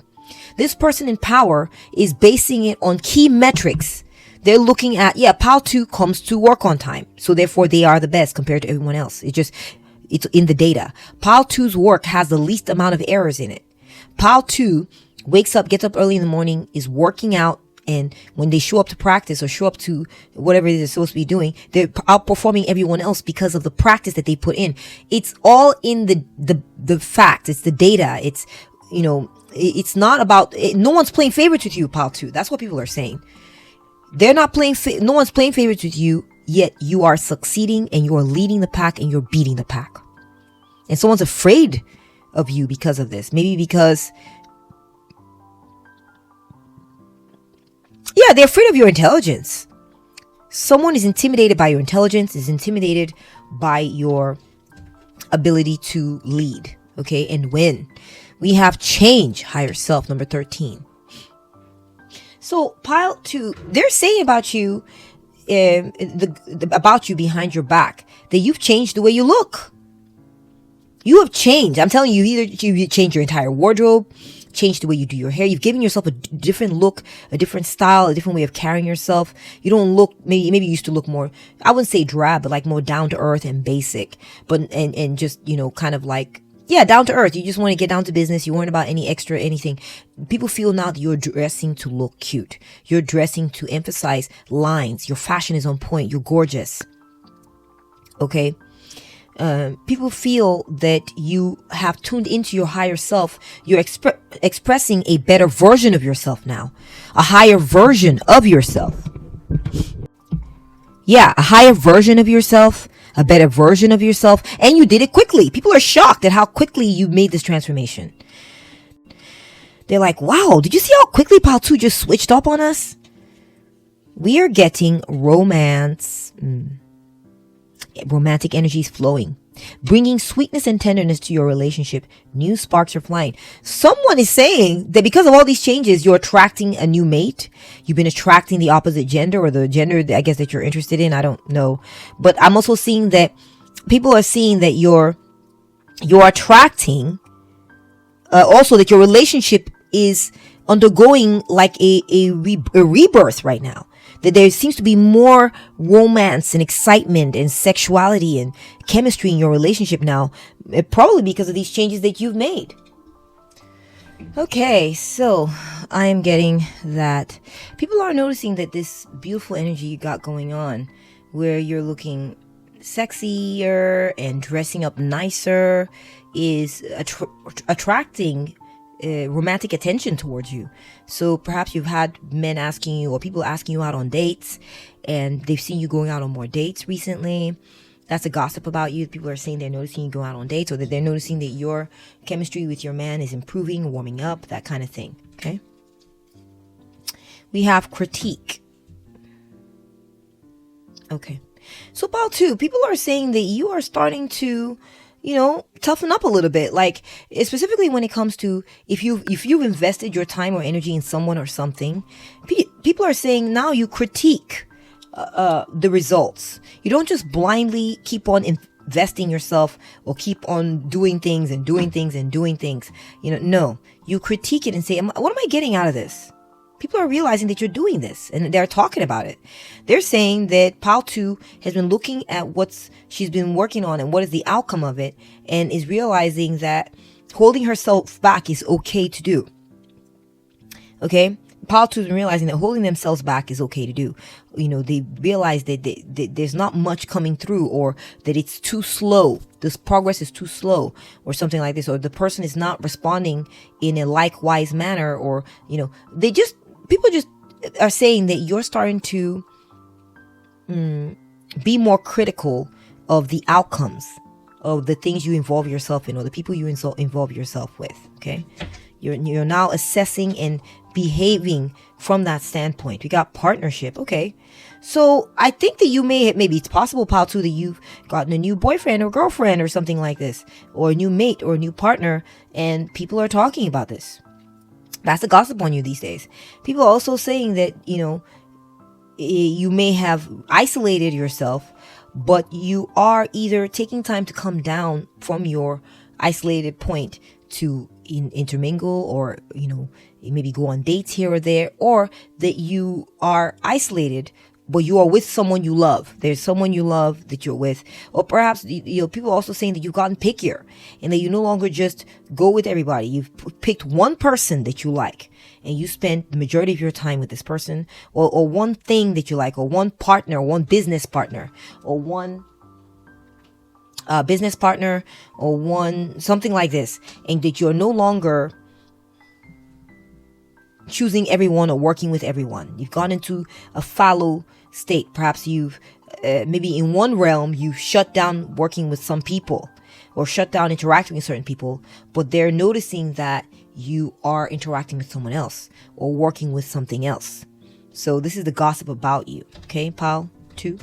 Speaker 1: This person in power is basing it on key metrics. They're looking at, Pile 2 comes to work on time. So therefore, they are the best compared to everyone else. It's in the data. Pile 2's work has the least amount of errors in it. Pile 2 gets up early in the morning, is working out, and when they show up to practice or show up to whatever it is they're supposed to be doing, they're outperforming everyone else because of the practice that they put in. It's all in the facts. It's the data. It's, it's not about, no one's playing favorites with you, Pile 2. That's what people are saying. They're not playing, no one's playing favorites with you, yet you are succeeding and you are leading the pack and you're beating the pack. And someone's afraid of you because of this. Maybe because, they're afraid of your intelligence. Someone is intimidated by your intelligence, is intimidated by your ability to lead, okay, and win. We have change, higher self, number 13. So Pile 2, they're saying about you, about you behind your back, that you've changed the way you look. You have changed. I'm telling you, either you changed your entire wardrobe, changed the way you do your hair. You've given yourself a different look, a different style, a different way of carrying yourself. You don't look, maybe you used to look more, I wouldn't say drab, but like more down to earth and basic, but, and just, you know, kind of like, yeah, down to earth. You just want to get down to business. You weren't about any extra anything. People feel now that you're dressing to look cute. You're dressing to emphasize lines. Your fashion is on point. You're gorgeous. Okay. People feel that you have tuned into your higher self. You're expressing a better version of yourself now. A higher version of yourself. Yeah, a higher version of yourself. A better version of yourself, and you did it quickly. People are shocked at how quickly you made this transformation. They're like, wow, did you see how quickly Pal 2 just switched up on us? We are getting romance, romantic energies flowing, bringing sweetness and tenderness to your relationship. New sparks are flying. Someone is saying that because of all these changes, you're attracting a new mate. You've been attracting the opposite gender, or the gender, I guess, that you're interested in. I don't know. But I'm also seeing that people are seeing that you're attracting, also that your relationship is undergoing like a rebirth right now. That there seems to be more romance and excitement and sexuality and chemistry in your relationship now, probably because of these changes that you've made. Okay, so I am getting that people are noticing that this beautiful energy you got going on, where you're looking sexier and dressing up nicer, is attracting romantic attention towards you. So perhaps you've had men asking you, or people asking you out on dates, and they've seen you going out on more dates recently. That's a gossip about you. People are saying they're noticing you go out on dates, or that they're noticing that your chemistry with your man is improving, warming up, that kind of thing. Okay. We have critique. Okay. So Pal 2, people are saying that you are starting to, you know, toughen up a little bit. Like, specifically when it comes to if you've invested your time or energy in someone or something, people are saying now you critique the results. You don't just blindly keep on investing yourself, or keep on doing things and doing things and doing things. You know, no, you critique it and say, what am I getting out of this? People are realizing that you're doing this, and they're talking about it. They're saying that Pal 2 has been looking at what she's been working on and what is the outcome of it, and is realizing that holding herself back is okay to do. Okay? Pal 2 has been realizing that holding themselves back is okay to do. You know, they realize that there's not much coming through, or that it's too slow. This progress is too slow, or something like this, or the person is not responding in a likewise manner, or, you know, people just are saying that you're starting to be more critical of the outcomes of the things you involve yourself in, or the people you involve yourself with. Okay, you're now assessing and behaving from that standpoint. We got partnership. Okay, so I think that maybe it's possible, Pal 2, that you've gotten a new boyfriend or girlfriend or something like this, or a new mate or a new partner, and people are talking about this. That's the gossip on you these days. People are also saying that, you know, you may have isolated yourself, but you are either taking time to come down from your isolated point to intermingle, or, you know, maybe go on dates here or there, or that you are isolated, but you are with someone you love. There's someone you love that you're with. Or perhaps, you know, people are also saying that you've gotten pickier, and that you no longer just go with everybody. You've picked one person that you like, and you spend the majority of your time with this person, or one thing that you like, or one partner, or one business partner, or one business partner, or one something like this, and that you're no longer choosing everyone or working with everyone. You've gone into a fallow state. Perhaps you've maybe in one realm you've shut down working with some people, or shut down interacting with certain people, but they're noticing that you are interacting with someone else or working with something else. So this is the gossip about you. Okay, Pal 2.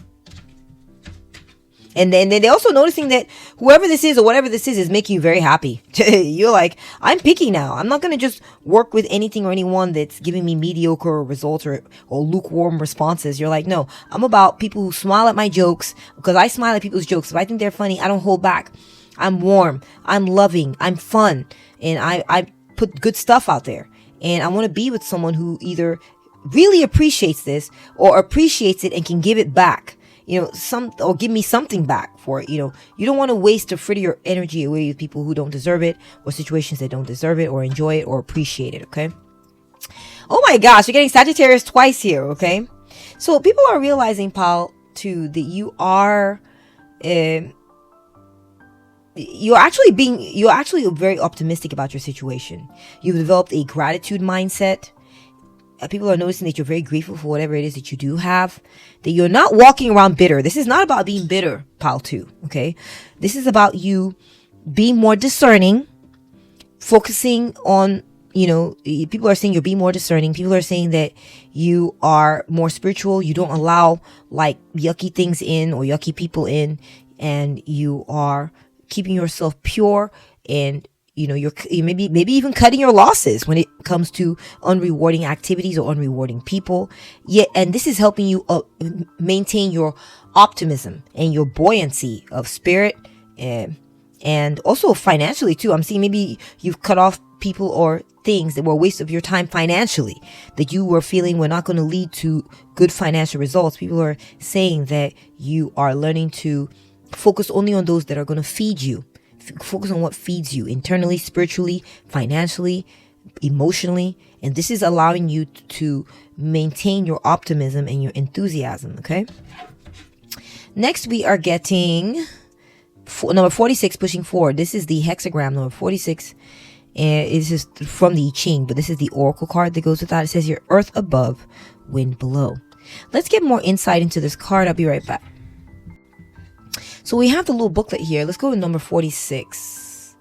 Speaker 1: And then they're also noticing that whoever this is, or whatever this is making you very happy. You're like, I'm picky now. I'm not going to just work with anything or anyone that's giving me mediocre results or lukewarm responses. You're like, no, I'm about people who smile at my jokes, because I smile at people's jokes. If I think they're funny, I don't hold back. I'm warm. I'm loving. I'm fun. And I put good stuff out there. And I want to be with someone who either really appreciates this or appreciates it and can give it back. Or give me something back for it. You don't want to waste or fritter your energy away with people who don't deserve it, or situations that don't deserve it, or enjoy it, or appreciate it. Okay. Oh my gosh, you're getting Sagittarius twice here. Okay. So people are realizing, Paul, too, that you're actually very optimistic about your situation. You've developed a gratitude mindset. People are noticing that you're very grateful for whatever it is that you do have, that you're not walking around bitter. This is not about being bitter, pal, too. Okay. This is about you being more discerning, focusing on, people are saying you're being more discerning. People are saying that you are more spiritual. You don't allow like yucky things in or yucky people in, and you are keeping yourself pure, and you're maybe even cutting your losses when it comes to unrewarding activities or unrewarding people. And this is helping you maintain your optimism and your buoyancy of spirit, and also financially too. I'm seeing maybe you've cut off people or things that were a waste of your time financially, that you were feeling were not going to lead to good financial results. People are saying that you are learning to focus only on those that are going to feed you. Focus on what feeds you internally, spiritually, financially, emotionally. And this is allowing you to maintain your optimism and your enthusiasm. Okay. Next, we are getting number 46, pushing forward. This is the hexagram, number 46. And it's just from the I Ching, but this is the oracle card that goes with that. It says here, earth above, wind below. Let's get more insight into this card. I'll be right back. So we have the little booklet here. Let's go to number 46.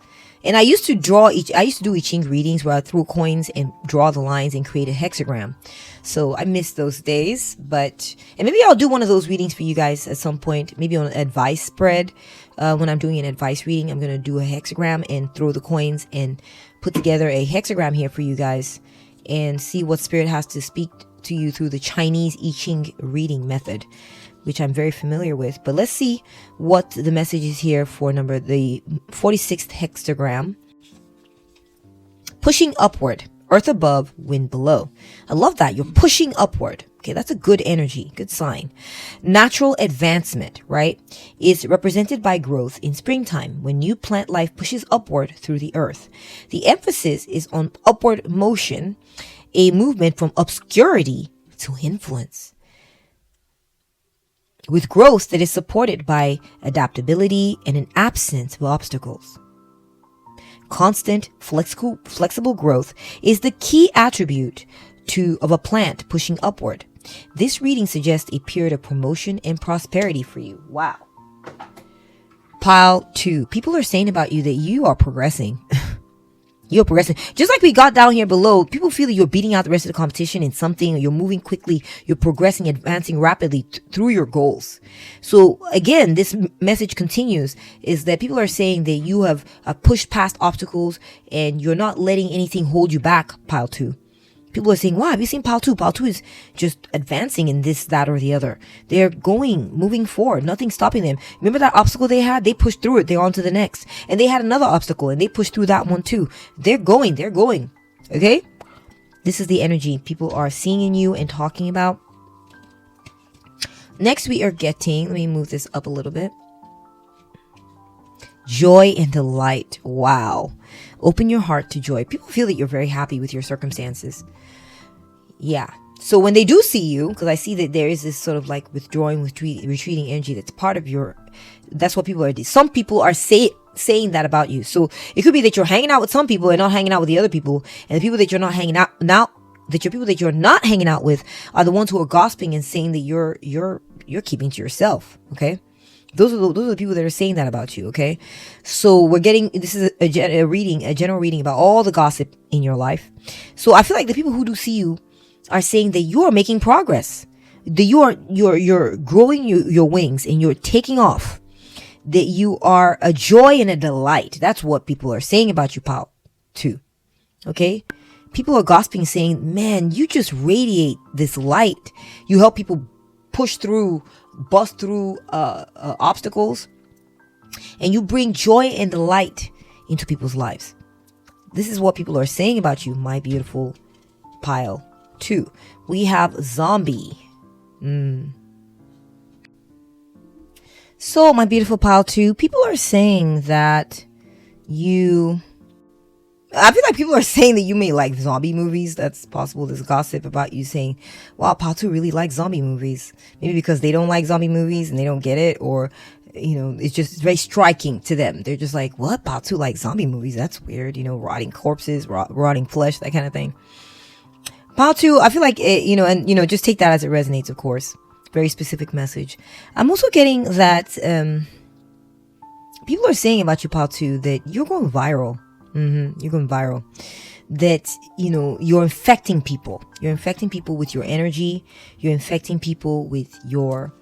Speaker 1: And I used to do I Ching readings where I threw coins and draw the lines and create a hexagram. So I miss those days, and maybe I'll do one of those readings for you guys at some point, maybe on an advice spread. When I'm doing an advice reading, I'm going to do a hexagram and throw the coins and put together a hexagram here for you guys and see what spirit has to speak to you through the Chinese I Ching reading method, which I'm very familiar with. But let's see what the message is here for the 46th hexagram. Pushing upward, earth above, wind below. I love that. You're pushing upward. Okay, that's a good energy, good sign. Natural advancement, right, is represented by growth in springtime when new plant life pushes upward through the earth. The emphasis is on upward motion, a movement from obscurity to influence, with growth that is supported by adaptability and an absence of obstacles. Constant, flexible growth is the key attribute of a plant pushing upward. This reading suggests a period of promotion and prosperity for you. Wow. Pile 2. People are saying about you that you are progressing. You're progressing. Just like we got down here below, people feel that you're beating out the rest of the competition in something. You're moving quickly. You're progressing, advancing rapidly through your goals. So again, this message continues is that people are saying that you have pushed past obstacles and you're not letting anything hold you back, pile 2. People are saying, wow, have you seen pile 2? Pile 2 is just advancing in this, that, or the other. They're moving forward. Nothing's stopping them. Remember that obstacle they had? They pushed through it. They're on to the next. And they had another obstacle and they pushed through that one too. They're going. Okay? This is the energy people are seeing in you and talking about. Next, we are getting, let me move this up a little bit. Joy and delight. Wow. Open your heart to joy. People feel that you're very happy with your circumstances. Yeah. So when they do see you, because I see that there is this sort of like withdrawing, retreating energy that's part of that's what people are doing. Some people are saying that about you. So it could be that you're hanging out with some people and not hanging out with the other people. And the people that you're not hanging out now, people that you're not hanging out with are the ones who are gossiping and saying that you're keeping to yourself. Okay. Those are the people that are saying that about you, okay? So this is a general reading about all the gossip in your life. So I feel like the people who do see you are saying that you are making progress, that you're growing your wings and you're taking off, that you are a joy and a delight. That's what people are saying about you, pal, too, okay? People are gossiping, saying, man, you just radiate this light. You help people bust through obstacles, and you bring joy and delight into people's lives. This is what people are saying about you, my beautiful pile 2. We have zombie. So, my beautiful pile 2, people are saying that I feel like people are saying that you may like zombie movies. That's possible. There's gossip about you saying, wow, pile 2 really likes zombie movies. Maybe because they don't like zombie movies and they don't get it, or it's just very striking to them. They're just like, what? Pile 2 likes zombie movies? That's weird. Rotting corpses, rotting flesh, that kind of thing. Pile 2, I feel like it, just take that as it resonates, of course. Very specific message. I'm also getting that people are saying about you, pile 2, that you're going viral. You're going viral. That, you're infecting people. You're infecting people with your energy. You're infecting people with your...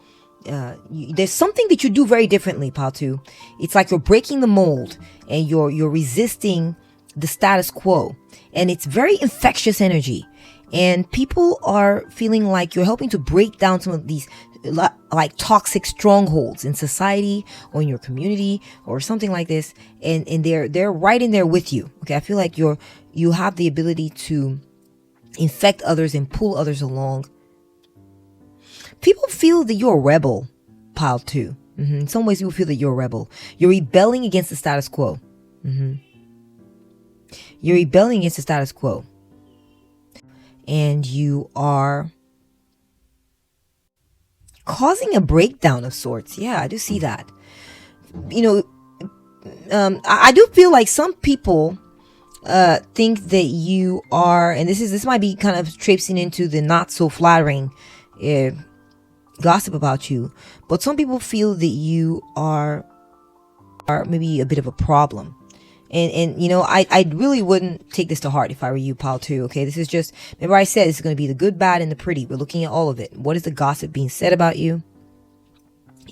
Speaker 1: there's something that you do very differently, pile 2. It's like you're breaking the mold and you're resisting the status quo. And it's very infectious energy. And people are feeling like you're helping to break down some of these like toxic strongholds in society or in your community or something like this. And they're right in there with you. Okay, I feel like you have the ability to infect others and pull others along. People feel that you're a rebel, pile 2. In some ways, people feel that you're a rebel. You're rebelling against the status quo. You're rebelling against the status quo. And you are causing a breakdown of sorts. Yeah, I do see that. I do feel like some people think that you are, and this might be kind of traipsing into the not so flattering gossip about you, but some people feel that you are maybe a bit of a problem. And I really wouldn't take this to heart if I were you, pile 2. Okay, this is just, remember I said this is going to be the good, bad, and the pretty. We're looking at all of it. What is the gossip being said about you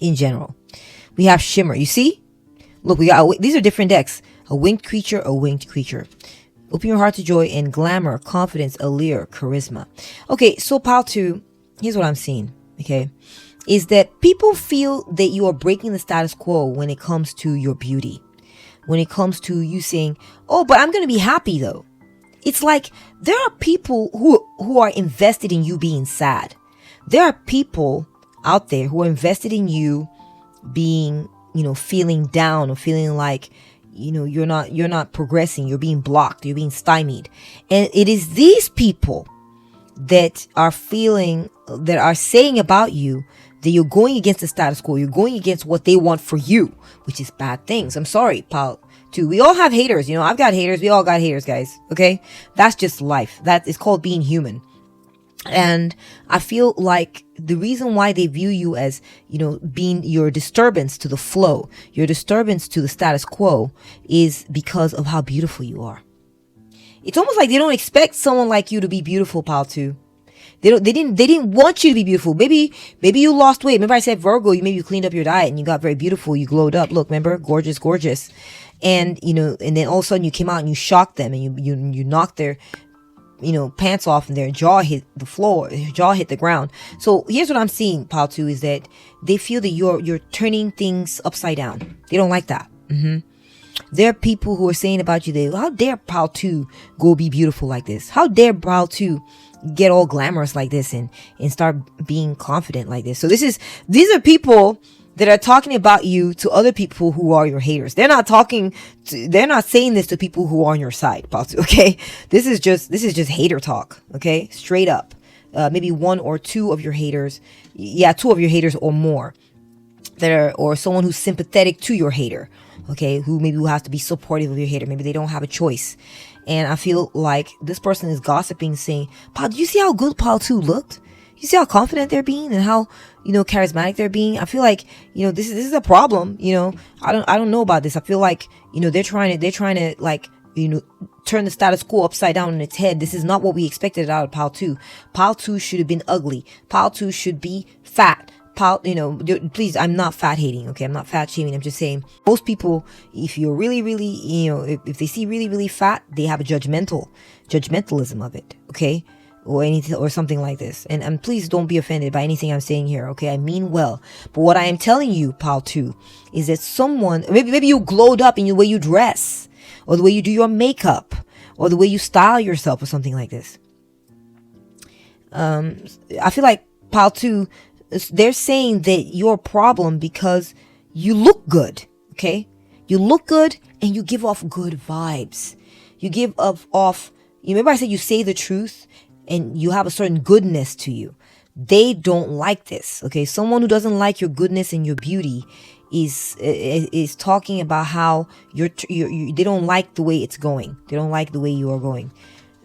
Speaker 1: in general? We have shimmer. You see? Look, these are different decks. A winged creature, a winged creature. Open your heart to joy and glamour, confidence, allure, charisma. Okay, so pile 2, here's what I'm seeing. Okay, is that people feel that you are breaking the status quo when it comes to your beauty. When it comes to you saying, oh, but I'm going to be happy though. It's like there are people who are invested in you being sad. There are people out there who are invested in you being, feeling down or feeling like, you're not progressing. You're being blocked. You're being stymied. And it is these people that are saying about you that you're going against the status quo. You're going against what they want for you, which is bad things. I'm sorry, pal. Too. We all have haters. I've got haters. We all got haters, guys. Okay. That's just life. That is called being human. And I feel like the reason why they view you as, being your disturbance to the flow, your disturbance to the status quo, is because of how beautiful you are. It's almost like they don't expect someone like you to be beautiful, pal, too. They didn't want you to be beautiful. Maybe you lost weight. Remember I said Virgo, maybe you cleaned up your diet and you got very beautiful. You glowed up. Look, remember? Gorgeous, gorgeous. And, and then all of a sudden you came out and you shocked them and you knocked their, pants off and their jaw hit the floor, their jaw hit the ground. So here's what I'm seeing, pal, too, is that they feel that you're turning things upside down. They don't like that. There are people who are saying about you, how dare pal 2 go be beautiful like this? How dare pal 2 get all glamorous like this and start being confident like this? So these are people that are talking about you to other people who are your haters. They're not saying this to people who are on your side, pal 2, okay? This is just hater talk, okay? Straight up. Maybe 1 or 2 of your haters. Yeah, 2 of your haters or more. Or someone who's sympathetic to your hater. Okay, who has to be supportive of your hater. Maybe they don't have a choice. And I feel like this person is gossiping, saying, Paul, do you see how good Paul 2 looked? You see how confident they're being and how, charismatic they're being? I feel like, this is a problem. I don't know about this. I feel like, they're trying to like, turn the status quo upside down on its head. This is not what we expected out of Paul 2. Paul 2 should have been ugly. Paul 2 should be fat. Please, I'm not fat hating, okay? I'm not fat shaming. I'm just saying most people, if you're really, really, if they see really, really fat, they have a judgmentalism of it, okay? Or anything, or something like this. And please don't be offended by anything I'm saying here, okay? I mean well. But what I am telling you, pal 2, is that someone, maybe you glowed up in the way you dress, or the way you do your makeup, or the way you style yourself, or something like this. I feel like pile 2, they're saying that you're a problem because you look good. Okay, you look good and you give off good vibes. You give off. You remember I said you say the truth and you have a certain goodness to you. They don't like this. Okay, someone who doesn't like your goodness and your beauty is talking about how they don't like the way it's going. They don't like the way you are going.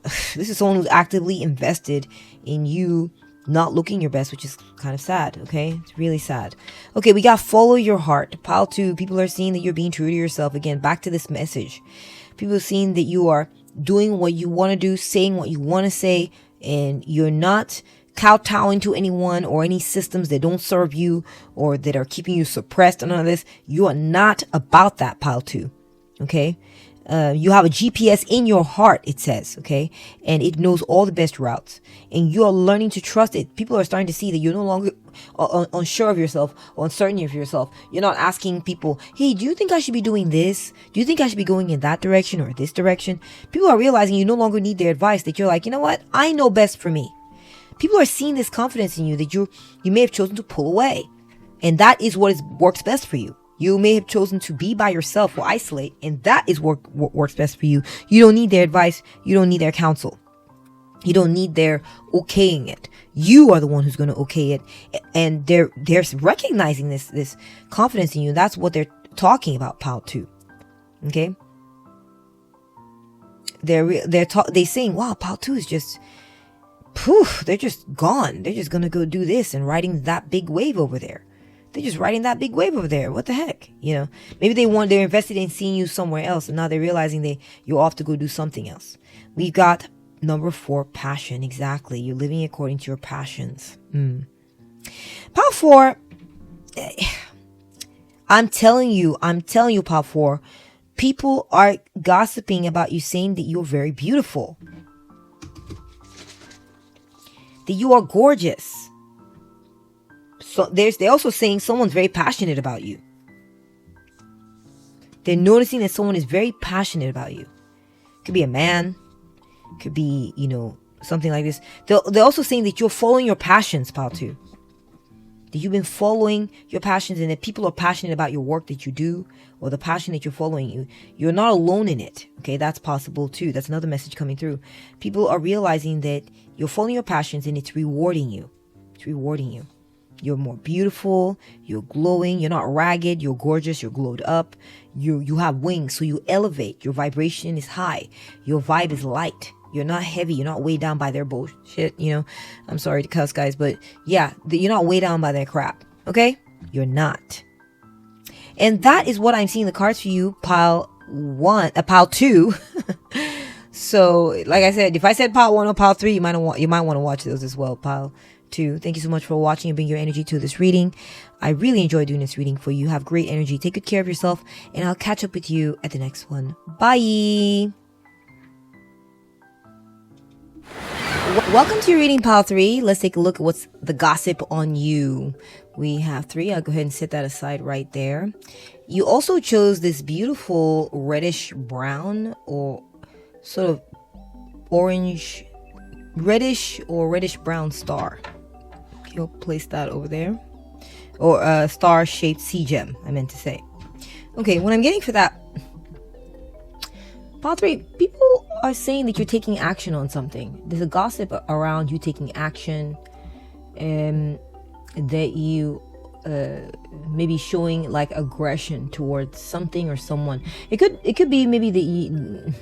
Speaker 1: This is someone who's actively invested in you not looking your best, which is kind of sad. Okay, it's really sad. Okay, we got follow your heart. Pile 2, people are seeing that you're being true to yourself. Again, back to this message. People are seeing that you are doing what you want to do, saying what you want to say, and you're not kowtowing to anyone or any systems that don't serve you or that are keeping you suppressed and all this. You are not about that, pile 2. Okay. You have a GPS in your heart, it says, okay, and it knows all the best routes, and you are learning to trust it. People are starting to see that you're no longer unsure of yourself or uncertain of yourself. You're not asking people, hey, do you think I should be doing this? Do you think I should be going in that direction or this direction? People are realizing you no longer need their advice, that you're like, you know what? I know best for me. People are seeing this confidence in you that you may have chosen to pull away, and that is what works best for you. You may have chosen to be by yourself or isolate, and that is what works best for you. You don't need their advice. You don't need their counsel. You don't need their okaying it. You are the one who's going to okay it, and they're recognizing this confidence in you. That's what they're talking about, pile 2. Okay, they're saying, wow, pile 2 is just, poof, they're just gone. They're just gonna go do this and riding that big wave over there. They're just riding that big wave over there. What the heck? You know, maybe they're invested in seeing you somewhere else, and now they're realizing you're off to go do something else. We've got number 4, passion. Exactly. You're living according to your passions. Pile 4, I'm telling you, pile 4, people are gossiping about you, saying that you're very beautiful, that you are gorgeous. So they're also saying someone's very passionate about you. They're noticing that someone is very passionate about you. Could be a man. Could be, something like this. They're also saying that you're following your passions, pile 2. That you've been following your passions, and that people are passionate about your work that you do, or the passion that you're following. You're not alone in it. Okay, that's possible too. That's another message coming through. People are realizing that you're following your passions, and it's rewarding you. It's rewarding you. You're more beautiful, you're glowing, you're not ragged, you're gorgeous, you're glowed up, you have wings, so you elevate, your vibration is high, your vibe is light, you're not heavy, you're not weighed down by their bullshit, I'm sorry to cuss, guys, but yeah, you're not weighed down by their crap, okay? You're not. And that is what I'm seeing the cards for you, pile 2. So, like I said, if I said pile 1 or pile 3, you might want to watch those as well, pile 2. Thank you so much for watching and bringing your energy to this reading. I really enjoy doing this reading for you. Have great energy. Take good care of yourself, and I'll catch up with you at the next one. Bye. Welcome to your reading, pile 3. Let's take a look at what's the gossip on you. We have 3. I'll go ahead and set that aside right there. You also chose this beautiful reddish brown or sort of orange, reddish or reddish brown star. You'll place that over there, or a star-shaped sea gem, I meant to say. Okay, what I'm getting for that, pile 3, people are saying that you're taking action on something. There's a gossip around you taking action, and that you maybe showing like aggression towards something or someone. It could be maybe that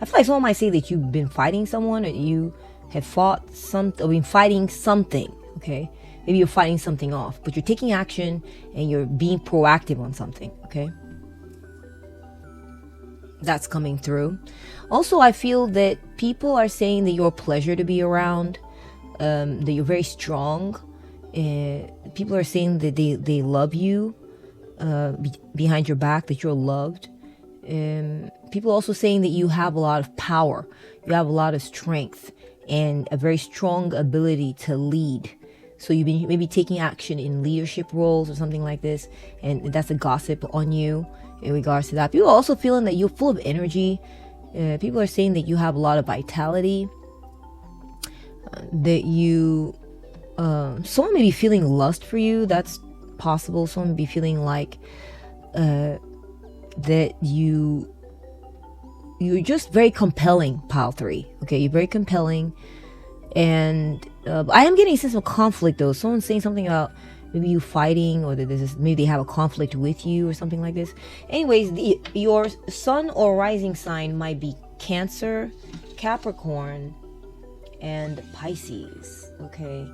Speaker 1: I feel like someone might say that you've been fighting someone, or you have fought something, or been fighting something. Okay, maybe you're fighting something off, but you're taking action and you're being proactive on something. Okay, that's coming through. Also, I feel that people are saying that you're a pleasure to be around, that you're very strong. People are saying that they love you behind your back, that you're loved. People are also saying that you have a lot of power, you have a lot of strength, and a very strong ability to lead. So you've been maybe taking action in leadership roles or something like this, and that's a gossip on you in regards to that. People are also feeling that you're full of energy. People are saying that you have a lot of vitality, that you someone may be feeling lust for you. That's possible. Someone may be feeling like that you're just very compelling, pile 3. Okay, you're very compelling. And I am getting a sense of conflict though. Someone's saying something about maybe you fighting, or that maybe they have a conflict with you or something like this. Anyways, your sun or rising sign might be Cancer, Capricorn, and Pisces. Okay.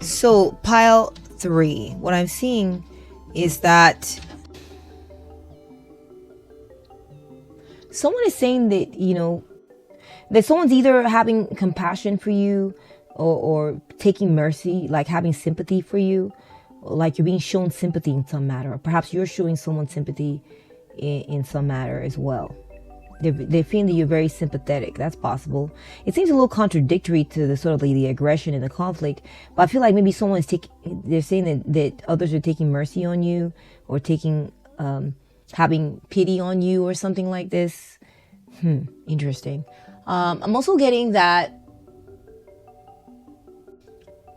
Speaker 1: So pile 3, what I'm seeing is that someone is saying that, that someone's either having compassion for you, or taking mercy, like having sympathy for you, like you're being shown sympathy in some matter, or perhaps you're showing someone sympathy in some matter as well. They're feeling that you're very sympathetic. That's possible. It seems a little contradictory to the sort of the aggression and the conflict, but I feel like maybe someone's they're saying that others are taking mercy on you, or taking having pity on you or something like this. Interesting. I'm also getting that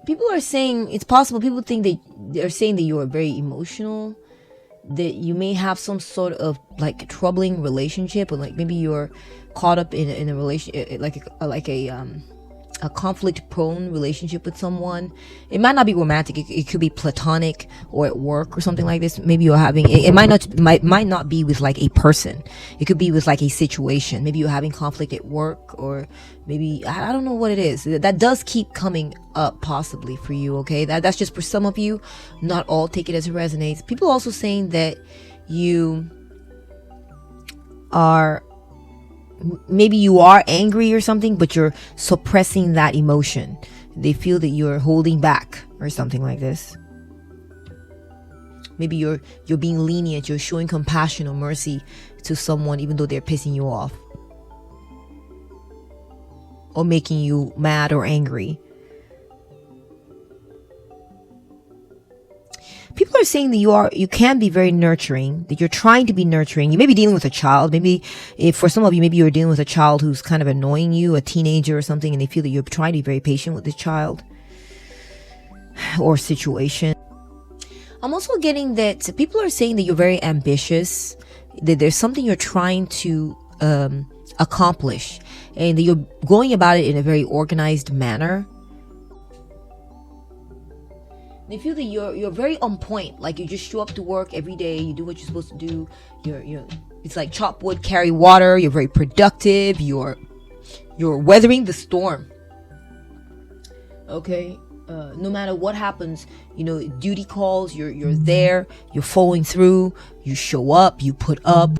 Speaker 1: people are saying it's possible. People think that they're saying that you are very emotional, that you may have some sort of like troubling relationship, or like maybe you're caught up in a relation, like a conflict prone relationship with someone. It might not be romantic. It could be platonic, or at work or something like this. Maybe you're having it might not be with like a person. It could be with like a situation. Maybe you're having conflict at work, or maybe I don't know what it is. That does keep coming up possibly for you. Okay, that's just for some of you. Not all. Take it as it resonates. People are also saying that you are angry or something, but you're suppressing that emotion. They feel that you're holding back or something like this. Maybe you're being lenient, you're showing compassion or mercy to someone even though they're pissing you off, or making you mad or angry. People are saying that you can be very nurturing, that you're trying to be nurturing. You may be dealing with a child. Maybe if for some of you, maybe you're dealing with a child who's kind of annoying you, a teenager or something, and they feel that you're trying to be very patient with this child or situation. I'm also getting that people are saying that you're very ambitious, that there's something you're trying to accomplish, and that you're going about it in a very organized manner. They feel that you're very on point. Like you just show up to work every day. You do what you're supposed to do. It's like chop wood, carry water. You're very productive. You're weathering the storm. Okay. No matter what happens, duty calls. You're there. You're following through. You show up. You put up.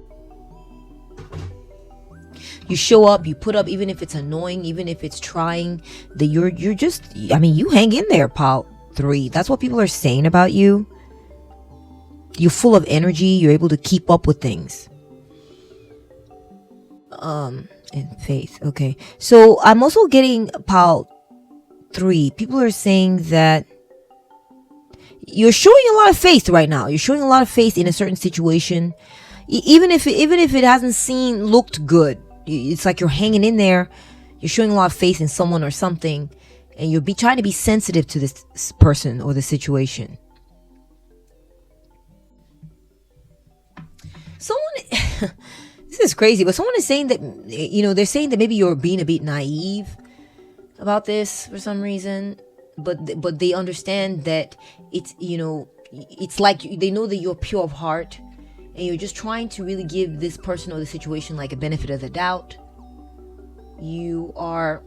Speaker 1: You show up. You put up, even if it's annoying, even if it's trying. That you're just. I mean, you hang in there, pal. 3. That's what people are saying about you. You're full of energy. You're able to keep up with things. And faith. Okay. So I'm also getting about 3. People are saying that you're showing a lot of faith right now. You're showing a lot of faith in a certain situation. Even if it hasn't looked good. It's like you're hanging in there. You're showing a lot of faith in someone or something. And you'll be trying to be sensitive to this person or the situation. Someone, this is crazy, but someone is saying that, they're saying that maybe you're being a bit naive about this for some reason. But they understand that it's, it's like they know that you're pure of heart. And you're just trying to really give this person or the situation like a benefit of the doubt. You are...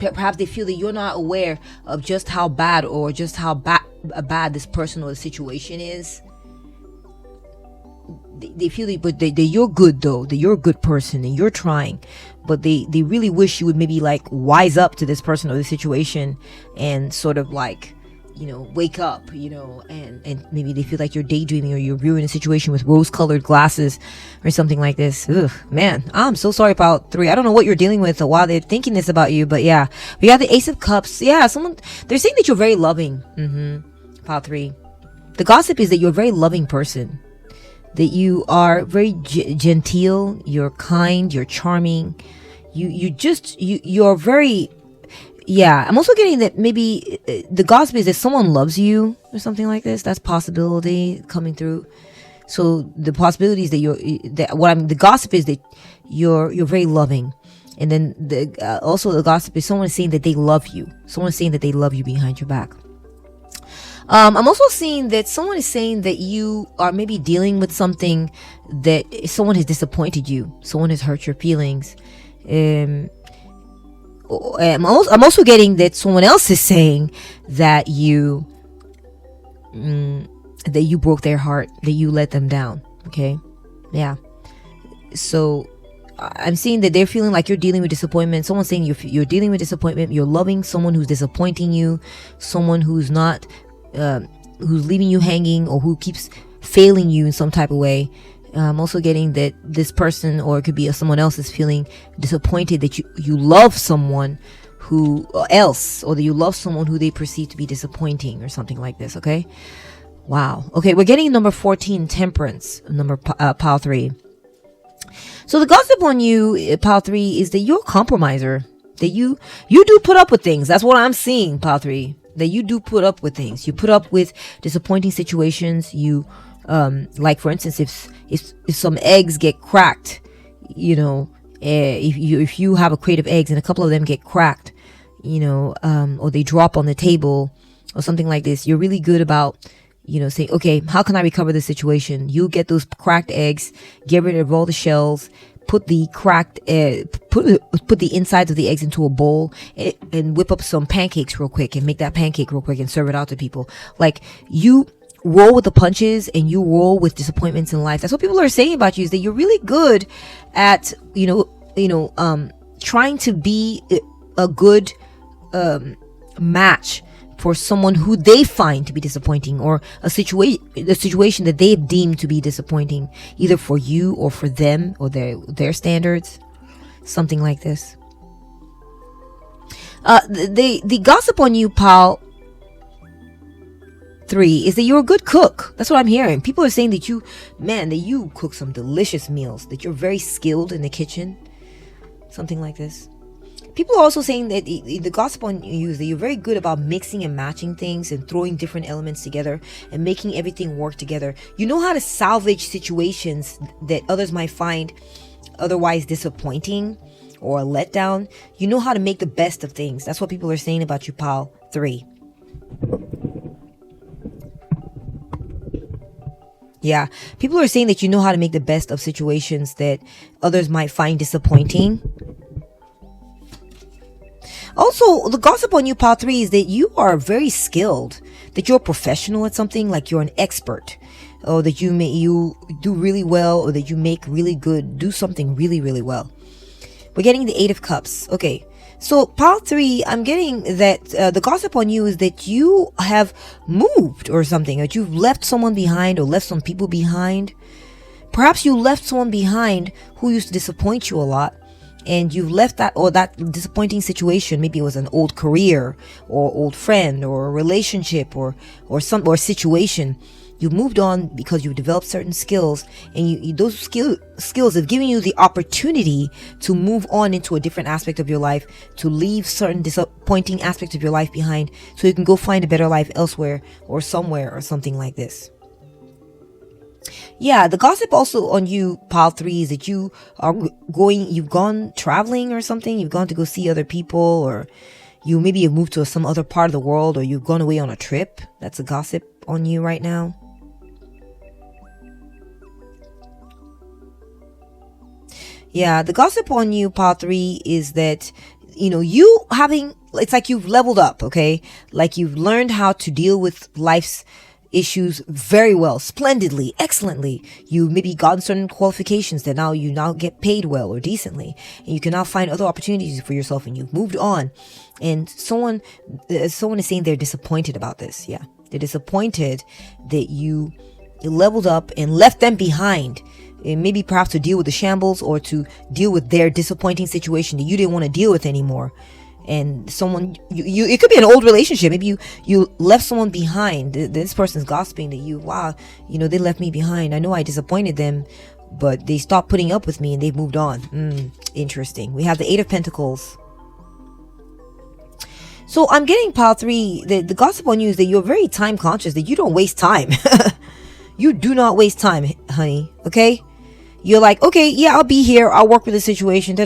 Speaker 1: Perhaps they feel that you're not aware of just how bad or just how bad this person or the situation is. They feel that you're good though, that you're a good person and you're trying. But they really wish you would maybe like wise up to this person or the situation and sort of like wake up, and maybe they feel like you're daydreaming or you're viewing a situation with rose-colored glasses or something like this. Ugh, man, I'm so sorry, pile 3. I don't know what you're dealing with or why they're thinking this about you, but yeah, we got the Ace of Cups. Yeah, they're saying that you're very loving. Pile 3. The gossip is that you're a very loving person, that you are very genteel, you're kind, you're charming, you're very. Yeah, I'm also getting that maybe the gossip is that someone loves you or something like this. That's possibility coming through. So the possibility is that the gossip is that you're very loving, and then also the gossip is someone is saying that they love you. Someone is saying that they love you behind your back. I'm also seeing that someone is saying that you are maybe dealing with something that someone has disappointed you. Someone has hurt your feelings. I'm also getting that someone else is saying that you broke their heart, that you let them down. Okay, yeah. So I'm seeing that they're feeling like you're dealing with disappointment. Someone's saying you're dealing with disappointment. You're loving someone who's disappointing you, someone who's not, who's leaving you hanging, or who keeps failing you in some type of way. I'm also getting that this person, or it could be someone else, is feeling disappointed that you love someone who else, or that you love someone who they perceive to be disappointing or something like this. Okay. Wow. Okay. We're getting number 14, Temperance, pile 3. So the gossip on you, pile 3, is that you're a compromiser, that you do put up with things. That's what I'm seeing, pile 3, that you do put up with things. You put up with disappointing situations. You, like for instance, if some eggs get cracked, if you have a crate of eggs and a couple of them get cracked, or they drop on the table or something like this, you're really good about, saying, okay, how can I recover the situation? You get those cracked eggs, get rid of all the shells, put the cracked put the insides of the eggs into a bowl, and whip up some pancakes real quick and make that pancake real quick and serve it out to people. Like, you roll with the punches and you roll with disappointments in life. That's what people are saying about you, is that you're really good at trying to be a good match for someone who they find to be disappointing, or a situation that they've deemed to be disappointing, either for you or for them or their standards, something like this. The gossip on you, pal 3, is that you're a good cook. That's what I'm hearing. People are saying that you cook some delicious meals, that you're very skilled in the kitchen, something like this. People are also saying that the gossip on you is that you're very good about mixing and matching things and throwing different elements together and making everything work together. You know how to salvage situations that others might find otherwise disappointing or a letdown. You know how to make the best of things. That's what people are saying about you, pal 3. Yeah, people are saying that you know how to make the best of situations that others might find disappointing. Also, the gossip on you, pile 3, is that you are very skilled, that you're a professional at something, like you're an expert, or that you do really well, or that you do something really, really well. We're getting the 8 of Cups. Okay, so pile 3, I'm getting that the gossip on you is that you have moved or something, that you've left someone behind or left some people behind. Perhaps you left someone behind who used to disappoint you a lot, and you've left that disappointing situation. Maybe it was an old career or old friend or a relationship or situation. You moved on because you've developed certain skills, and those skills have given you the opportunity to move on into a different aspect of your life, to leave certain disappointing aspects of your life behind, so you can go find a better life elsewhere or somewhere or something like this. Yeah, the gossip also on you, pile 3, is that you've gone traveling or something. You've gone to go see other people, or you maybe have moved to some other part of the world, or you've gone away on a trip. That's a gossip on you right now. Yeah, the gossip on you, pile 3, is that, it's like you've leveled up, okay? Like you've learned how to deal with life's issues very well, splendidly, excellently. You maybe gotten certain qualifications that now you now get paid well or decently, and you can now find other opportunities for yourself, and you've moved on. And someone is saying they're disappointed about this. Yeah, they're disappointed that you leveled up and left them behind. And maybe perhaps to deal with the shambles or to deal with their disappointing situation that you didn't want to deal with anymore. And someone, it could be an old relationship. Maybe you left someone behind. This person's gossiping that wow, they left me behind. I know I disappointed them, but they stopped putting up with me and they've moved on. Interesting. We have the Eight of Pentacles. So I'm getting pile 3. The gossip on you is that you're very time conscious, that you don't waste time. You do not waste time, honey. Okay? You're like, okay, yeah, I'll be here. I'll work with the situation,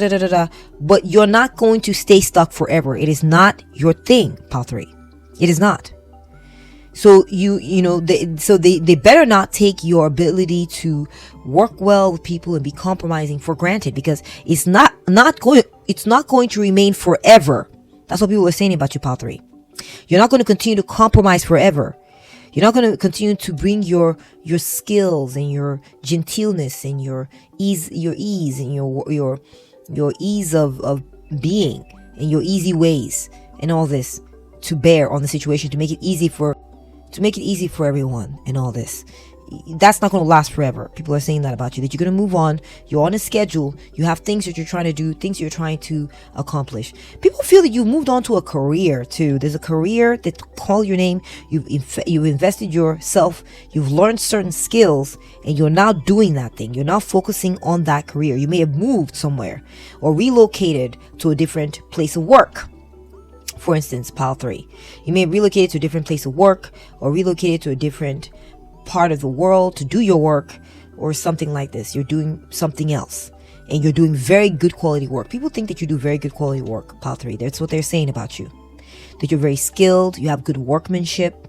Speaker 1: but you're not going to stay stuck forever. It is not your thing, pile 3. It is not. So they better not take your ability to work well with people and be compromising for granted, because it's not going to remain forever. That's what people are saying about you, pile 3. You're not going to continue to compromise forever. You're not going to continue to bring your skills and your gentleness and your ease and your ease of being and your easy ways and all this to bear on the situation, to make it easy for everyone and all this. That's not going to last forever. People are saying that about you, that you're going to move on. You're on a schedule. You have things that you're trying to do, things you're trying to accomplish. People feel that you've moved on to a career too. There's a career that call your name. You've invested yourself. You've learned certain skills, and you're now doing that thing. You're now focusing on that career. You may have moved somewhere or relocated to a different place of work. For instance, pile 3. You may have relocated to a different place of work or relocated to a different part of the world to do your work or something like this. You're doing something else and you're doing very good quality work. People think that you do very good quality work, pile 3. That's what they're saying about you. That you're very skilled, you have good workmanship,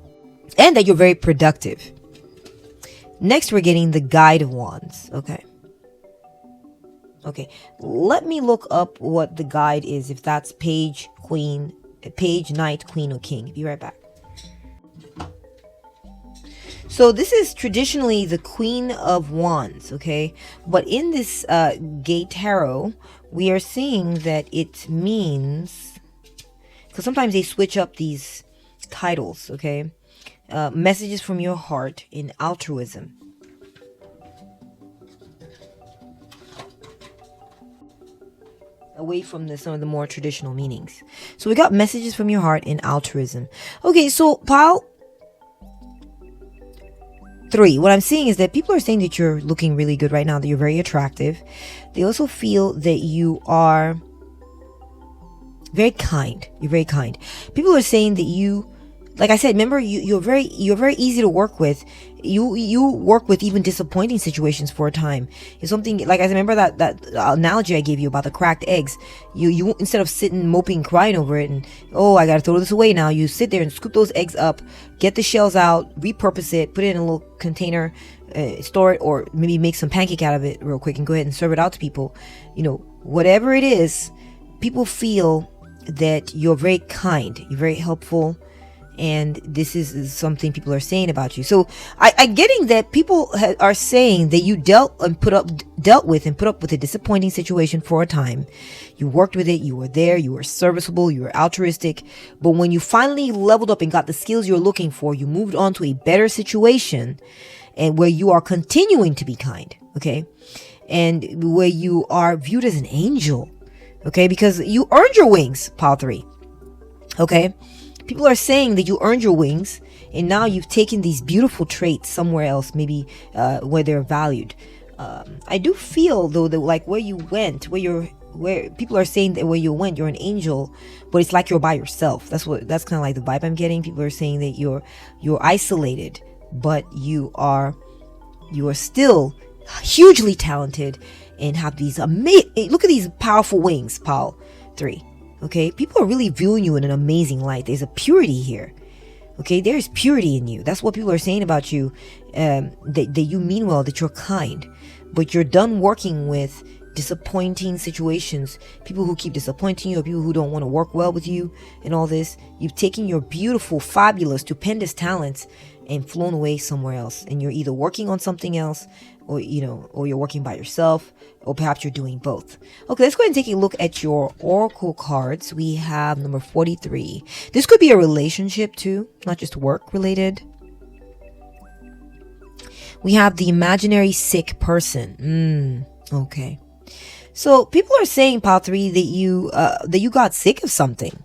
Speaker 1: and that you're very productive. Next, we're getting the Guide of Wands. Okay. Let me look up what the guide is, if that's page, knight, queen, or king. Be right back. So this is traditionally the Queen of Wands, okay? But in this Gate Tarot, we are seeing that it means, because sometimes they switch up these titles, okay? Messages from your heart in altruism. Away from some of the more traditional meanings. So we got messages from your heart in altruism. Okay, so pile 3, what I'm seeing is that people are saying that you're looking really good right now, that you're very attractive. They also feel that you are very kind. You're very kind. People are saying that you, like I said, remember, you're very easy to work with. You work with even disappointing situations for a time. It's something like, I remember that analogy I gave you about the cracked eggs. You instead of sitting moping, crying over it, and I gotta throw this away now, you sit there and scoop those eggs up, get the shells out, repurpose it, put it in a little container, store it, or maybe make some pancake out of it real quick and go ahead and serve it out to people. Whatever it is, people feel that you're very kind, you're very helpful. And this is something people are saying about you. So I'm getting that people are saying that you dealt with a disappointing situation for a time. You worked with it. You were there. You were serviceable. You were altruistic. But when you finally leveled up and got the skills you're looking for, you moved on to a better situation, and where you are continuing to be kind. Okay. And where you are viewed as an angel. Okay. Because you earned your wings, pile 3. Okay. People are saying that you earned your wings, and now you've taken these beautiful traits somewhere else, maybe where they're valued. I do feel though that like where you went, where people are saying that where you went, you're an angel, but it's like you're by yourself. That's kind of like the vibe I'm getting. People are saying that you're isolated, but you are still hugely talented and have these amazing. Look at these powerful wings, pile 3. Okay, people are really viewing you in an amazing light. There's a purity here. Okay, there's purity in you. That's what people are saying about you. That you mean well, that you're kind, but you're done working with disappointing situations, people who keep disappointing you, or people who don't want to work well with you and all this. You've taken your beautiful, fabulous, stupendous talents and flown away somewhere else, and you're either working on something else, or or you're working by yourself, or perhaps you're doing both. Okay, let's go ahead and take a look at your oracle cards. We have number 43. This could be a relationship too, not just work related. We have the imaginary sick person. Okay. So people are saying, Pile 3, that you got sick of something.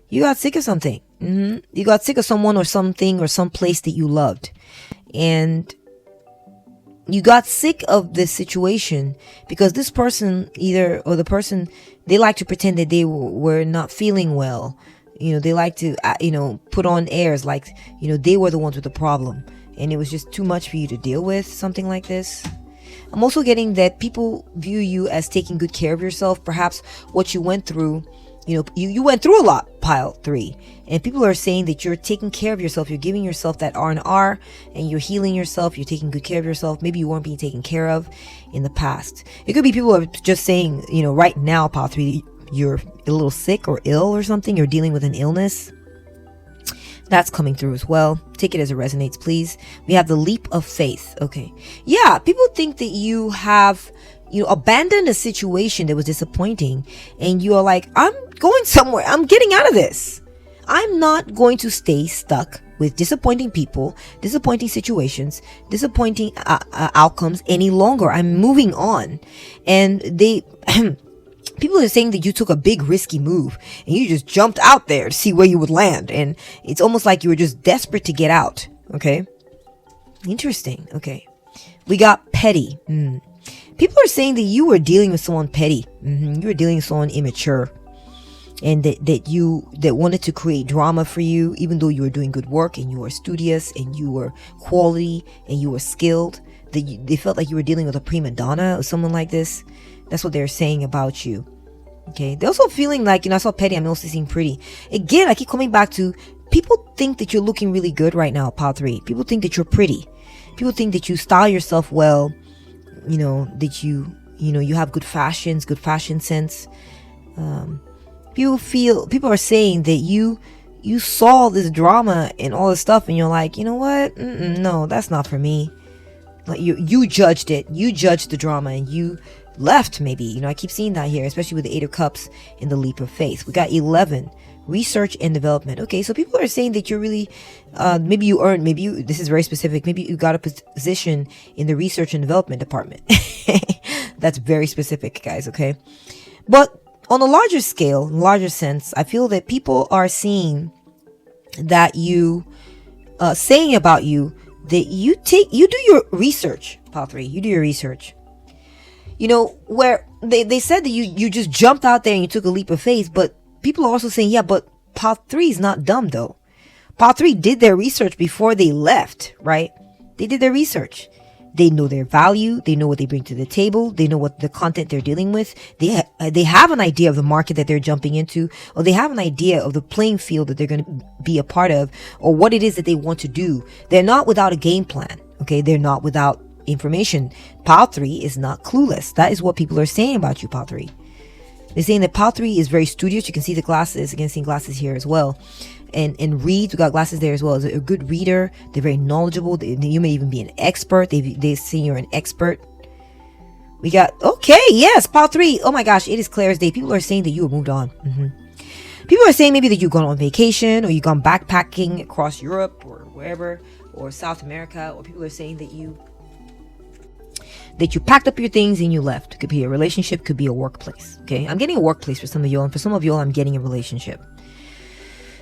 Speaker 1: You got sick of something. You got sick of someone or something or some place that you loved. And you got sick of this situation because this person, they like to pretend that they were not feeling well. They like to, put on airs like, they were the ones with the problem. And it was just too much for you to deal with, something like this. I'm also getting that people view you as taking good care of yourself. Perhaps what you went through, you went through a lot, Pile 3. And people are saying that you're taking care of yourself. You're giving yourself that R&R, and you're healing yourself. You're taking good care of yourself. Maybe you weren't being taken care of in the past. It could be people are just saying, right now, Pile 3, you're a little sick or ill or something. You're dealing with an illness. That's coming through as well. Take it as it resonates, please. We have the leap of faith. Okay. Yeah, people think that you have, abandoned a situation that was disappointing, and you are like, I'm going somewhere. I'm getting out of this. I'm not going to stay stuck with disappointing people, disappointing situations, disappointing outcomes any longer. I'm moving on. And people are saying that you took a big risky move and you just jumped out there to see where you would land. And it's almost like you were just desperate to get out. Okay. Interesting. Okay. We got petty. People are saying that you were dealing with someone petty. You were dealing with someone immature. And that wanted to create drama for you, even though you were doing good work and you were studious and you were quality and you were skilled. They felt like you were dealing with a prima donna or someone like this. That's what they're saying about you. Okay. They're also feeling like, I saw petty, I'm also seeing pretty. Again, I keep coming back to, people think that you're looking really good right now, Pile 3. People think that you're pretty. People think that you style yourself well, that you have good fashion sense. People are saying that you saw this drama and all this stuff, and you're like, you know what? No, that's not for me. Like you judged it. You judged the drama and you left, maybe. I keep seeing that here, especially with the 8 of Cups and the leap of faith. We got 11, research and development. Okay, so people are saying that you're really, this is very specific, maybe you got a position in the research and development department. That's very specific, guys, okay? But on a larger scale, larger sense, I feel that people are seeing that saying about you that you do your research, Pile 3, you do your research. Where they said that you just jumped out there and you took a leap of faith, but people are also saying, yeah, but Pile 3 is not dumb though. Pile 3 did their research before they left, right? They did their research. They know their value. They know what they bring to the table. They know what the content they're dealing with. They have an idea of the market that they're jumping into, or they have an idea of the playing field that they're going to be a part of, or what it is that they want to do. They're not without a game plan. Okay. They're not without information. Pile 3 is not clueless. That is what people are saying about you, Pile 3. They're saying that Pile 3 is very studious. You can see the glasses. You can see glasses here as well. And reads, we got glasses there as well. As a good reader. They're very knowledgeable. You may even be an expert. They say you're an expert. We got, okay, yes, Pile 3. Oh my gosh, it is clear as day. People are saying that you have moved on. People are saying maybe that you've gone on vacation, or you've gone backpacking across Europe or wherever, or South America, or people are saying that you packed up your things and you left. It could be a relationship, could be a workplace. Okay, I'm getting a workplace for some of y'all, and for some of y'all, I'm getting a relationship.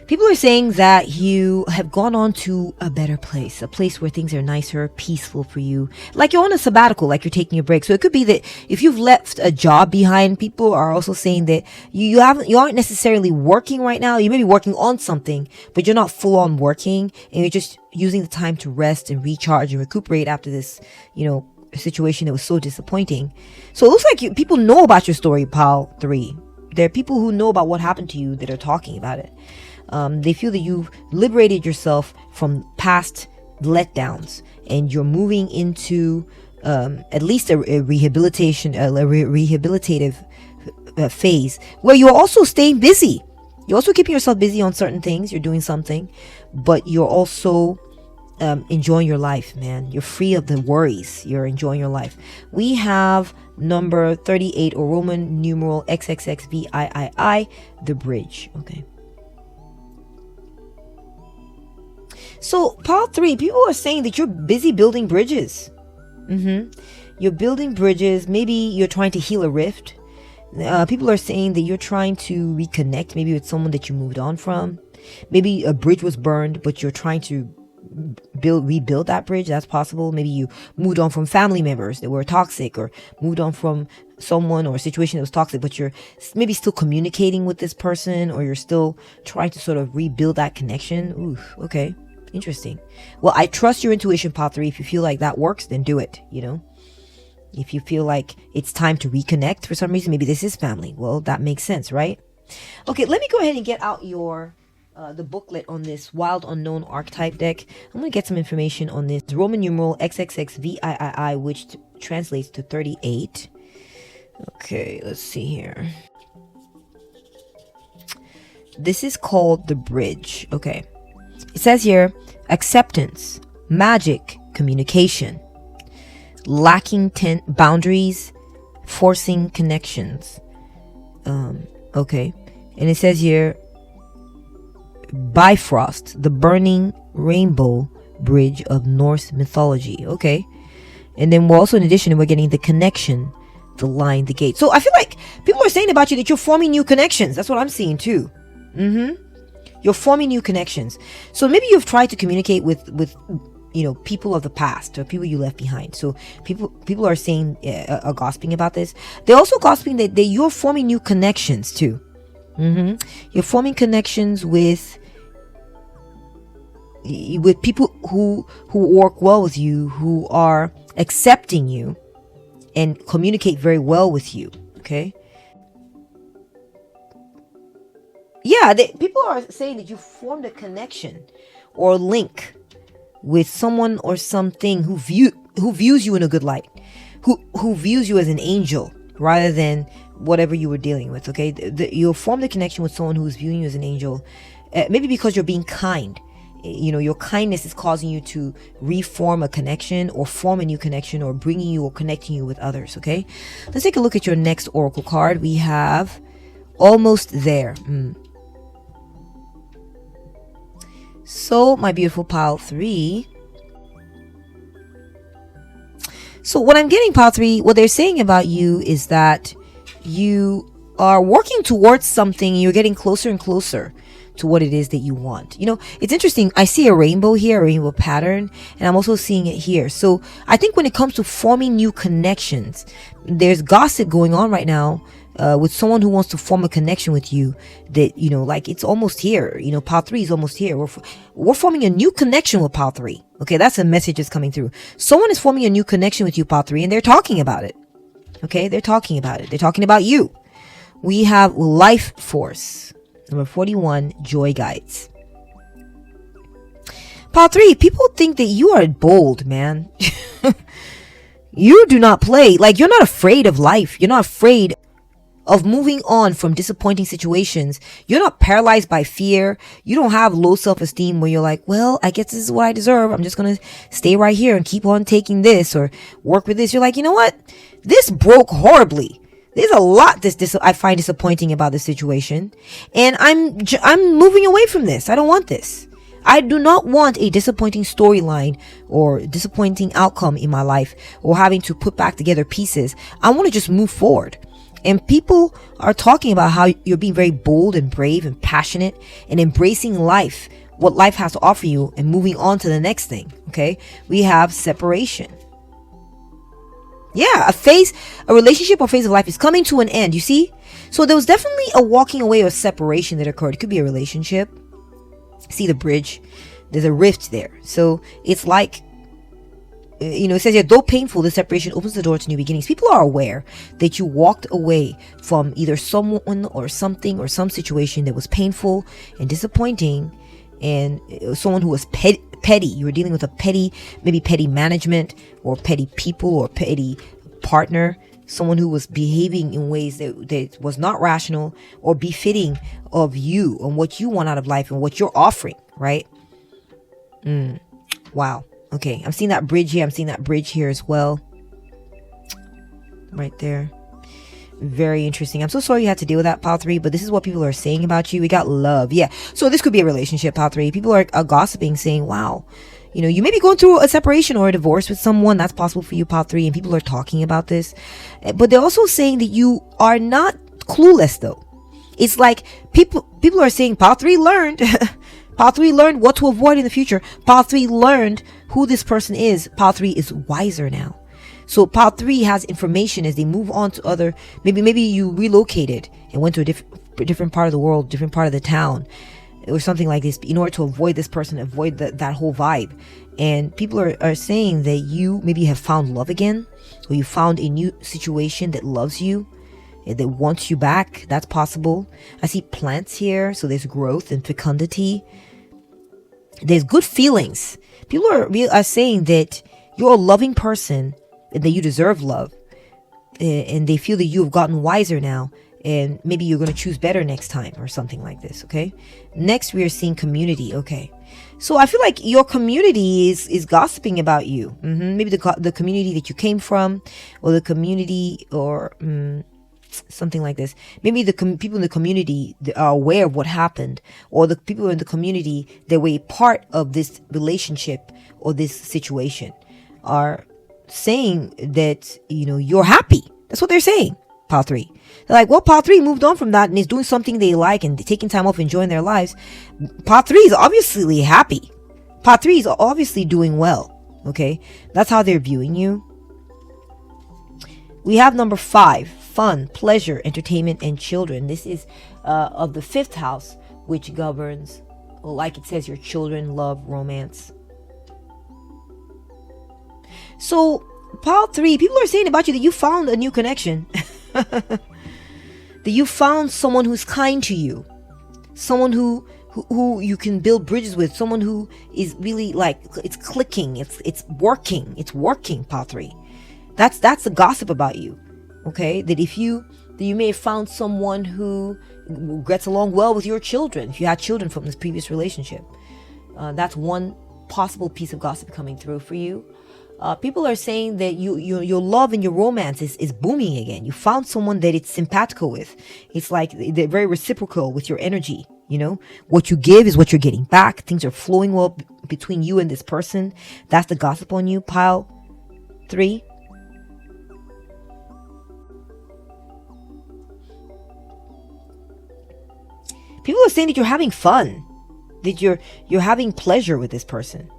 Speaker 1: People are saying that you have gone on to a better place, a place where things are nicer, peaceful for you. Like you're on a sabbatical, like you're taking a break. So it could be that if you've left a job behind, people are also saying that you aren't necessarily working right now. You may be working on something, but you're not full on working, and you're just using the time to rest and recharge and recuperate after this, situation that was so disappointing. So it looks like people know about your story, Pile 3. There are people who know about what happened to you that are talking about it. They feel that you've liberated yourself from past letdowns, and you're moving into at least a rehabilitation, rehabilitative phase where you're also staying busy. You're also keeping yourself busy on certain things. You're doing something, but you're also enjoying your life, man. You're free of the worries. You're enjoying your life. We have number 38, or Roman numeral XXXVIII, the bridge. Okay. So pile 3, people are saying that you're busy building bridges. You're building bridges. Maybe you're trying to heal a rift. People are saying that you're trying to reconnect, maybe with someone that you moved on from. Maybe a bridge was burned, but you're trying to rebuild that bridge. That's possible. Maybe you moved on from family members that were toxic, or moved on from someone or a situation that was toxic, but you're maybe still communicating with this person, or you're still trying to sort of rebuild that connection. Ooh, okay, interesting. Well, I trust your intuition, pile 3. If you feel like that works, then do it. If you feel like it's time to reconnect for some reason, maybe this is family. Well, that makes sense, right? Okay, let me go ahead and get out the booklet on this Wild Unknown archetype deck. I'm going to get some information on this Roman numeral XXXVIII, which translates to 38. Okay, let's see here. This is called the bridge. Okay. It says here, acceptance, magic, communication, lacking boundaries, forcing connections. Okay. And it says here, Bifrost, the burning rainbow bridge of Norse mythology. Okay. And then we're also, in addition, we're getting the connection, the line, the gate. So I feel like people are saying about you that you're forming new connections. That's what I'm seeing too. You're forming new connections. So maybe you've tried to communicate with people of the past, or people you left behind. So people are saying, are gossiping about this. They're also gossiping that you're forming new connections too. You're forming connections with people who work well with you, who are accepting you and communicate very well with you. Okay. Yeah, people are saying that you formed a connection or link with someone or something who views you in a good light, who views you as an angel rather than whatever you were dealing with. Okay, you'll form the connection with someone who's viewing you as an angel, maybe because you're being kind. Your kindness is causing you to reform a connection, or form a new connection, or bringing you or connecting you with others. Okay, let's take a look at your next oracle card. We have Almost There. So, my beautiful pile 3. So, what I'm getting, pile 3, what they're saying about you is that you are working towards something. You're getting closer and closer to what it is that you want. It's interesting. I see a rainbow here, a rainbow pattern, and I'm also seeing it here. So, I think when it comes to forming new connections, there's gossip going on right now. With someone who wants to form a connection with you, that like it's almost here. pile 3 is almost here. We're forming a new connection with pile 3. Okay, that's a message that's coming through. Someone is forming a new connection with you, pile 3, and they're talking about it. Okay, they're talking about it. They're talking about you. We have Life Force, number 41, Joy Guides. Pile 3, people think that you are bold, man. You do not play. Like, you're not afraid of life. You're not afraid of moving on from disappointing situations. You're not paralyzed by fear. You don't have low self-esteem where you're like, well, I guess this is what I deserve. I'm just going to stay right here and keep on taking this or work with this. You're like, you know what? This broke horribly. There's a lot I find disappointing about this situation. And I'm moving away from this. I don't want this. I do not want a disappointing storyline or disappointing outcome in my life, or having to put back together pieces. I want to just move forward. And people are talking about how you're being very bold and brave and passionate and embracing life, what life has to offer you, and moving on to the next thing. Okay. We have separation. Yeah. A relationship or phase of life is coming to an end. You see? So there was definitely a walking away or separation that occurred. It could be a relationship. See the bridge. There's a rift there. So it's like, it says here, though painful, the separation opens the door to new beginnings. People are aware that you walked away from either someone or something or some situation that was painful and disappointing, and someone who was petty. You were dealing with a petty, maybe petty management or petty people or petty partner. Someone who was behaving in ways that was not rational or befitting of you and what you want out of life and what you're offering, right? Wow. Okay. I'm seeing that bridge here. I'm seeing that bridge here as well. Right there. Very interesting. I'm so sorry you had to deal with that, pile 3, but this is what people are saying about you. We got love. Yeah. So this could be a relationship, pile 3. People are gossiping, saying, wow, you know, you may be going through a separation or a divorce with someone. That's possible for you, pile 3. And people are talking about this. But they're also saying that you are not clueless, though. It's like people are saying, pile 3 learned. Pile 3 learned what to avoid in the future. Pile 3 learned who this person is. Pile 3 is wiser now. So pile 3 has information as they move on to other, maybe you relocated and went to a different part of the world, different part of the town or something like this in order to avoid this person, avoid that whole vibe. And people are saying that you maybe have found love again, or you found a new situation that loves you, that wants you back. That's possible. I see plants here. So there's growth and fecundity. There's good feelings. People are saying that you're a loving person and that you deserve love, and they feel that you have gotten wiser now, and maybe you're going to choose better next time or something like this. Okay. Next, we are seeing community. Okay. So I feel like your community is gossiping about you. Maybe the community that you came from, or the community, or something like this. Maybe the people in the community that are aware of what happened, or the people in the community that were a part of this relationship or this situation are saying that, you know, you're happy. That's what they're saying, pile 3. They're like, well, pile 3 moved on from that and is doing something they like and taking time off, enjoying their lives. Pile 3 is obviously happy. Pile 3 is obviously doing well. Okay, that's how they're viewing you. We have number 5, fun, pleasure, entertainment, and children. This is of the 5th house, which governs, well, like it says, your children, love, romance. So, pile 3, people are saying about you that you found a new connection. That you found someone who's kind to you. Someone who you can build bridges with. Someone who is really like, it's clicking. It's working, pile 3. That's the gossip about you. Okay? That you may have found someone who gets along well with your children. If you had children from this previous relationship. That's one possible piece of gossip coming through for you. People are saying that your love and your romance is booming again. You found someone that it's simpatico with. It's like they're very reciprocal with your energy. You know, what you give is what you're getting back. Things are flowing well between you and this person. That's the gossip on you, pile 3. People are saying that you're having fun, that you're having pleasure with this person.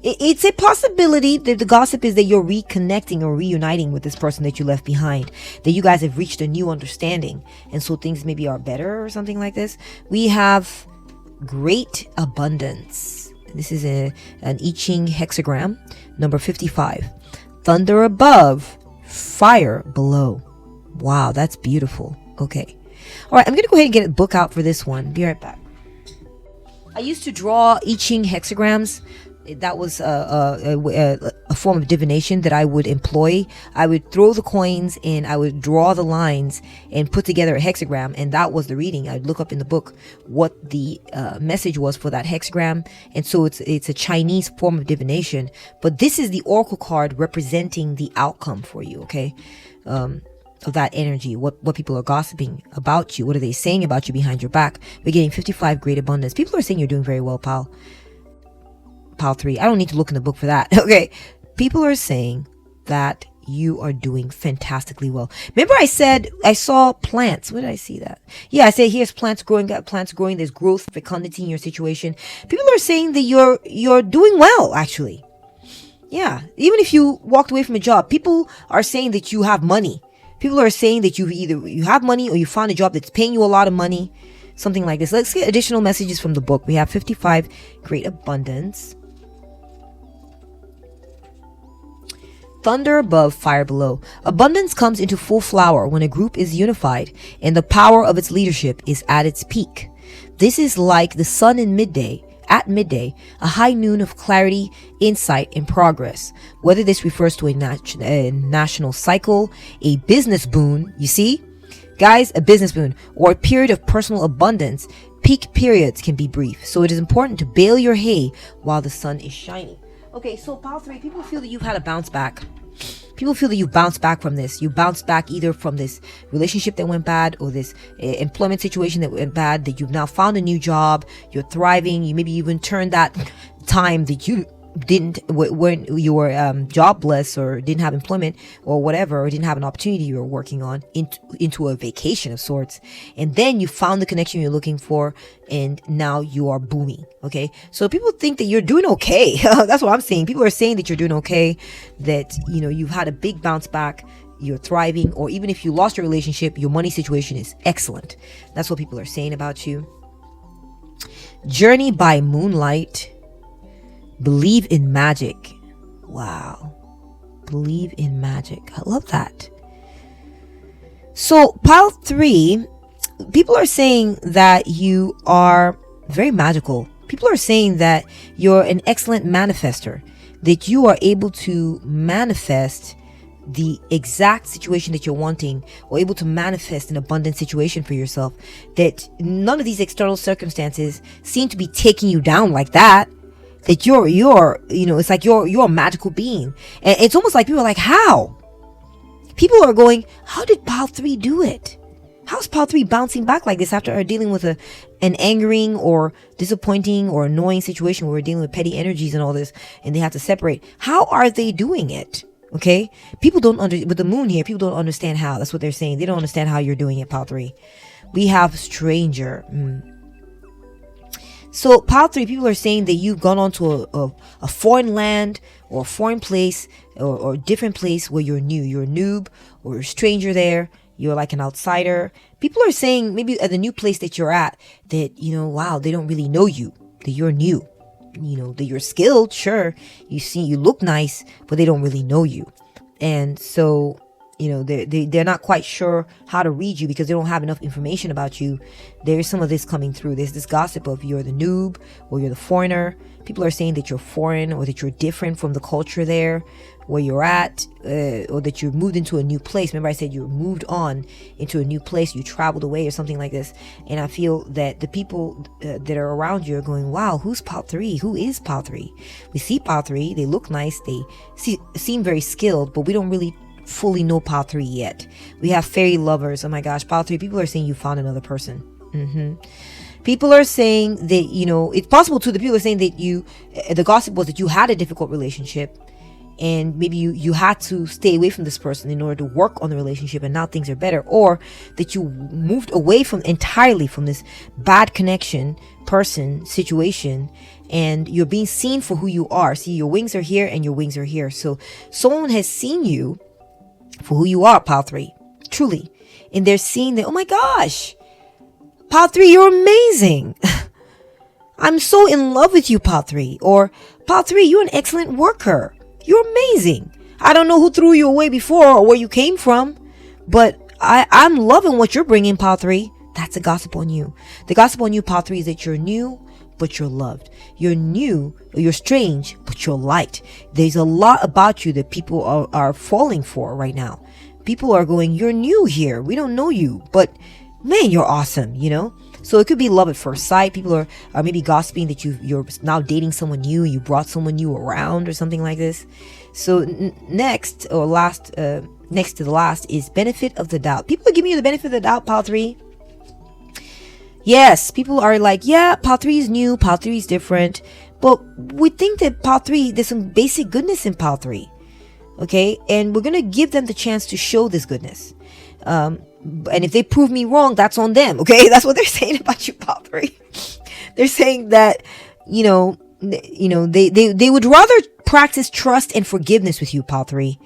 Speaker 1: It's a possibility that the gossip is that you're reconnecting or reuniting with this person that you left behind, that you guys have reached a new understanding, and so things maybe are better or something like this. We have great abundance. This is an I Ching hexagram, number 55. Thunder above, fire below. Wow, that's beautiful. Okay. All right, I'm going to go ahead and get a book out for this one. Be right back. I used to draw I Ching hexagrams. That was a form of divination that I would employ. I would throw the coins and I would draw the lines and put together a hexagram, and that was the reading. I'd look up in the book what the message was for that hexagram, and so it's a Chinese form of divination. But this is the oracle card representing the outcome for you, okay? Of that energy, what people are gossiping about you, what are they saying about you behind your back. We're getting 55 great abundance. People are saying you're doing very well, pal. Pile 3. I don't need to look in the book for that. Okay. People are saying that you are doing fantastically well. Remember I said I saw plants. Where did I see that? Yeah, I said here's plants growing, there's growth, fecundity in your situation. People are saying that you're doing well, actually. Yeah. Even if you walked away from a job, people are saying that you have money. People are saying that you have money or you found a job that's paying you a lot of money. Something like this. Let's get additional messages from the book. We have 55 great abundance. Thunder above, fire below. Abundance comes into full flower when a group is unified and the power of its leadership is at its peak. This is like the sun in midday at midday, a high noon of clarity, insight, and progress. Whether this refers to a national cycle, a business boon, you see? Guys, a business boon, or a period of personal abundance, peak periods can be brief. So it is important to bale your hay while the sun is shining. Okay, so pile 3, people feel that you've had a bounce back. People feel that you bounced back from this. You bounced back either from this relationship that went bad or this employment situation that went bad, that you've now found a new job, you're thriving, you maybe even turned that time that you didn't, when you were jobless or didn't have employment or whatever, or didn't have an opportunity you were working on, into a vacation of sorts. And then you found the connection you're looking for, and now you are booming. Okay, so people think that you're doing okay. That's what I'm saying. People are saying that you're doing okay, that you've had a big bounce back, you're thriving, or even if you lost your relationship, your money situation is excellent. That's what people are saying about you. Journey by moonlight. Believe in magic. Wow. Believe in magic. I love that. So pile 3, people are saying that you are very magical. People are saying that you're an excellent manifester, that you are able to manifest the exact situation that you're wanting, or able to manifest an abundant situation for yourself, that none of these external circumstances seem to be taking you down like that. That you're it's like you're a magical being. And it's almost like people are like, how? People are going, how did pile 3 do it? How's pile 3 bouncing back like this after dealing with an angering or disappointing or annoying situation where we're dealing with petty energies and all this, and they have to separate? How are they doing it? Okay, people don't with the moon here, people don't understand how. That's what they're saying. They don't understand how you're doing it, pile 3. We have stranger. So pile 3, people are saying that you've gone on to a foreign land or a foreign place or a different place where you're new. You're a noob or a stranger there. You're like an outsider. People are saying maybe at the new place that you're at that, wow, they don't really know you, that you're new, that you're skilled. Sure. You look nice, but they don't really know you. And so, they're not quite sure how to read you because they don't have enough information about you. There's some of this coming through. There's this gossip of you're the noob or you're the foreigner. People are saying that you're foreign or that you're different from the culture there where you're at, or that you moved into a new place. Remember I said you moved on into a new place, you traveled away or something like this. And I feel that the people that are around you are going, wow, who's pile 3? Who is pile 3? We see pile 3. They look nice. They seem very skilled, but we don't really fully know pile 3 yet. We have fairy lovers. Oh my gosh, pile 3, people are saying you found another person. People are saying that it's possible too. The people are saying that the gossip was that you had a difficult relationship, and maybe you had to stay away from this person in order to work on the relationship, and now things are better, or that you moved away entirely from this bad connection, person, situation, and you're being seen for who you are. See, your wings are here and your wings are here. So someone has seen you for who you are, pile 3, truly. And they're seeing that, oh my gosh, pile 3, you're amazing. I'm so in love with you, pile 3. Or pile 3, you're an excellent worker. You're amazing. I don't know who threw you away before or where you came from, but I'm loving what you're bringing, pile 3. That's the gossip on you. The gossip on you, pile 3, is that you're new, but you're loved. You're new, you're strange, but you're liked. There's a lot about you that people are falling for right now. People are going, you're new here. We don't know you, but man, you're awesome, So it could be love at first sight. People are maybe gossiping that you're now dating someone new. You brought someone new around or something like this. So next to the last is benefit of the doubt. People are giving you the benefit of the doubt, pile 3. Yes, people are like, yeah, pile 3 is new, pile 3 is different. But we think that pile 3, there's some basic goodness in pile 3. Okay? And we're going to give them the chance to show this goodness. And if they prove me wrong, that's on them. Okay? That's what they're saying about you, pile 3. They're saying that, they would rather practice trust and forgiveness with you, pile 3.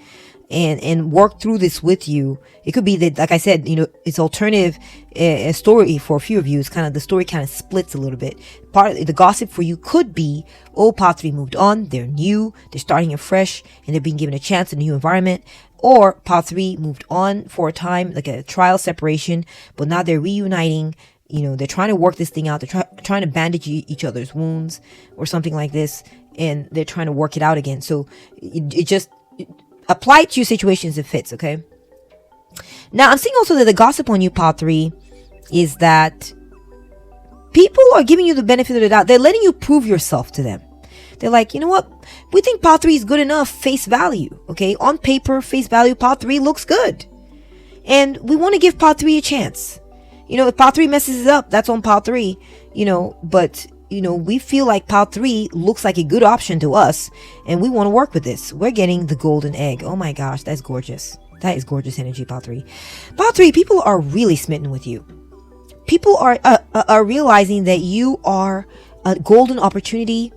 Speaker 1: And work through this with you. It could be that, like I said, it's alternative a story for a few of you. It's the story kind of splits a little bit. Part of the gossip for you could be, oh, pile 3 moved on. They're new. They're starting afresh and they're being given a chance in a new environment. Or pile 3 moved on for a time, like a trial separation, but now they're reuniting, they're trying to work this thing out. They're trying to bandage each other's wounds or something like this, and they're trying to work it out again. So it just apply it to your situations if it fits. Okay. Now I'm seeing also that the gossip on you, pile 3, is that people are giving you the benefit of the doubt. They're letting you prove yourself to them. They're like, you know what? We think pile 3 is good enough face value. Okay. On paper, face value, pile 3 looks good. And we want to give pile 3 a chance. If pile 3 messes it up, that's on pile 3, but we feel like pile 3 looks like a good option to us, and we want to work with this. We're getting the golden egg. Oh my gosh, that's gorgeous. That is gorgeous energy, pile 3. Pile 3, people are really smitten with you. People are realizing that you are a golden opportunity,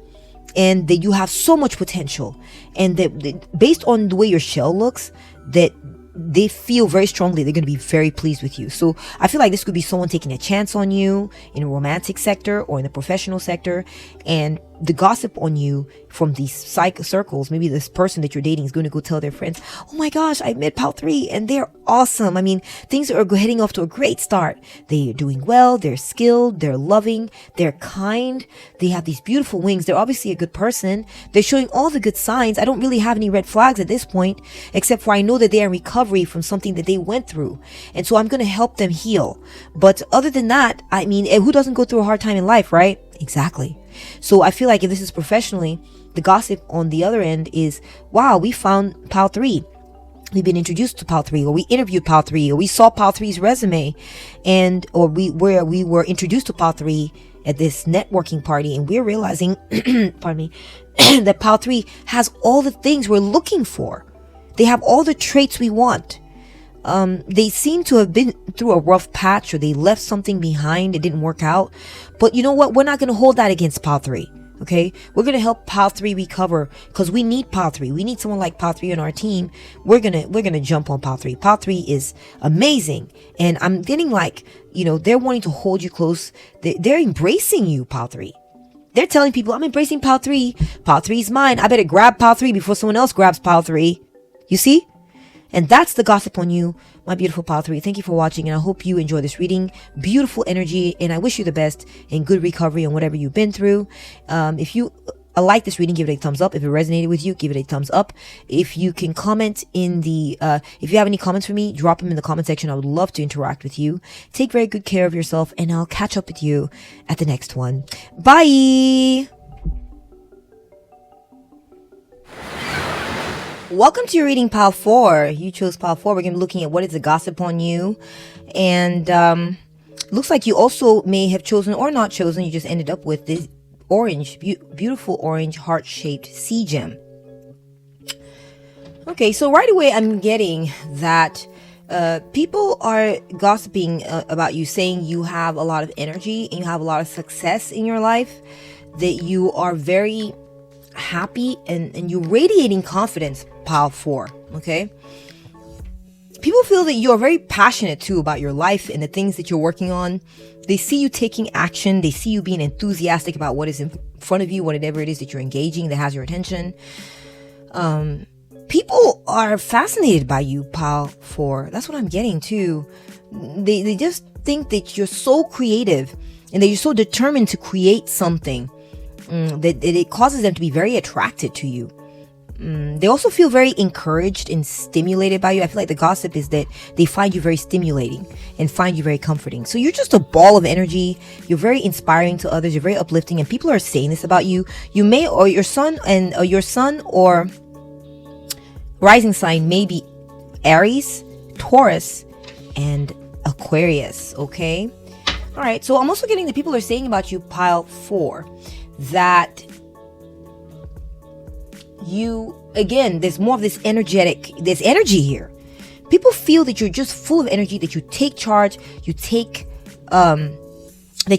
Speaker 1: and that you have so much potential, and that based on the way your shell looks, that they feel very strongly they're going to be very pleased with you. So I feel like this could be someone taking a chance on you in a romantic sector or in the professional sector, and the gossip on you from these psych circles, maybe this person that you're dating is going to go tell their friends, oh my gosh, I met pile 3 and they're awesome. I mean, things are heading off to a great start. They're doing well, they're skilled, they're loving, they're kind, they have these beautiful wings, they're obviously a good person, they're showing all the good signs. I don't really have any red flags at this point, except for I know that they are in recovery from something that they went through, and so I'm going to help them heal. But other than that, I mean, who doesn't go through a hard time in life, right? Exactly. So I feel like if this is professionally, the gossip on the other end is, wow, we found pile 3. We've been introduced to pile 3, or we interviewed pile 3, or we saw pile 3's resume, or we were introduced to pile 3 at this networking party, and we're realizing, pardon me, that pile 3 has all the things we're looking for. They have all the traits we want. They seem to have been through a rough patch, or they left something behind. It didn't work out. But you know what? We're not going to hold that against pile 3. Okay. We're going to help pile 3 recover, because we need pile 3. We need someone like pile 3 on our team. We're going to jump on pile 3. Pile 3 is amazing. And I'm getting like, they're wanting to hold you close. They're embracing you, pile 3. They're telling people, I'm embracing pile 3. Pile 3 is mine. I better grab pile 3 before someone else grabs pile 3. You see? And that's the gossip on you, my beautiful pile 3. Thank you for watching, and I hope you enjoy this reading. Beautiful energy, and I wish you the best and good recovery on whatever you've been through. If you like this reading, give it a thumbs up. If it resonated with you, give it a thumbs up. If you can comment in the, if you have any comments for me, drop them in the comment section. I would love to interact with you. Take very good care of yourself, and I'll catch up with you at the next one. Bye! Welcome to your reading, pile 4. You chose pile 4. We're going to be looking at what is the gossip on you. And looks like you also may have chosen or not chosen. You just ended up with this orange, beautiful orange heart-shaped sea gem. Okay, so right away I'm getting that people are gossiping about you, saying you have a lot of energy and you have a lot of success in your life, that you are very happy and you're radiating confidence, pile 4. Okay, people feel that you're very passionate too about your life and the things that you're working on. They see you taking action. They see you being enthusiastic about what is in front of you, whatever it is that you're engaging that has your attention. People are fascinated by you, pile 4. That's what I'm getting too. They just think that you're so creative and that you're so determined to create something that it causes them to be very attracted to you. They also feel very encouraged and stimulated by you. I feel like the gossip is that they find you very stimulating and find you very comforting. So you're just a ball of energy. You're very inspiring to others. You're very uplifting, and people are saying this about you. You may, or your sun or rising sign may be Aries, Taurus, and Aquarius. Okay. All right. So I'm also getting that people are saying about you, pile 4, that you, again, there's more of there's energy here. People feel that you're just full of energy, that you take charge, that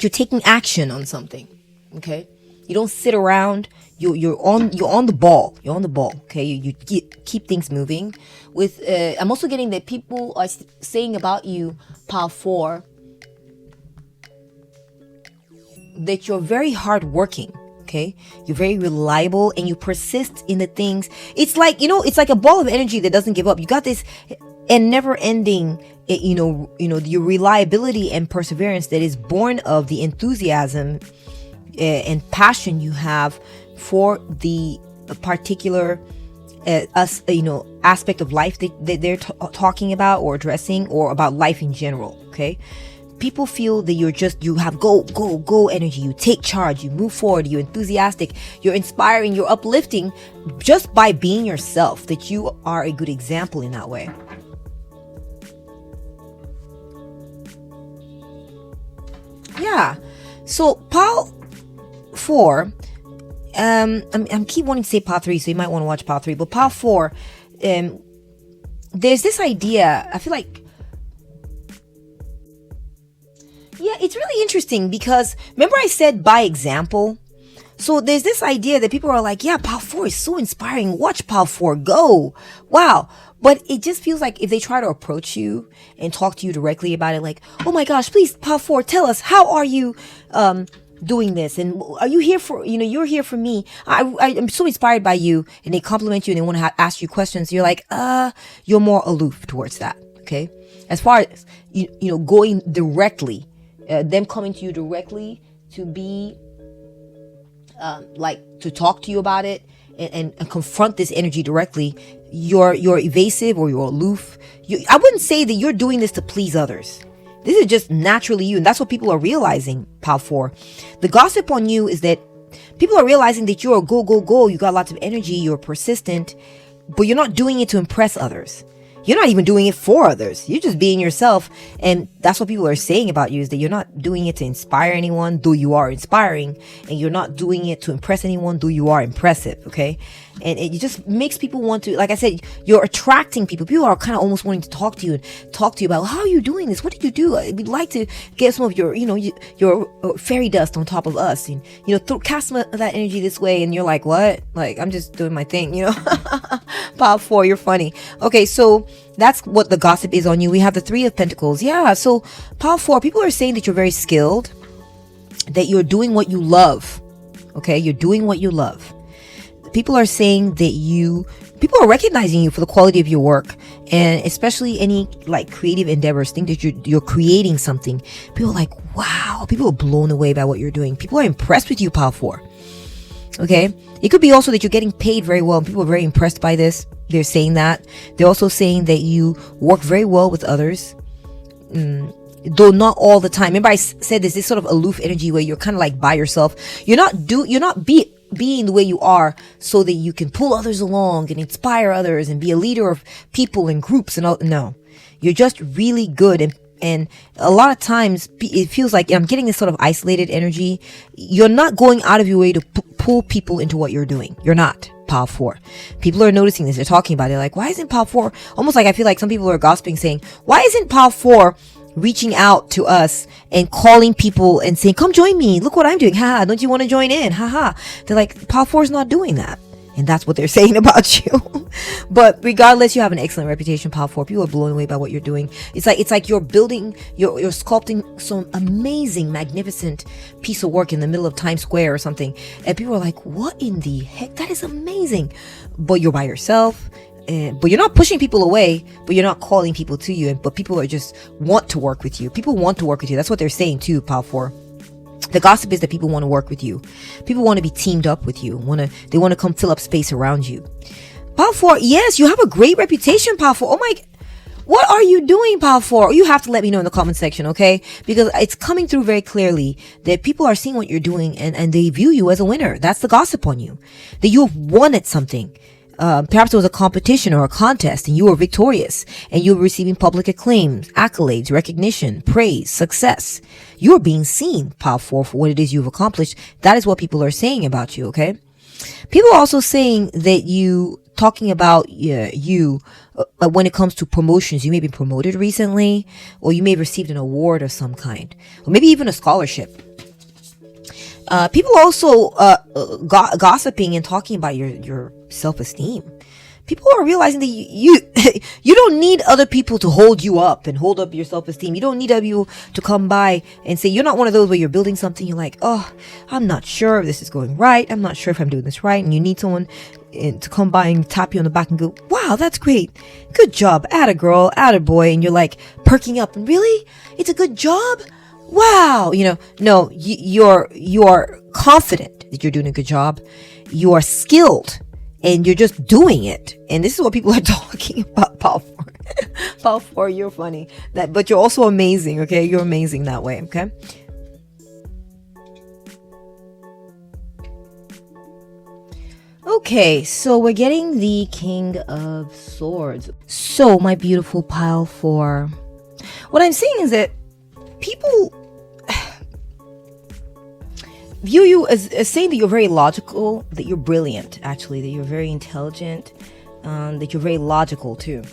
Speaker 1: you're taking action on something. Okay, you don't sit around. You're on the ball. You're on the ball. Okay, you keep things moving. I'm also getting that people are saying about you, pile 4, that you're very hardworking. Okay, you're very reliable and you persist in the things. It's like, it's like a ball of energy that doesn't give up. You got this never-ending your reliability and perseverance that is born of the enthusiasm and passion you have for the particular aspect of life that they're talking about or addressing, or about life in general. Okay, people feel that you have go energy, you take charge, you move forward, you're enthusiastic, you're inspiring, you're uplifting, just by being yourself, that you are a good example in that way. Yeah. So pile 4, I'm keep wanting to say pile 3, so you might want to watch pile 3, but pile 4, there's this idea, I feel like, yeah, it's really interesting, because remember I said by example? So there's this idea that people are like, yeah, pile 4 is so inspiring, watch pile 4 go, wow. But it just feels like if they try to approach you and talk to you directly about it, like, oh my gosh, please, pile 4, tell us, how are you doing this? And are you here for, you're here for me. I'm so inspired by you. And they compliment you and they want to ask you questions. You're like, you're more aloof towards that. Okay. As far as, going directly, them coming to you directly to be, to talk to you about it and confront this energy directly, you're evasive or you're aloof. I wouldn't say that you're doing this to please others. This is just naturally you, and that's what people are realizing, pile 4. The gossip on you is that people are realizing that you're a go, you got lots of energy, you're persistent, but you're not doing it to impress others. You're not even doing it for others. You're just being yourself. And that's what people are saying about you, is that you're not doing it to inspire anyone, though you are inspiring. And you're not doing it to impress anyone, though you are impressive. Okay. And it just makes people want to, like I said, you're attracting people. People are kind of almost wanting to talk to you about, how are you doing this? What did you do? We'd like to get some of your, your fairy dust on top of us, and, cast some of that energy this way. And you're like, what? Like, I'm just doing my thing, Pile 4, you're funny. Okay. So that's what the gossip is on you. We have the 3 of Pentacles. Yeah. So pile 4, people are saying that you're very skilled, that you're doing what you love. Okay. You're doing what you love. People are saying that people are recognizing you for the quality of your work, and especially any creative endeavors. Think that you're creating something. People are like, wow. People are blown away by what you're doing. People are impressed with you, pile 4. Okay. It could be also that you're getting paid very well, and people are very impressed by this. They're saying that. They're also saying that you work very well with others. Though not all the time. Remember I said this sort of aloof energy where you're kind of like by yourself. You're not being the way you are so that you can pull others along and inspire others and be a leader of people and groups and all. No, you're just really good. And a lot of times it feels like I'm getting this sort of isolated energy. You're not going out of your way to pull people into what you're doing. You're not. Pile 4. People are noticing this. They're talking about it. Like, why isn't pile 4? Almost like I feel like some people are gossiping, saying, why isn't pile 4 reaching out to us and calling people and saying, come join me. Look what I'm doing. Haha. Don't you want to join in? Haha. They're like, pile 4 is not doing that. And that's what they're saying about you. But regardless, you have an excellent reputation, pile 4. People are blown away by what you're doing. It's like you're building, you're sculpting some amazing, magnificent piece of work in the middle of Times Square or something. And people are like, what in the heck? That is amazing. But you're by yourself. But you're not pushing people away, but you're not calling people to you. But people are just want to work with you. People want to work with you. That's what they're saying too, pile 4. The gossip is that people want to work with you. People want to be teamed up with you. They want to come fill up space around you. Pile 4, yes, you have a great reputation, pile 4. Oh my, what are you doing, pile 4? You have to let me know in the comment section, okay? Because it's coming through very clearly that people are seeing what you're doing and they view you as a winner. That's the gossip on you. That you've won at something. Perhaps it was a competition or a contest and you were victorious and you were receiving public acclaim, accolades, recognition, praise, success. You're being seen, pile 4, for what it is you've accomplished. That is what people are saying about you, okay? People are also saying that talking about you when it comes to promotions. You may be promoted recently, or you may have received an award of some kind, or maybe even a scholarship. People also gossiping and talking about your self-esteem. People are realizing that You don't need other people to hold you up and hold up your self-esteem. You don't need other people to come by and say, you're not one of those where you're building something, you're like, oh, I'm not sure if this is going right, I'm not sure if I'm doing this right, and you need someone to come by and tap you on the back and go, wow, that's great, good job, atta girl, atta boy, and you're like perking up, and really, it's a good job, wow, no, you're confident that you're doing a good job, you are skilled, and you're just doing it. And this is what people are talking about, Power 4. Power 4, you're funny. But you're also amazing, okay? You're amazing that way, okay? Okay, so we're getting the King of Swords. So, my beautiful Pile 4. What I'm saying is that people view you as saying that you're very logical, that you're brilliant, actually, that you're very intelligent, that you're very logical too.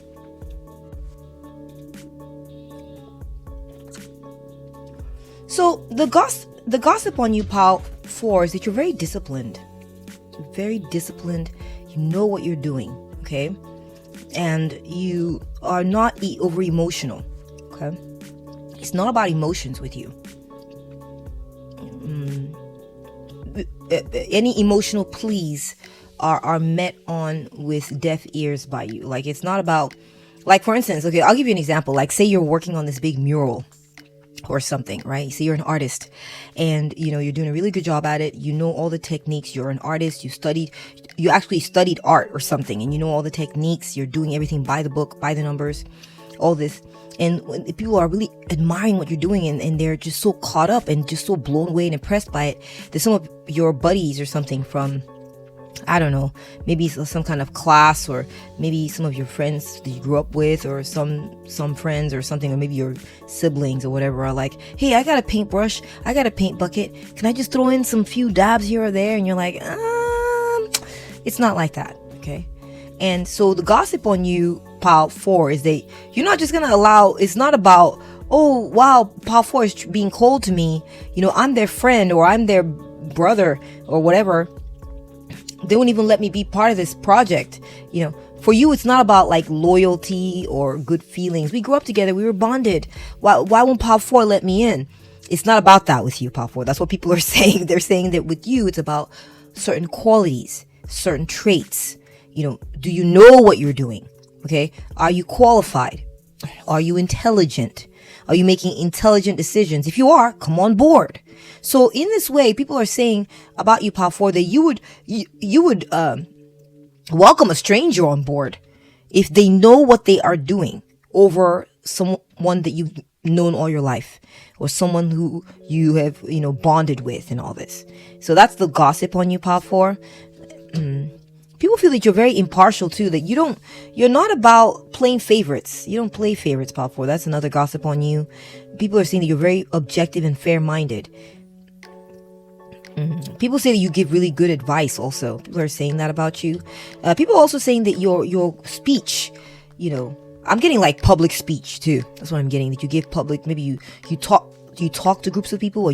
Speaker 1: So the gossip on you, Pile 4, is that you're very disciplined. You're very disciplined. You know what you're doing, okay? And you are not over emotional, okay? It's not about emotions with you. Any emotional pleas are met on with deaf ears by you. Like, it's not about, like, for instance, okay, I'll give you an example. Like, say you're working on this big mural or something, right? So you're an artist and you're doing a really good job at it. You know all the techniques. You're an artist. You actually studied art or something, and you know all the techniques. You're doing everything by the book, by the numbers, all this. And people are really admiring what you're doing, and they're just so caught up and just so blown away and impressed by it. There's some of your buddies or something from, I don't know, maybe some kind of class, or maybe some of your friends that you grew up with, or some friends or something, or maybe your siblings or whatever are like, hey, I got a paintbrush, I got a paint bucket, can I just throw in some few dabs here or there? And you're like, it's not like that, okay? And so the gossip on you, Pile 4, is that you're not just gonna allow, it's not about, oh wow, Pile 4 is being cold to me, I'm their friend, or I'm their brother, or whatever, they won't even let me be part of this project. For you, it's not about like loyalty or good feelings. We grew up together, we were bonded, why won't Pile 4 let me in? It's not about that with you, Pile 4. That's what people are saying. They're saying that with you, it's about certain qualities, certain traits. Do you know what you're doing? Okay. Are you qualified? Are you intelligent? Are you making intelligent decisions? If you are, come on board. So in this way, people are saying about you, Pile 4, that you would welcome a stranger on board if they know what they are doing over someone that you've known all your life, or someone who you have, bonded with and all this. So that's the gossip on you, Pile 4. People feel that you're very impartial too, that you're not about playing favorites. You don't play favorites, Pile 4. That's another gossip on you. People are saying that you're very objective and fair-minded. People say that you give really good advice also. People are saying that about you. People are also saying that your speech, I'm getting like public speech too. That's what I'm getting, that you give public, maybe you talk to groups of people,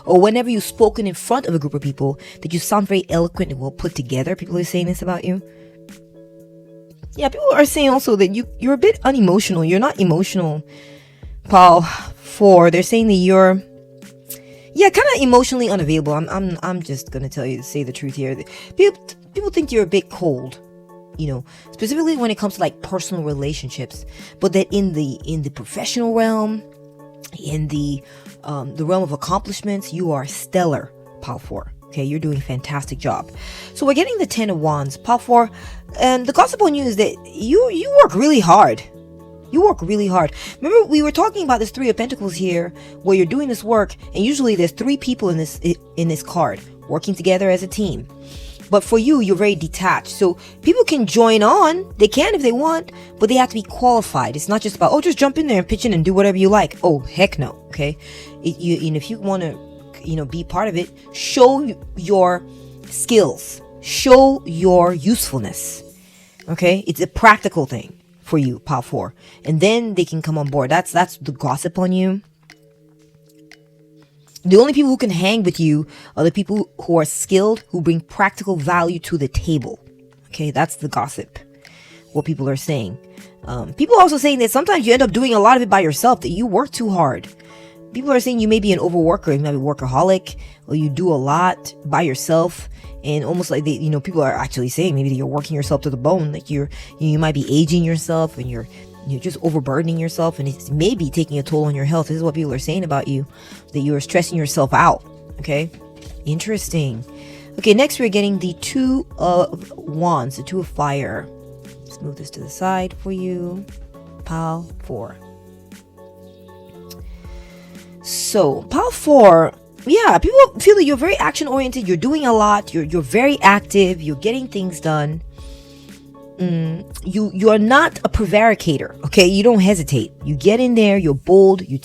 Speaker 1: or whenever you've spoken in front of a group of people, that you sound very eloquent and well put together. People are saying this about you. Yeah, people are saying also that you're a bit unemotional. You're not emotional, Pile 4. They're saying that you're, kind of emotionally unavailable. I'm just gonna say the truth here. People think you're a bit cold, specifically when it comes to like personal relationships, but that in the professional realm, in the realm of accomplishments, you are stellar, Pile 4. Okay, you're doing a fantastic job. So we're getting the 10 of Wands, Pile 4, and the gossip on you is that you work really hard. You work really hard. Remember, we were talking about this 3 of Pentacles here, where you're doing this work, and usually there's 3 people in this card working together as a team. But for you, you're very detached. So people can join on. They can if they want, but they have to be qualified. It's not just about, oh, just jump in there and pitch in and do whatever you like. Oh, heck no. Okay. If you want to, be part of it, show your skills, show your usefulness. Okay. It's a practical thing for you, Pile 4. And then they can come on board. That's the gossip on you. The only people who can hang with you are the people who are skilled, who bring practical value to the table. Okay, that's the gossip. what people are saying. People are also saying that sometimes you end up doing a lot of it by yourself, that you work too hard. People are saying you may be an overworker, you might be a workaholic, or you do a lot by yourself, and almost like they, people are actually saying maybe that you're working yourself to the bone, like you might be aging yourself, and you're just overburdening yourself, and it's maybe taking a toll on your health. This is what people are saying about you, that you are stressing yourself out. Okay, interesting. Okay, next we're getting the Two of Wands, the Two of Fire. Let's move this to the side for you. Pile 4. So, Pile 4, yeah, people feel that you're very action-oriented. You're doing a lot. You're very active. You're getting things done. You are not a prevaricator, okay? You don't hesitate. You get in there. You're bold. You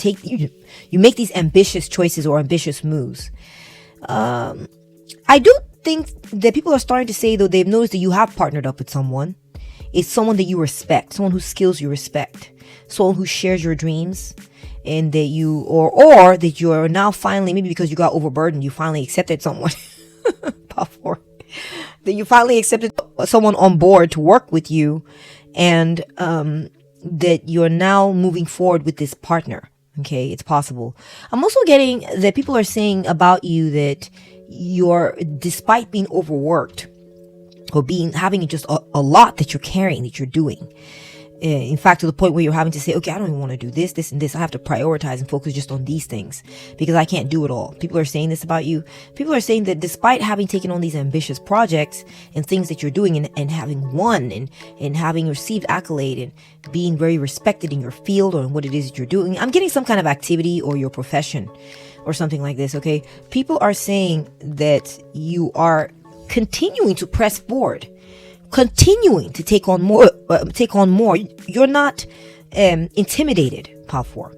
Speaker 1: make these ambitious choices or ambitious moves. I do think that people are starting to say, though, they've noticed that you have partnered up with someone. It's someone that you respect, someone whose skills you respect, someone who shares your dreams, and that you, or that you are now finally, maybe because you got overburdened, you finally accepted someone. That you finally accepted someone on board to work with you, and that you're now moving forward with this partner. Okay, it's possible. I'm also getting that people are saying about you that despite being overworked or having just a lot that you're carrying, that you're doing. In fact, to the point where you're having to say, okay, I don't even want to do this, and this. I have to prioritize and focus just on these things because I can't do it all. People are saying this about you. People are saying that despite having taken on these ambitious projects and things that you're doing and having won and having received accolade and being very respected in your field or in what it is that you're doing, I'm getting some kind of activity or your profession or something like this, okay? People are saying that you are continuing to press forward, continuing to take on more. You're not intimidated, Pile 4.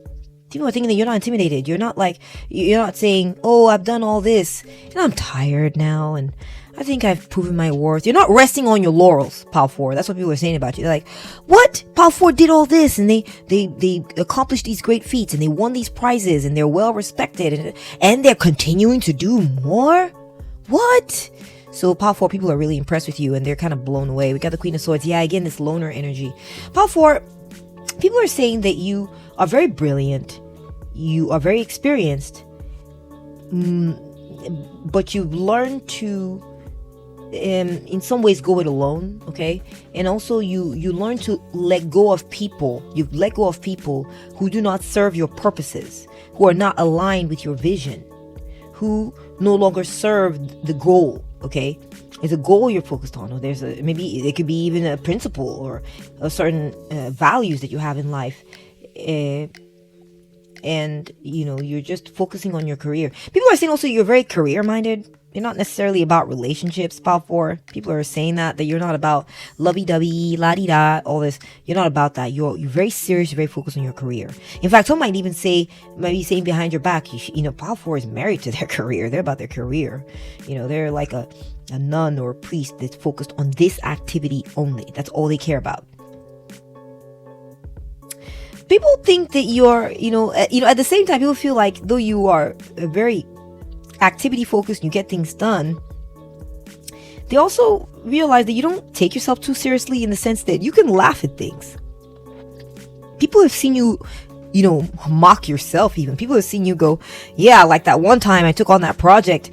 Speaker 1: People are thinking that you're not intimidated. You're not saying, oh, I've done all this and I'm tired now and I think I've proven my worth. You're not resting on your laurels, Pile 4. That's what people are saying about you. They're like, what? Pile 4 did all this and they accomplished these great feats and they won these prizes and they're well respected and they're continuing to do more? What? So Pile 4, people are really impressed with you and they're kind of blown away. We got the Queen of Swords. Yeah, again, this loner energy. Pile 4, people are saying that you are very brilliant. You are very experienced. But you've learned to, in some ways, go it alone. Okay. And also you learn to let go of people. You've let go of people who do not serve your purposes, who are not aligned with your vision, who no longer serve the goal. Okay, it's a goal you're focused on, or maybe it could be even a principle or a certain values that you have in life, and you're just focusing on your career. People are saying also you're very career minded. You're not necessarily about relationships, Pile 4. People are saying that you're not about lovey-dovey, la-di-da, all this. You're not about that. You're very serious, you're very focused on your career. In fact, some might be saying behind your back, Pile 4 is married to their career. They're about their career. They're like a nun or a priest that's focused on this activity only. That's all they care about. People think that you're, at the same time, people feel like though you are a very activity focused, you get things done, they also realize that you don't take yourself too seriously in the sense that you can laugh at things. People have seen you, mock yourself even. People have seen you go, yeah, like that one time I took on that project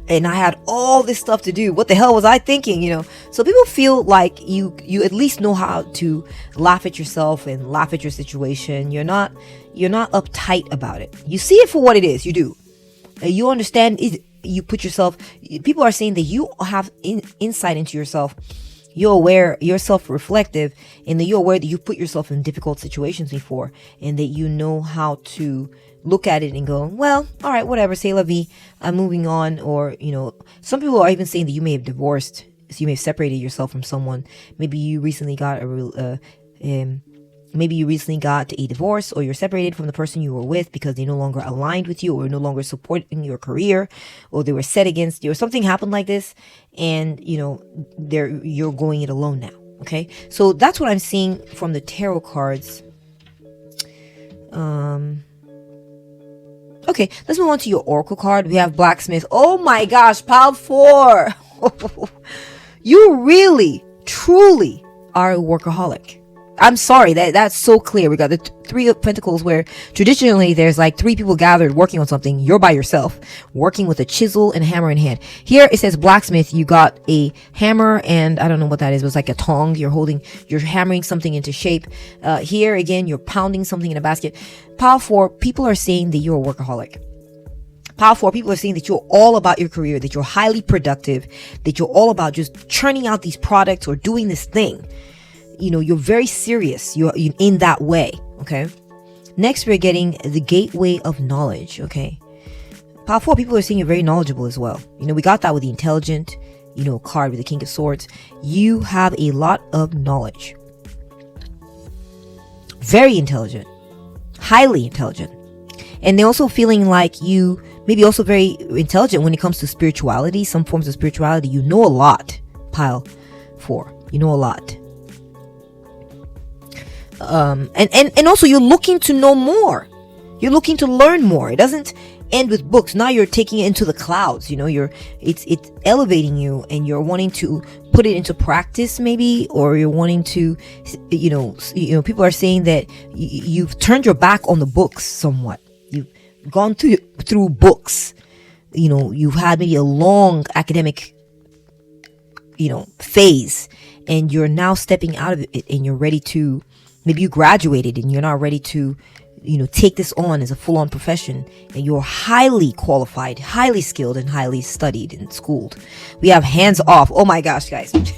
Speaker 1: and I had all this stuff to do. What the hell was I thinking, So people feel like you at least know how to laugh at yourself and laugh at your situation. You're not uptight about it. You see it for what it is. You do. You understand, you put yourself, people are saying that you have insight into yourself. You're aware, you're self-reflective, and that you're aware that you put yourself in difficult situations before, and that you know how to look at it and go, well, all right, whatever, c'est la vie, I'm moving on. Or, some people are even saying that you may have divorced, so you may have separated yourself from someone. Maybe you recently got Maybe you recently got a divorce, or you're separated from the person you were with because they no longer aligned with you or no longer supporting your career, or they were set against you, or something happened like this, and you're going it alone now. Okay, so that's what I'm seeing from the tarot cards. Okay, let's move on to your oracle card. We have Blacksmith. Oh my gosh, Pile 4. You really, truly are a workaholic. I'm sorry, that's so clear. We got the three of pentacles, where traditionally there's like three people gathered working on something. You're by yourself, working with a chisel and a hammer in hand. Here it says blacksmith. You got a hammer, and I don't know what that is, but it's like a tong. You're hammering something into shape. Here again, you're pounding something in a basket. Pile 4, people are saying that you're a workaholic. Pile 4, people are saying that you're all about your career, that you're highly productive, that you're all about just churning out these products or doing this thing. You're very serious. You're in that way. Okay. Next, we're getting the gateway of knowledge. Okay. Pile 4, people are saying you're very knowledgeable as well. We got that with the intelligent, card with the King of Swords. You have a lot of knowledge. Very intelligent. Highly intelligent. And they're also feeling like you maybe also very intelligent when it comes to spirituality, some forms of spirituality. You know a lot, Pile 4. You know a lot. And also you're looking to know more. You're looking to learn more. It doesn't end with books. Now you're taking it into the clouds. It's elevating you, and you're wanting to put it into practice, maybe, or you're wanting to, people are saying that you've turned your back on the books somewhat. You've gone through books. You've had maybe a long academic, phase, and you're now stepping out of it, and you're ready to. Maybe you graduated and you're not ready to, take this on as a full-on profession, and you're highly qualified, highly skilled, and highly studied and schooled. We have hands off. Oh my gosh, guys. Remember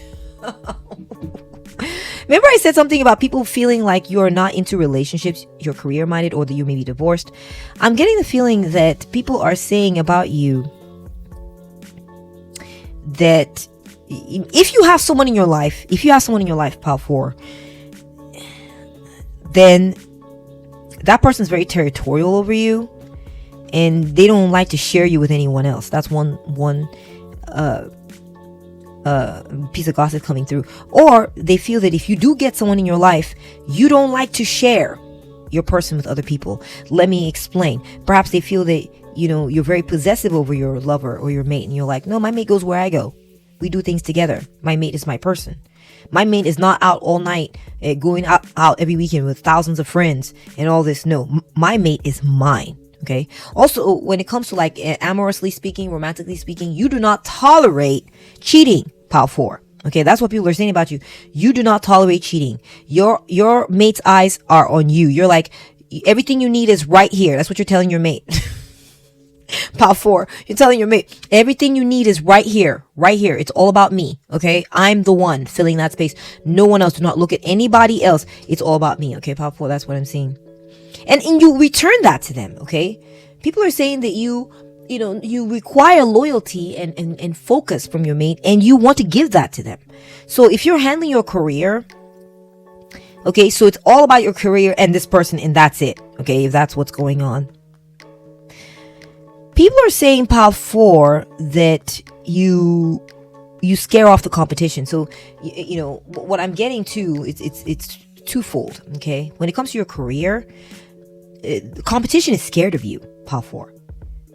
Speaker 1: I said something about people feeling like you're not into relationships, you're career minded, or that you may be divorced. I'm getting the feeling that people are saying about you that if you have someone in your life, Pile 4, then that person's very territorial over you, and they don't like to share you with anyone else. That's one piece of gossip coming through. Or they feel that if you do get someone in your life, you don't like to share your person with other people. Let me explain. Perhaps they feel that you're very possessive over your lover or your mate, and you're like, no, my mate goes where I go. We do things together. My mate is my person. My mate is not out all night, going out every weekend with thousands of friends and all this. No, my mate is mine. Okay. Also, when it comes to like amorously speaking, romantically speaking, you do not tolerate cheating, Pile 4. Okay. That's what people are saying about you. You do not tolerate cheating. Your mate's eyes are on you. You're like, everything you need is right here. That's what you're telling your mate. Pile 4, you're telling your mate, everything you need is right here. It's all about me. Okay. I'm the one filling that space. No one else. Do not look at anybody else. It's all about me. Okay. Pile 4, that's what I'm seeing. And you return that to them. Okay. People are saying that you require loyalty and focus from your mate, and you want to give that to them. So if you're handling your career, okay, so it's all about your career and this person, and that's it. Okay. If that's what's going on. People are saying, Pile 4, that you scare off the competition. So, what I'm getting to, it's twofold. Okay. When it comes to your career, the competition is scared of you, Pile 4.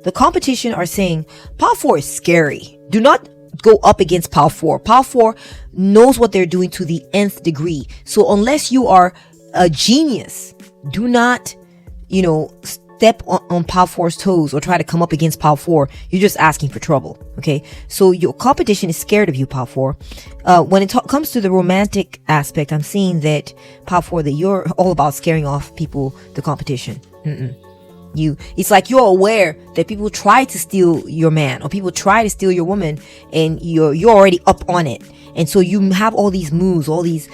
Speaker 1: The competition are saying, Pile 4 is scary. Do not go up against Pile 4. Pile 4 knows what they're doing to the nth degree. So unless you are a genius, do not, step on Pile 4's toes or try to come up against Pile 4. You're just asking for trouble. Okay. So your competition is scared of you, Pile 4. When it comes to the romantic aspect, I'm seeing that Pile 4, that you're all about scaring off people, the competition. It's like you're aware that people try to steal your man, or people try to steal your woman, and you're already up on it. And so you have all these moves, all these,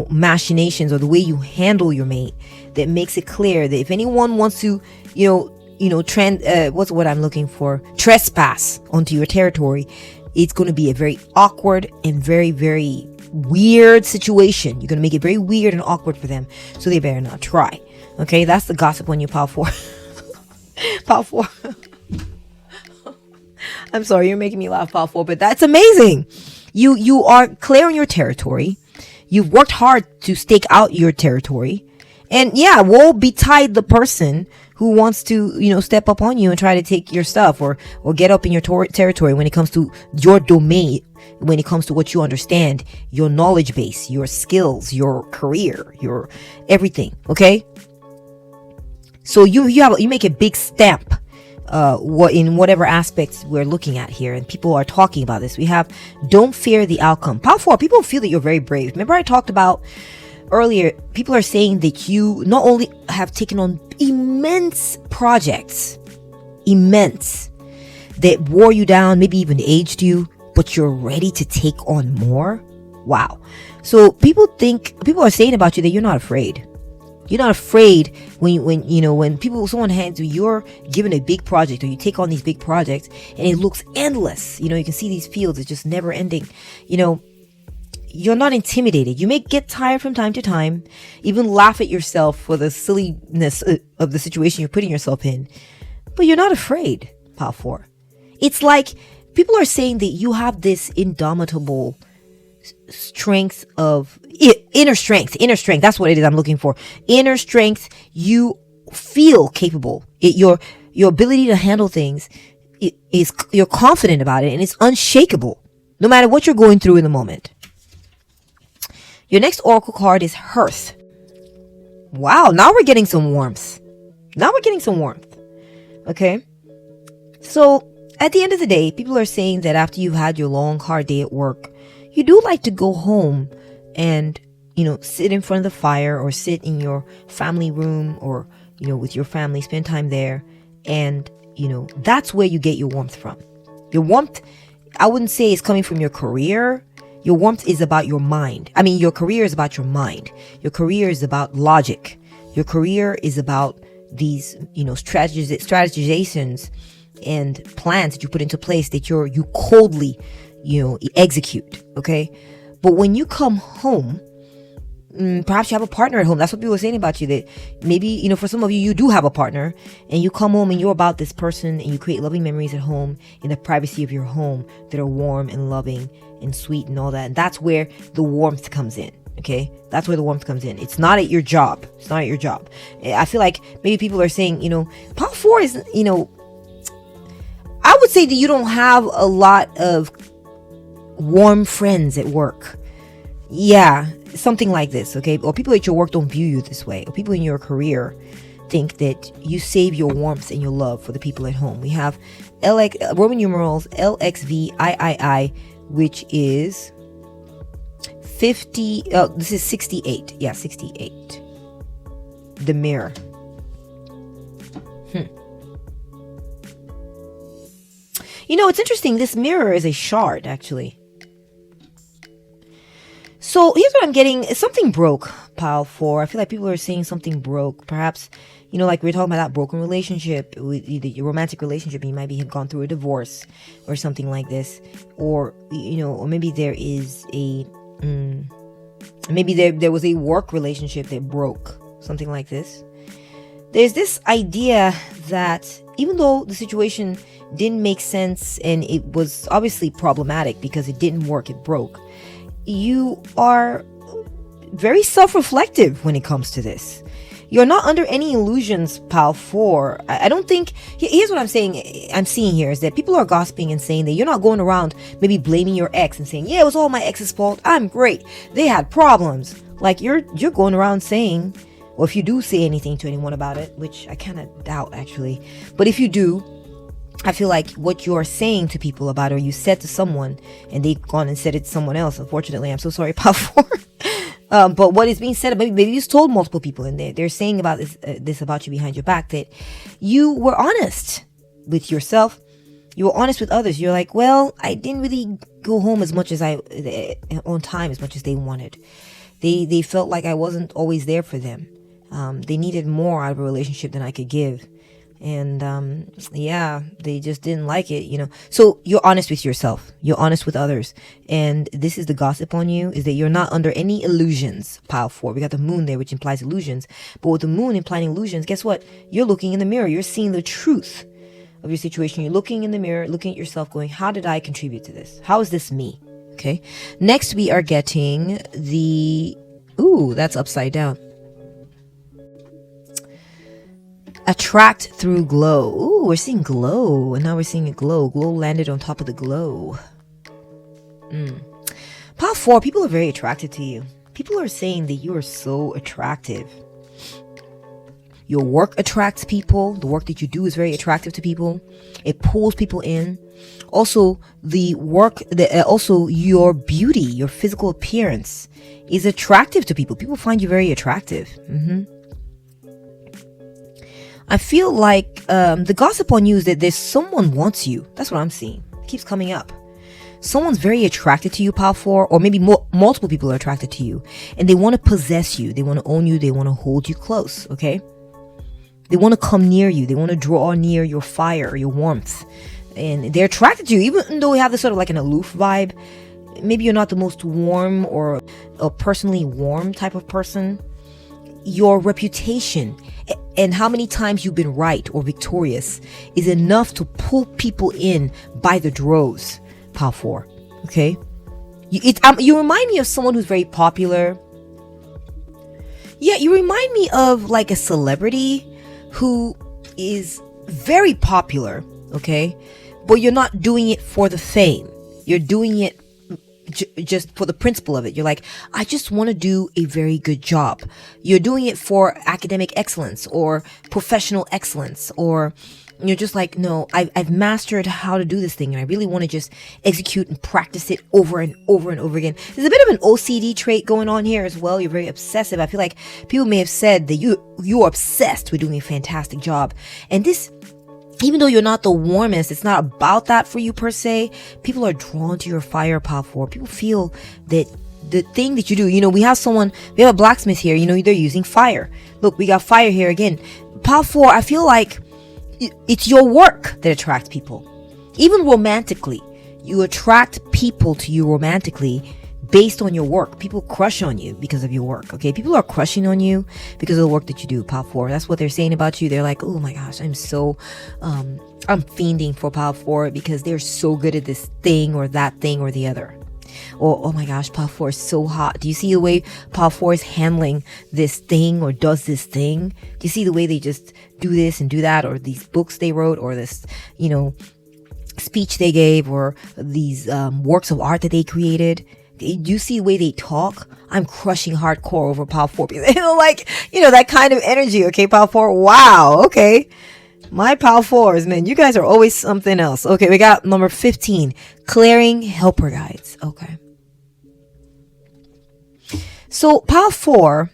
Speaker 1: machinations, or the way you handle your mate, that makes it clear that if anyone wants to, what's what I'm looking for? Trespass onto your territory, it's going to be a very awkward and very, very weird situation. You're going to make it very weird and awkward for them. So they better not try. Okay. That's the gossip on you, Pile 4. Pile 4. I'm sorry. You're making me laugh, Pile 4, but that's amazing. You are clear on your territory. You've worked hard to stake out your territory, And yeah, woe betide the person who wants to, step up on you and try to take your stuff, or get up in your territory when it comes to your domain, when it comes to what you understand, your knowledge base, your skills, your career, your everything. Okay. So you make a big stamp, in whatever aspects we're looking at here, and people are talking about this. We have don't fear the outcome. Power 4, people feel that you're very brave. Remember I talked about earlier, people are saying that you not only have taken on immense projects, that wore you down, maybe even aged you, but you're ready to take on more. Wow. So people are saying about you that you're not afraid. You're not afraid when someone hands you're given a big project, or you take on these big projects and it looks endless. You can see these fields, it's just never ending. You're not intimidated. You may get tired from time to time, even laugh at yourself for the silliness of the situation you're putting yourself in, but you're not afraid, Pal 4. It's like people are saying that you have this indomitable strength of inner strength. That's what it is I'm looking for. Inner strength. You feel capable. Your ability to handle things you're confident about it, and it's unshakable no matter what you're going through in the moment. Your next oracle card is Hearth. Wow, now we're getting some warmth. Okay. So at the end of the day, people are saying that after you've had your long, hard day at work, you do like to go home and, sit in front of the fire, or sit in your family room, or, with your family, spend time there. And, that's where you get your warmth from. Your warmth, I wouldn't say is coming from your career. Your warmth is about your mind. I mean, your career is about your mind. Your career is about logic. Your career is about these, strategizations and plans that you put into place that you coldly, execute. Okay. But when you come home, perhaps you have a partner at home. That's what people are saying about you, that maybe, for some of you, you do have a partner, and you come home and you're about this person, and you create loving memories at home in the privacy of your home that are warm and loving and sweet and all that. And that's where the warmth comes in. Okay. That's where the warmth comes in. It's not at your job. I feel like maybe people are saying, Power 4 is, I would say that you don't have a lot of warm friends at work. Yeah, something like this, okay? Or people at your work don't view you this way. Or people in your career think that you save your warmth and your love for the people at home. We have Roman numerals LXVIII, which is 50. Oh, this is 68. Yeah, 68. The mirror. It's interesting. This mirror is a shard, actually. So here's what I'm getting. Something broke, Pile 4. I feel like people are saying something broke. Perhaps, like we were talking about that broken relationship, either your romantic relationship, you might have gone through a divorce or something like this. Or, or maybe there is maybe there was a work relationship that broke, something like this. There's this idea that even though the situation didn't make sense and it was obviously problematic because it didn't work, it broke, you are very self-reflective when it comes to this. You're not under any illusions, Pal 4. I don't think... Here's what I'm seeing here is that people are gossiping and saying that you're not going around maybe blaming your ex and saying, yeah, it was all my ex's fault. I'm great. They had problems. Like, you're going around saying... Or if you do say anything to anyone about it, which I kind of doubt, actually. But if you do, I feel like what you're saying to people about it, or you said to someone, and they've gone and said it to someone else. Unfortunately, I'm so sorry, Pal 4. But what is being said, maybe you just told multiple people in there. They're saying about this about you behind your back, that you were honest with yourself. You were honest with others. You're like, well, I didn't really go home as much as on time as much as they wanted. They felt like I wasn't always there for them. They needed more out of a relationship than I could give. And, they just didn't like it, So you're honest with yourself. You're honest with others. And this is the gossip on you, is that you're not under any illusions, Pile 4. We got the moon there, which implies illusions. But with the moon implying illusions, guess what? You're looking in the mirror. You're seeing the truth of your situation. You're looking in the mirror, looking at yourself, going, how did I contribute to this? How is this me? Okay. Next, we are getting ooh, that's upside down. Attract through glow. Ooh, we're seeing glow. And now we're seeing a glow. Glow landed on top of the glow. Pile 4, people are very attracted to you. People are saying that you are so attractive. Your work attracts people. The work that you do is very attractive to people. It pulls people in. Also, also your beauty, your physical appearance is attractive to people. People find you very attractive. I feel like the gossip on you is that there's someone wants you. That's what I'm seeing. It keeps coming up. Someone's very attracted to you, Pile 4, or maybe multiple people are attracted to you, and they want to possess you. They want to own you. They want to hold you close, okay? They want to come near you. They want to draw near your fire, your warmth, and they're attracted to you, even though you have this sort of like an aloof vibe. Maybe you're not the most warm or a personally warm type of person. Your reputation and how many times you've been right or victorious is enough to pull people in by the droves. Pile 4, okay? You remind me of someone who's very popular. Yeah, you remind me of like a celebrity who is very popular, okay? But you're not doing it for the fame. You're doing it just for the principle of it. You're like, I just want to do a very good job. You're doing it for academic excellence or professional excellence, or you're just like, no, I've mastered how to do this thing, and I really want to just execute and practice it over and over and over again. There's a bit of an OCD trait going on here as well. You're very obsessive. I feel like people may have said that you're obsessed with doing a fantastic job. And this, even though you're not the warmest, it's not about that for you per se. People are drawn to your fire, Pile 4. People feel that the thing that you do, we have a blacksmith here, they're using fire. Look, we got fire here again. Pile 4, I feel like it's your work that attracts people. Even romantically, you attract people to you romantically based on your work. People crush on you because of your work, okay? People are crushing on you because of the work that you do, Pile 4. That's what they're saying about you. They're like, oh my gosh, I'm fiending for Pile 4 because they're so good at this thing or that thing or the other. Or, oh my gosh, Pile 4 is so hot. Do you see the way Pile 4 is handling this thing or does this thing? Do you see the way they just do this and do that, or these books they wrote, or this, speech they gave, or these works of art that they created? Do you see the way they talk? I'm crushing hardcore over Pile 4 because that kind of energy. Okay, Pile 4. Wow. Okay. My Pile 4s, man, you guys are always something else. Okay, we got number 15, clearing helper guides. Okay. So Pile 4,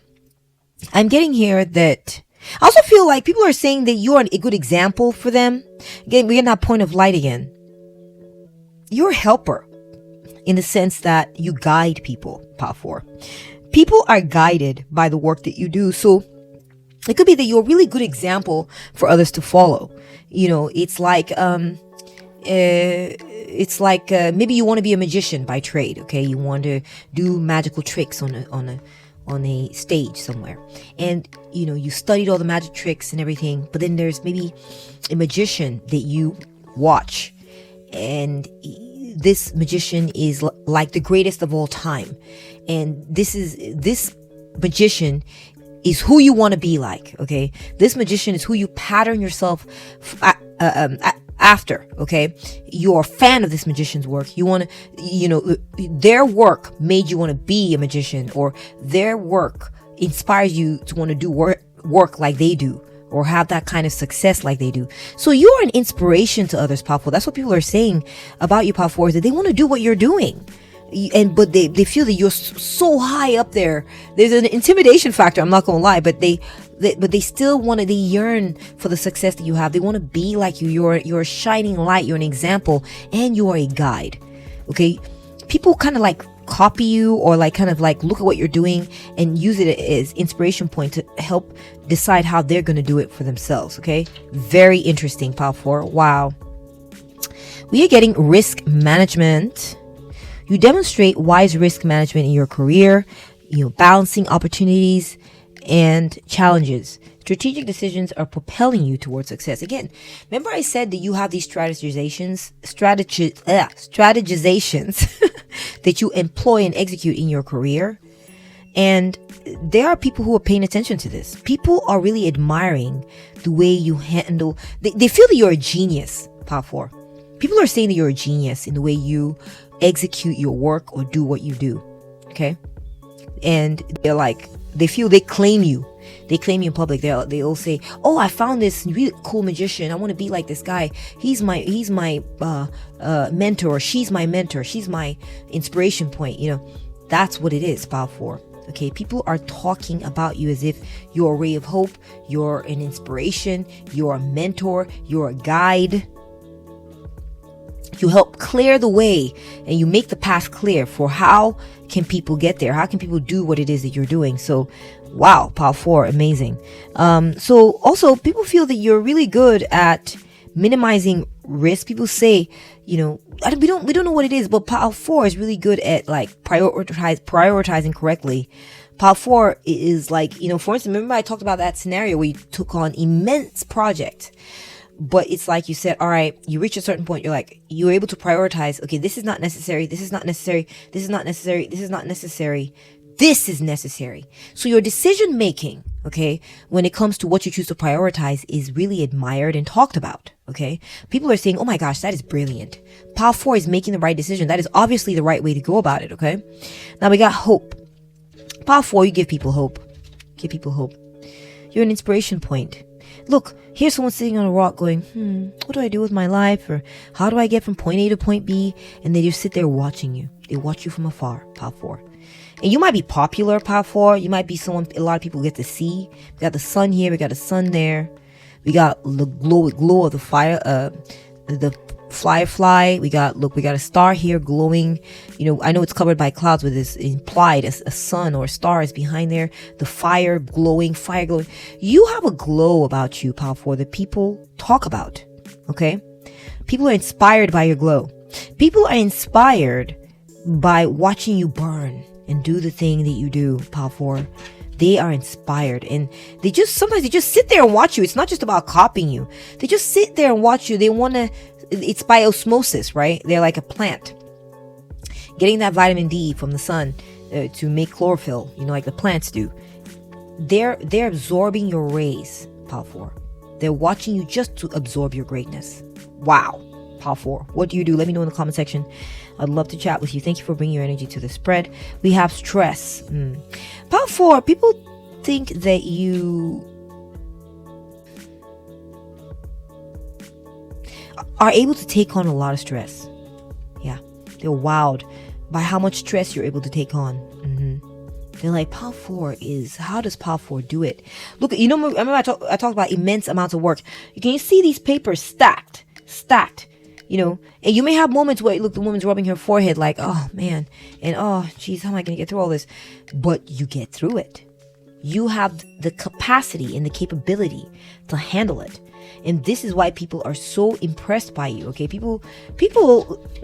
Speaker 1: I'm getting here that I also feel like people are saying that you're a good example for them. Again, we're in that point of light again. You're a helper in the sense that you guide people, Pile 4. People are guided by the work that you do. So it could be that you're a really good example for others to follow. It's like maybe you want to be a magician by trade. Okay, you want to do magical tricks on a stage somewhere, and you studied all the magic tricks and everything. But then there's maybe a magician that you watch, and this magician is like the greatest of all time, and this magician is who you want to be like, okay? This magician is who you pattern yourself after, okay? You're a fan of this magician's work. You want to, their work made you want to be a magician, or their work inspires you to want to do work like they do, or have that kind of success like they do. So you're an inspiration to others, Pile 4. That's what people are saying about you, Pile 4, is that they want to do what you're doing. But they feel that you're so high up there. There's an intimidation factor, I'm not gonna lie, but they still they yearn for the success that you have. They want to be like you. You're a shining light, you're an example, and you are a guide. Okay? People kind of like copy you, or like kind of like look at what you're doing and use it as inspiration point to help decide how they're gonna do it for themselves. Okay? Very interesting, Pile 4. Wow. We are getting risk management. You demonstrate wise risk management in your career, balancing opportunities and challenges. Strategic decisions are propelling you towards success. Again, remember I said that you have these strategizations that you employ and execute in your career. And there are people who are paying attention to this. People are really admiring the way you handle. They feel that you're a genius, Power 4. People are saying that you're a genius in the way you execute your work or do what you do. Okay? And they're like, they feel they claim you. They claim you in public. They'll say, "Oh, I found this really cool magician. I want to be like this guy. He's my mentor. Or she's my mentor. She's my inspiration point." You know, that's what it is, Power 4. Okay, people are talking about you as if you're a ray of hope, you're an inspiration, you're a mentor, you're a guide. You help clear the way and you make the path clear for how can people get there? How can people do what it is that you're doing? So, wow, Power 4, amazing. So also people feel that you're really good at minimizing risk. People say, you know, we don't know what it is, but Power 4 is really good at like prioritizing correctly. Power 4 is like, you know, for instance, remember I talked about that scenario where you took on immense project. But it's like you said, all right, you reach a certain point, you're able to prioritize. Okay, this is not necessary. This is not necessary. This is not necessary. This is not necessary. This is necessary. So your decision making, okay, when it comes to what you choose to prioritize is really admired and talked about. Okay, people are saying, oh my gosh, that is brilliant. Power 4 is making the right decision. That is obviously the right way to go about it. Okay, now we got hope. Power 4, you give people hope. Give people hope. You're an inspiration point. Look, here's someone sitting on a rock going, what do I do with my life? Or how do I get from point A to point B? And they just sit there watching you. They watch you from afar, Power 4. And you might be popular, Power 4. You might be someone a lot of people get to see. We got the sun here. We got the sun there. We got the glow of the fire, the firefly. We got a star here glowing. You know, I know it's covered by clouds, but it's implied as a sun or a star is behind there. The fire glowing. You have a glow about you, Power 4, that people talk about. Okay? People are inspired by your glow. People are inspired by watching you burn and do the thing that you do, Power 4. They are inspired, and sometimes they just sit there and watch you. It's not just about copying you. They just sit there and watch you. They want to, it's by osmosis, right? They're like a plant getting that vitamin D from the sun to make chlorophyll, you know, like the plants do. They're absorbing your rays, Power 4. They're watching you just to absorb your greatness. Wow, Power 4. What do you do? Let me know in the comment section. I'd love to chat with you. Thank you for bringing your energy to the spread. We have stress. Power 4, people think that you are able to take on a lot of stress. Yeah, they're wowed by how much stress you're able to take on. They're like, Power 4 how does Power 4 do it? Look, you know, remember I talked about immense amounts of work. Can you see these papers stacked? You know, and you may have moments where, look, the woman's rubbing her forehead like, oh man, and oh geez, how am I going to get through all this? But you get through it. You have the capacity and the capability to handle it. And this is why people are so impressed by you. Okay, people,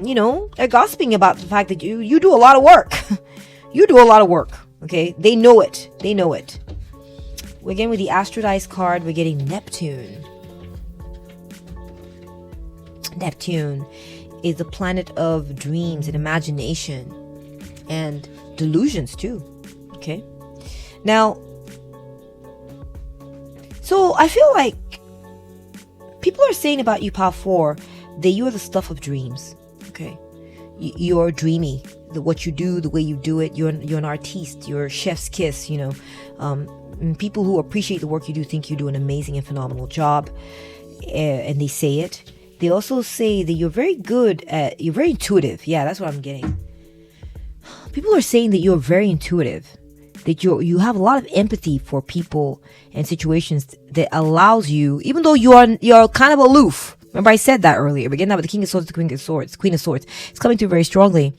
Speaker 1: you know, are gossiping about the fact that you do a lot of work. You do a lot of work. Okay, they know it. We're getting with the Astrodice card. We're getting Neptune. Neptune is the planet of dreams and imagination and delusions too. Okay, now, so I feel like people are saying about you, Power 4, that you are the stuff of dreams. Okay, you're dreamy. What you do, the way you do it, you're an artiste. You're a chef's kiss. You know, and people who appreciate the work you do think you do an amazing and phenomenal job, and they say it. They also say that you're very intuitive. Yeah, that's what I'm getting. People are saying that you're very intuitive, that you have a lot of empathy for people and situations that allows you, even though you're kind of aloof. Remember I said that earlier. We're getting that with the King of Swords, the Queen of Swords. It's coming through very strongly.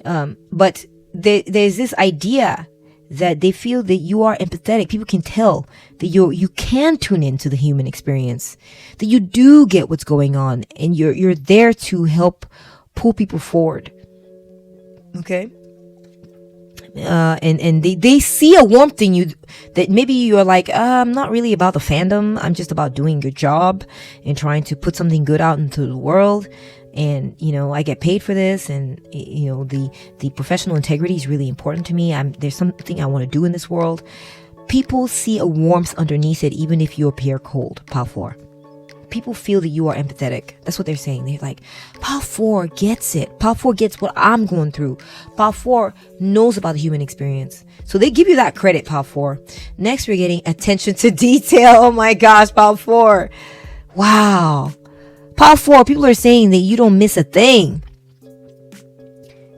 Speaker 1: But there's this idea that they feel that you are empathetic. People can tell that you can tune into the human experience, that you do get what's going on, and you're there to help pull people forward. Okay? And they see a warmth in you that maybe you're like, I'm not really about the fandom. I'm just about doing your job and trying to put something good out into the world. and I get paid for this, and the professional integrity is really important to me. There's something I want to do in this world. People see a warmth underneath it, even if you appear cold. Pile 4. People feel that you are empathetic. That's what they're saying. They're like, Pile 4 gets it. Pile 4 gets what I'm going through. Pile 4 knows about the human experience. So they give you that credit, Pile 4. Next, we're getting attention to detail. Oh my gosh, Pile 4. Wow. Pile 4, people are saying that you don't miss a thing.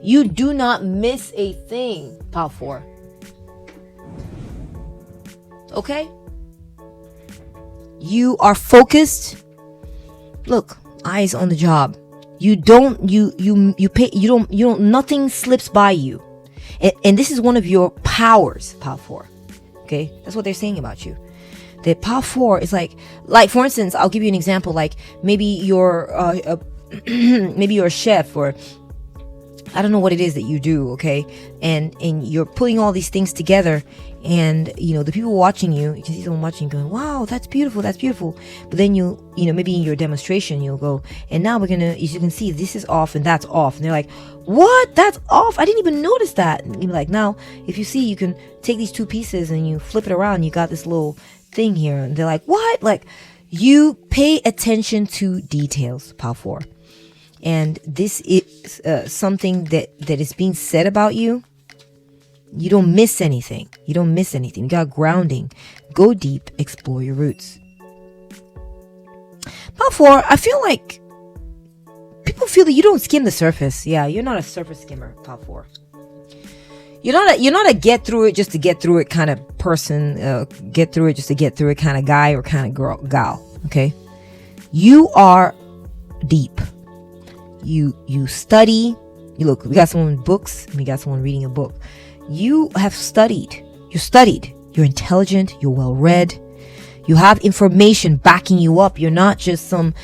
Speaker 1: You do not miss a thing, Pile 4. Okay? You are focused. Look, eyes on the job. You don't nothing slips by you. And this is one of your powers, Pile 4. Okay? That's what they're saying about you. That Pile 4 is like for instance, I'll give you an example. Like maybe you're maybe you're a chef, or I don't know what it is that you do, okay? And you're putting all these things together, and the people watching you can see someone watching going, wow, that's beautiful. But then maybe in your demonstration you'll go, and now we're gonna, as you can see, this is off and that's off, and they're like, what? That's off? I didn't even notice that. And you're like, now if you see, you can take these two pieces and you flip it around, you got this little thing here, and they're like, what? Like, you pay attention to details, Pile 4. And this is something that is being said about you. You don't miss anything. You got grounding. Go deep. Explore your roots. Pile 4, I feel like people feel that you don't skim the surface. Yeah, you're not a surface skimmer, Pile 4. You're not a get through it just to get through it kind of person. Get through it just to get through it kind of guy or kind of gal. Okay? You are deep. You study. You look, we got someone with books, and we got someone reading a book. You have studied. You're intelligent. You're well read. You have information backing you up. You're not just some,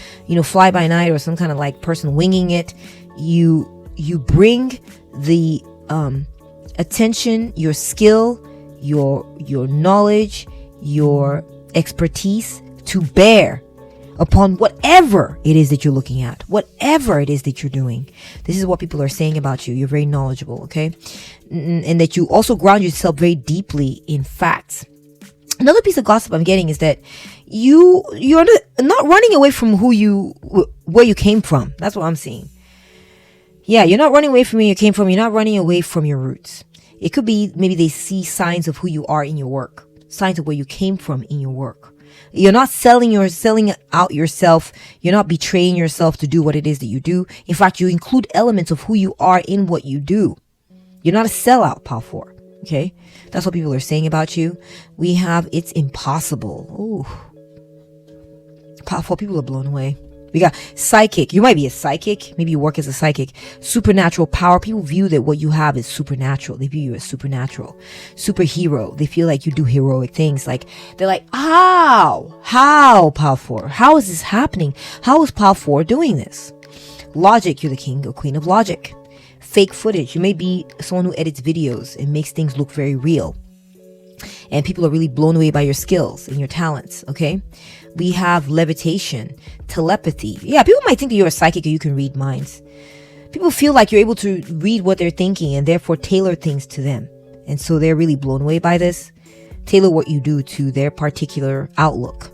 Speaker 1: fly by night or some kind of like person winging it. You bring the attention, your skill, your knowledge, your expertise to bear upon whatever it is that you're looking at, whatever it is that you're doing. This is what people are saying about you. You're very knowledgeable, okay? And that you also ground yourself very deeply in facts. Another piece of gossip I'm getting is that you're not running away from where you came from. That's what I'm seeing. Yeah, you're not running away from where you came from. You're not running away from your roots. It could be maybe they see signs of who you are in your work, signs of where you came from in your work. You're not selling out yourself. You're not betraying yourself to do what it is that you do. In fact, you include elements of who you are in what you do. You're not a sellout, Pile 4. Okay? That's what people are saying about you. We have, it's impossible. Ooh. Pile 4, people are blown away. We got psychic. You might be a psychic. Maybe you work as a psychic. Supernatural power. People view that what you have is supernatural. They view you as supernatural. Superhero. They feel like you do heroic things. Like, they're like, how, Pile 4? How is this happening? How is Pile 4 doing this? Logic. You're the king or queen of logic. Fake footage. You may be someone who edits videos and makes things look very real. And people are really blown away by your skills and your talents, okay? We have levitation, telepathy. Yeah, people might think that you're a psychic or you can read minds. People feel like you're able to read what they're thinking and therefore tailor things to them. And so they're really blown away by this. Tailor what you do to their particular outlook.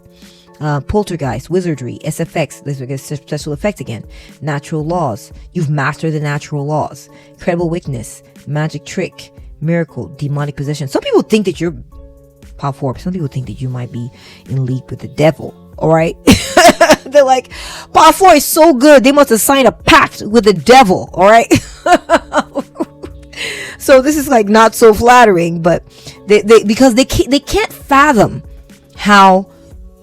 Speaker 1: Poltergeist, wizardry, SFX, let's look at special effects again. Natural laws. You've mastered the natural laws. Credible witness, magic trick, miracle, demonic possession. Some people think that you're Pile 4. Some people think that you might be in league with the devil. All right. They're like, Pile 4 is so good. They must have signed a pact with the devil. All right. So this is like not so flattering, but because they can't fathom how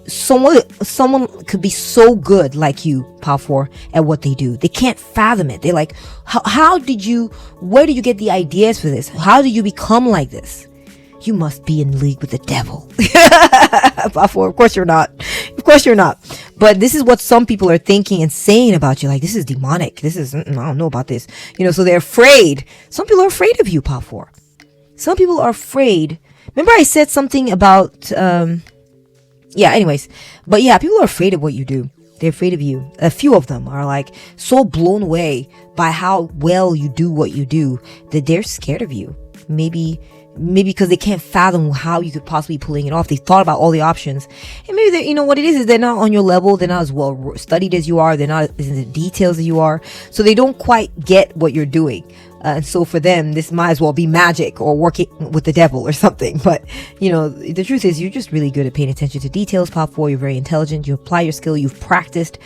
Speaker 1: someone could be so good like you, Pile 4, at what they do. They can't fathom it. They're like, where did you get the ideas for this? How did you become like this? You must be in league with the devil. Pile 4, of course you're not. Of course you're not. But this is what some people are thinking and saying about you. Like, this is demonic. This is, I don't know about this. So they're afraid. Some people are afraid of you, Pile 4. Some people are afraid. Remember I said something about, anyways. But yeah, people are afraid of what you do. They're afraid of you. A few of them are like so blown away by how well you do what you do that they're scared of you. Maybe because they can't fathom how you could possibly be pulling it off. They thought about all the options, and maybe they, what it is they're not on your level. They're not as well studied as you are. They're not as in the details as you are, so they don't quite get what you're doing. And so for them, this might as well be magic or working with the devil or something. But the truth is, you're just really good at paying attention to details. Pile 4, you're very intelligent. You apply your skill. You've practiced,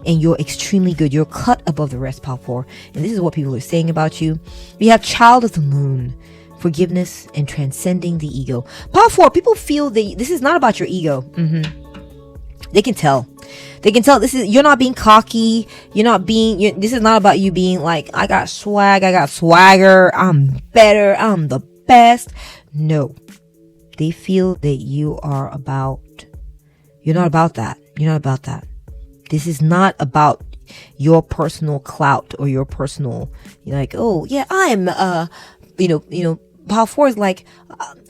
Speaker 1: and you're extremely good. You're cut above the rest, Pile 4. And this is what people are saying about you. We have Child of the Moon. Forgiveness and transcending the ego. Pile 4, people feel that this is not about your ego. They can tell. You're not being cocky. This is not about you being like, I got swag, I got swagger, I'm better, I'm the best. No. They feel that you're not about that. You're not about that. This is not about your personal clout or your personal, like, oh yeah, I'm, Pile 4 is like,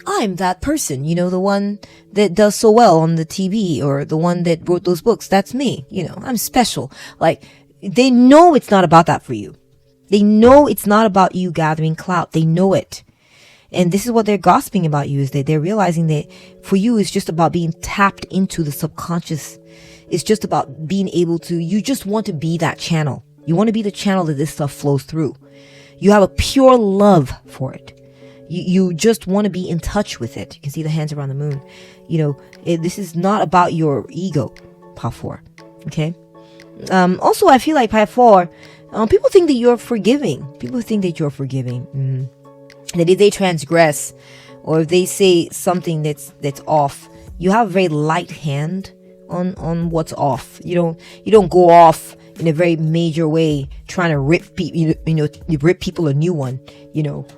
Speaker 1: I'm that person, the one that does so well on the TV, or the one that wrote those books. That's me. I'm special. Like, they know it's not about that for you. They know it's not about you gathering clout. They know it. And this is what they're gossiping about you, is that they're realizing that for you, it's just about being tapped into the subconscious. It's just about being able to, you just want to be that channel. You want to be the channel that this stuff flows through. You have a pure love for it. You just want to be in touch with it. You can see the hands around the moon. This is not about your ego, Pile 4. Okay. Also, I feel like Pile 4, people think that you're forgiving. That if they transgress, or if they say something that's off, you have a very light hand on what's off. You don't go off in a very major way, trying to rip people, you rip people a new one,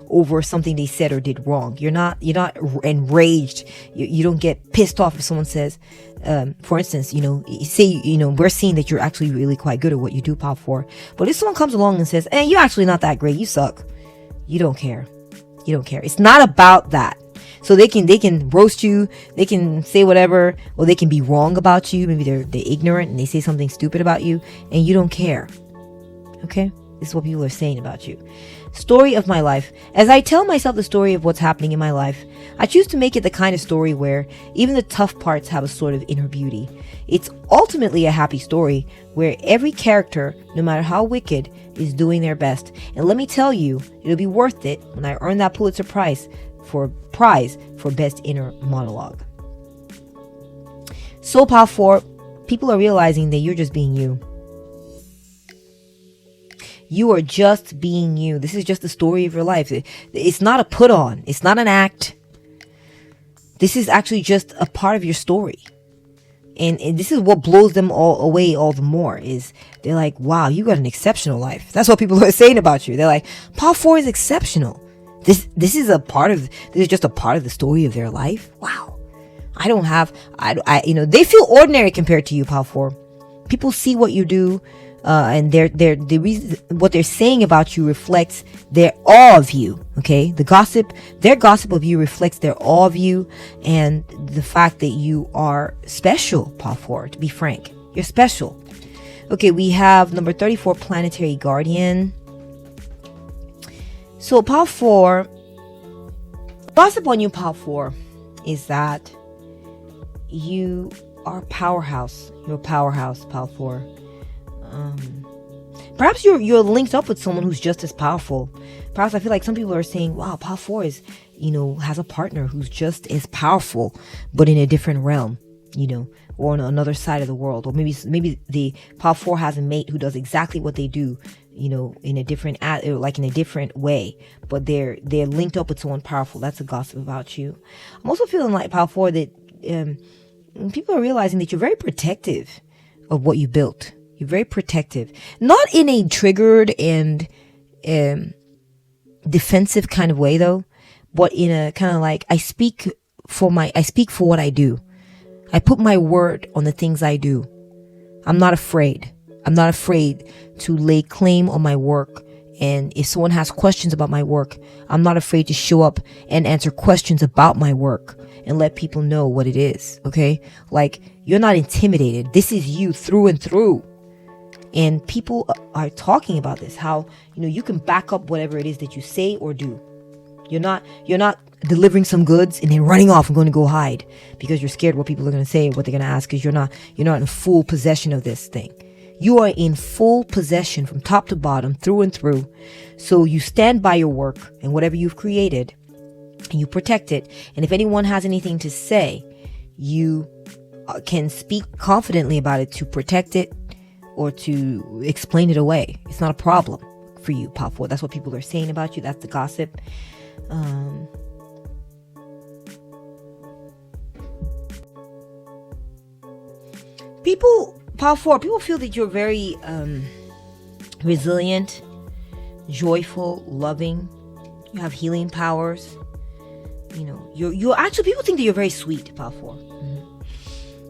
Speaker 1: over something they said or did wrong. You're not enraged. You don't get pissed off if someone says, for instance, say, we're seeing that you're actually really quite good at what you do, Pile 4. But if someone comes along and says, you're actually not that great, you suck. You don't care. It's not about that. So they can roast you, they can say whatever, or they can be wrong about you. Maybe they're ignorant and they say something stupid about you, and you don't care. Okay? This is what people are saying about you. Story of my life. As I tell myself the story of what's happening in my life, I choose to make it the kind of story where even the tough parts have a sort of inner beauty. It's ultimately a happy story where every character, no matter how wicked, is doing their best. And let me tell you, it'll be worth it when I earn that Pulitzer Prize for best inner monologue. So, Pile 4, people are realizing that you're just being you. You are just being you. This is just the story of your life. It's not a put on. It's not an act. This is actually just a part of your story. And this is what blows them all away all the more, is they're like, wow, you got an exceptional life. That's what people are saying about you. They're like, Pile 4 is exceptional. This is just a part of the story of their life. Wow. They feel ordinary compared to you, Pile 4. People see what you do, and the reason what they're saying about you reflects their awe of you. Okay, their gossip of you reflects their awe of you, and the fact that you are special, Pile 4. To be frank, you're special. Okay, we have number 34, Planetary Guardian. So Pile 4, gossip on you, Pile 4, is that you are a powerhouse. You're a powerhouse, Pile 4. Perhaps you're linked up with someone who's just as powerful. Perhaps I feel like some people are saying, wow, Pile 4 is, has a partner who's just as powerful, but in a different realm, or on another side of the world. Or maybe the Pile 4 has a mate who does exactly what they do, in a different way, but they're linked up with someone powerful. That's a gossip about you. I'm also feeling like, Pile 4, that people are realizing that you're very protective of what you built. You're very protective, not in a triggered and defensive kind of way though, but in a kind of like, I speak for what I do. I put my word on the things I do. I'm not afraid to lay claim on my work And if someone has questions about my work, I'm not afraid to show up and answer questions about my work and let people know what it is. Okay? Like, you're not intimidated. This is you through and through. And people are talking about this, how, you can back up whatever it is that you say or do. You're not delivering some goods and then running off and going to go hide because you're scared what people are going to say, what they're going to ask, because you're not in full possession of this thing. You are in full possession from top to bottom, through and through. So you stand by your work and whatever you've created, and you protect it. And if anyone has anything to say, you can speak confidently about it to protect it or to explain it away. It's not a problem for you, Pop 4. That's what people are saying about you. That's the gossip. Power 4, people feel that you're very resilient, joyful, loving. You have healing powers. You're actually, people think that you're very sweet, Power 4.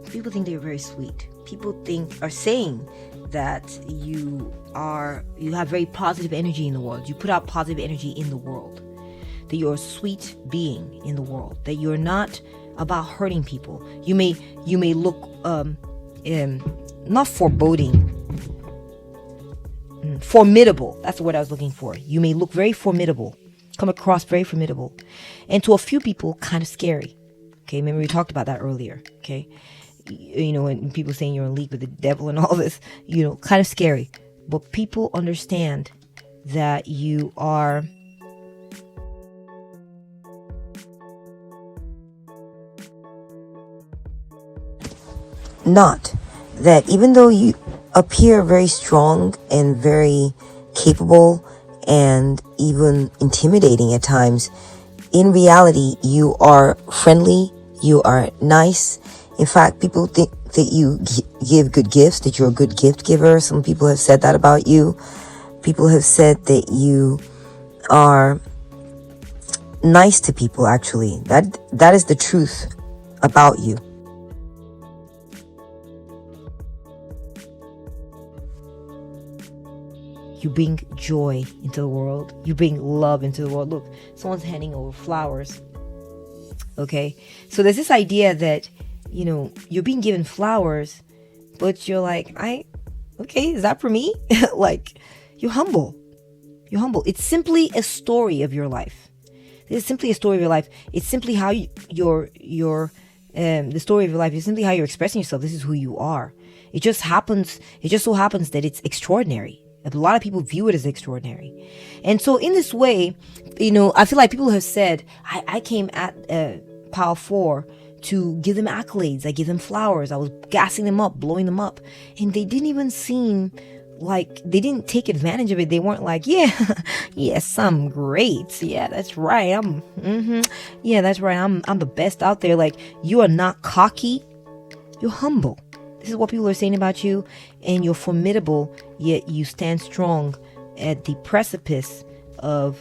Speaker 1: People think that you're very sweet. People are saying that you have very positive energy in the world. You put out positive energy in the world. That you're a sweet being in the world. That you're not about hurting people. You may look not foreboding, formidable. That's the word I was looking for. You may look very formidable, come across very formidable, and to a few people, kind of scary. Okay, remember we talked about that earlier. Okay, and people saying you're in league with the devil and all this, kind of scary. But people understand that you are not. That even though you appear very strong and very capable and even intimidating at times, in reality, you are friendly, you are nice. In fact, people think that you give good gifts, that you're a good gift giver. Some people have said that about you. People have said that you are nice to people, actually. That is the truth about you. You bring joy into the world. You bring love into the world. Look, someone's handing over flowers. Okay? So there's this idea that, you're being given flowers, but you're like, okay, is that for me? Like, you're humble. You're humble. It's simply a story of your life. It's simply a story of your life. It's simply how the story of your life is simply how you're expressing yourself. This is who you are. It just so happens that it's extraordinary. A lot of people view it as extraordinary. And so in this way, I feel like people have said, I came at Power 4 to give them accolades. I give them flowers. I was gassing them up, blowing them up. And they didn't even seem like, they didn't take advantage of it. They weren't like, yes, I'm great. Yeah, that's right. Yeah, that's right. I'm the best out there. Like, you are not cocky. You're humble. This is what people are saying about you, and you're formidable, yet you stand strong at the precipice of,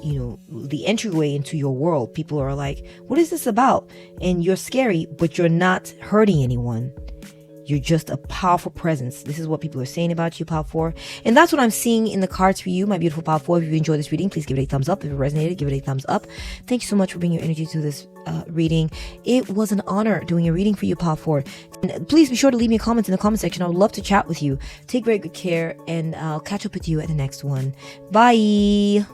Speaker 1: the entryway into your world. People are like, what is this about? And you're scary, but you're not hurting anyone. You're just a powerful presence. This is what people are saying about you, Power 4. And that's what I'm seeing in the cards for you, my beautiful Power 4. If you enjoyed this reading, please give it a thumbs up. If it resonated, give it a thumbs up. Thank you so much for bringing your energy to this reading. It was an honor doing a reading for you, Power 4. And please be sure to leave me a comment in the comment section. I would love to chat with you. Take very good care, and I'll catch up with you at the next one. Bye.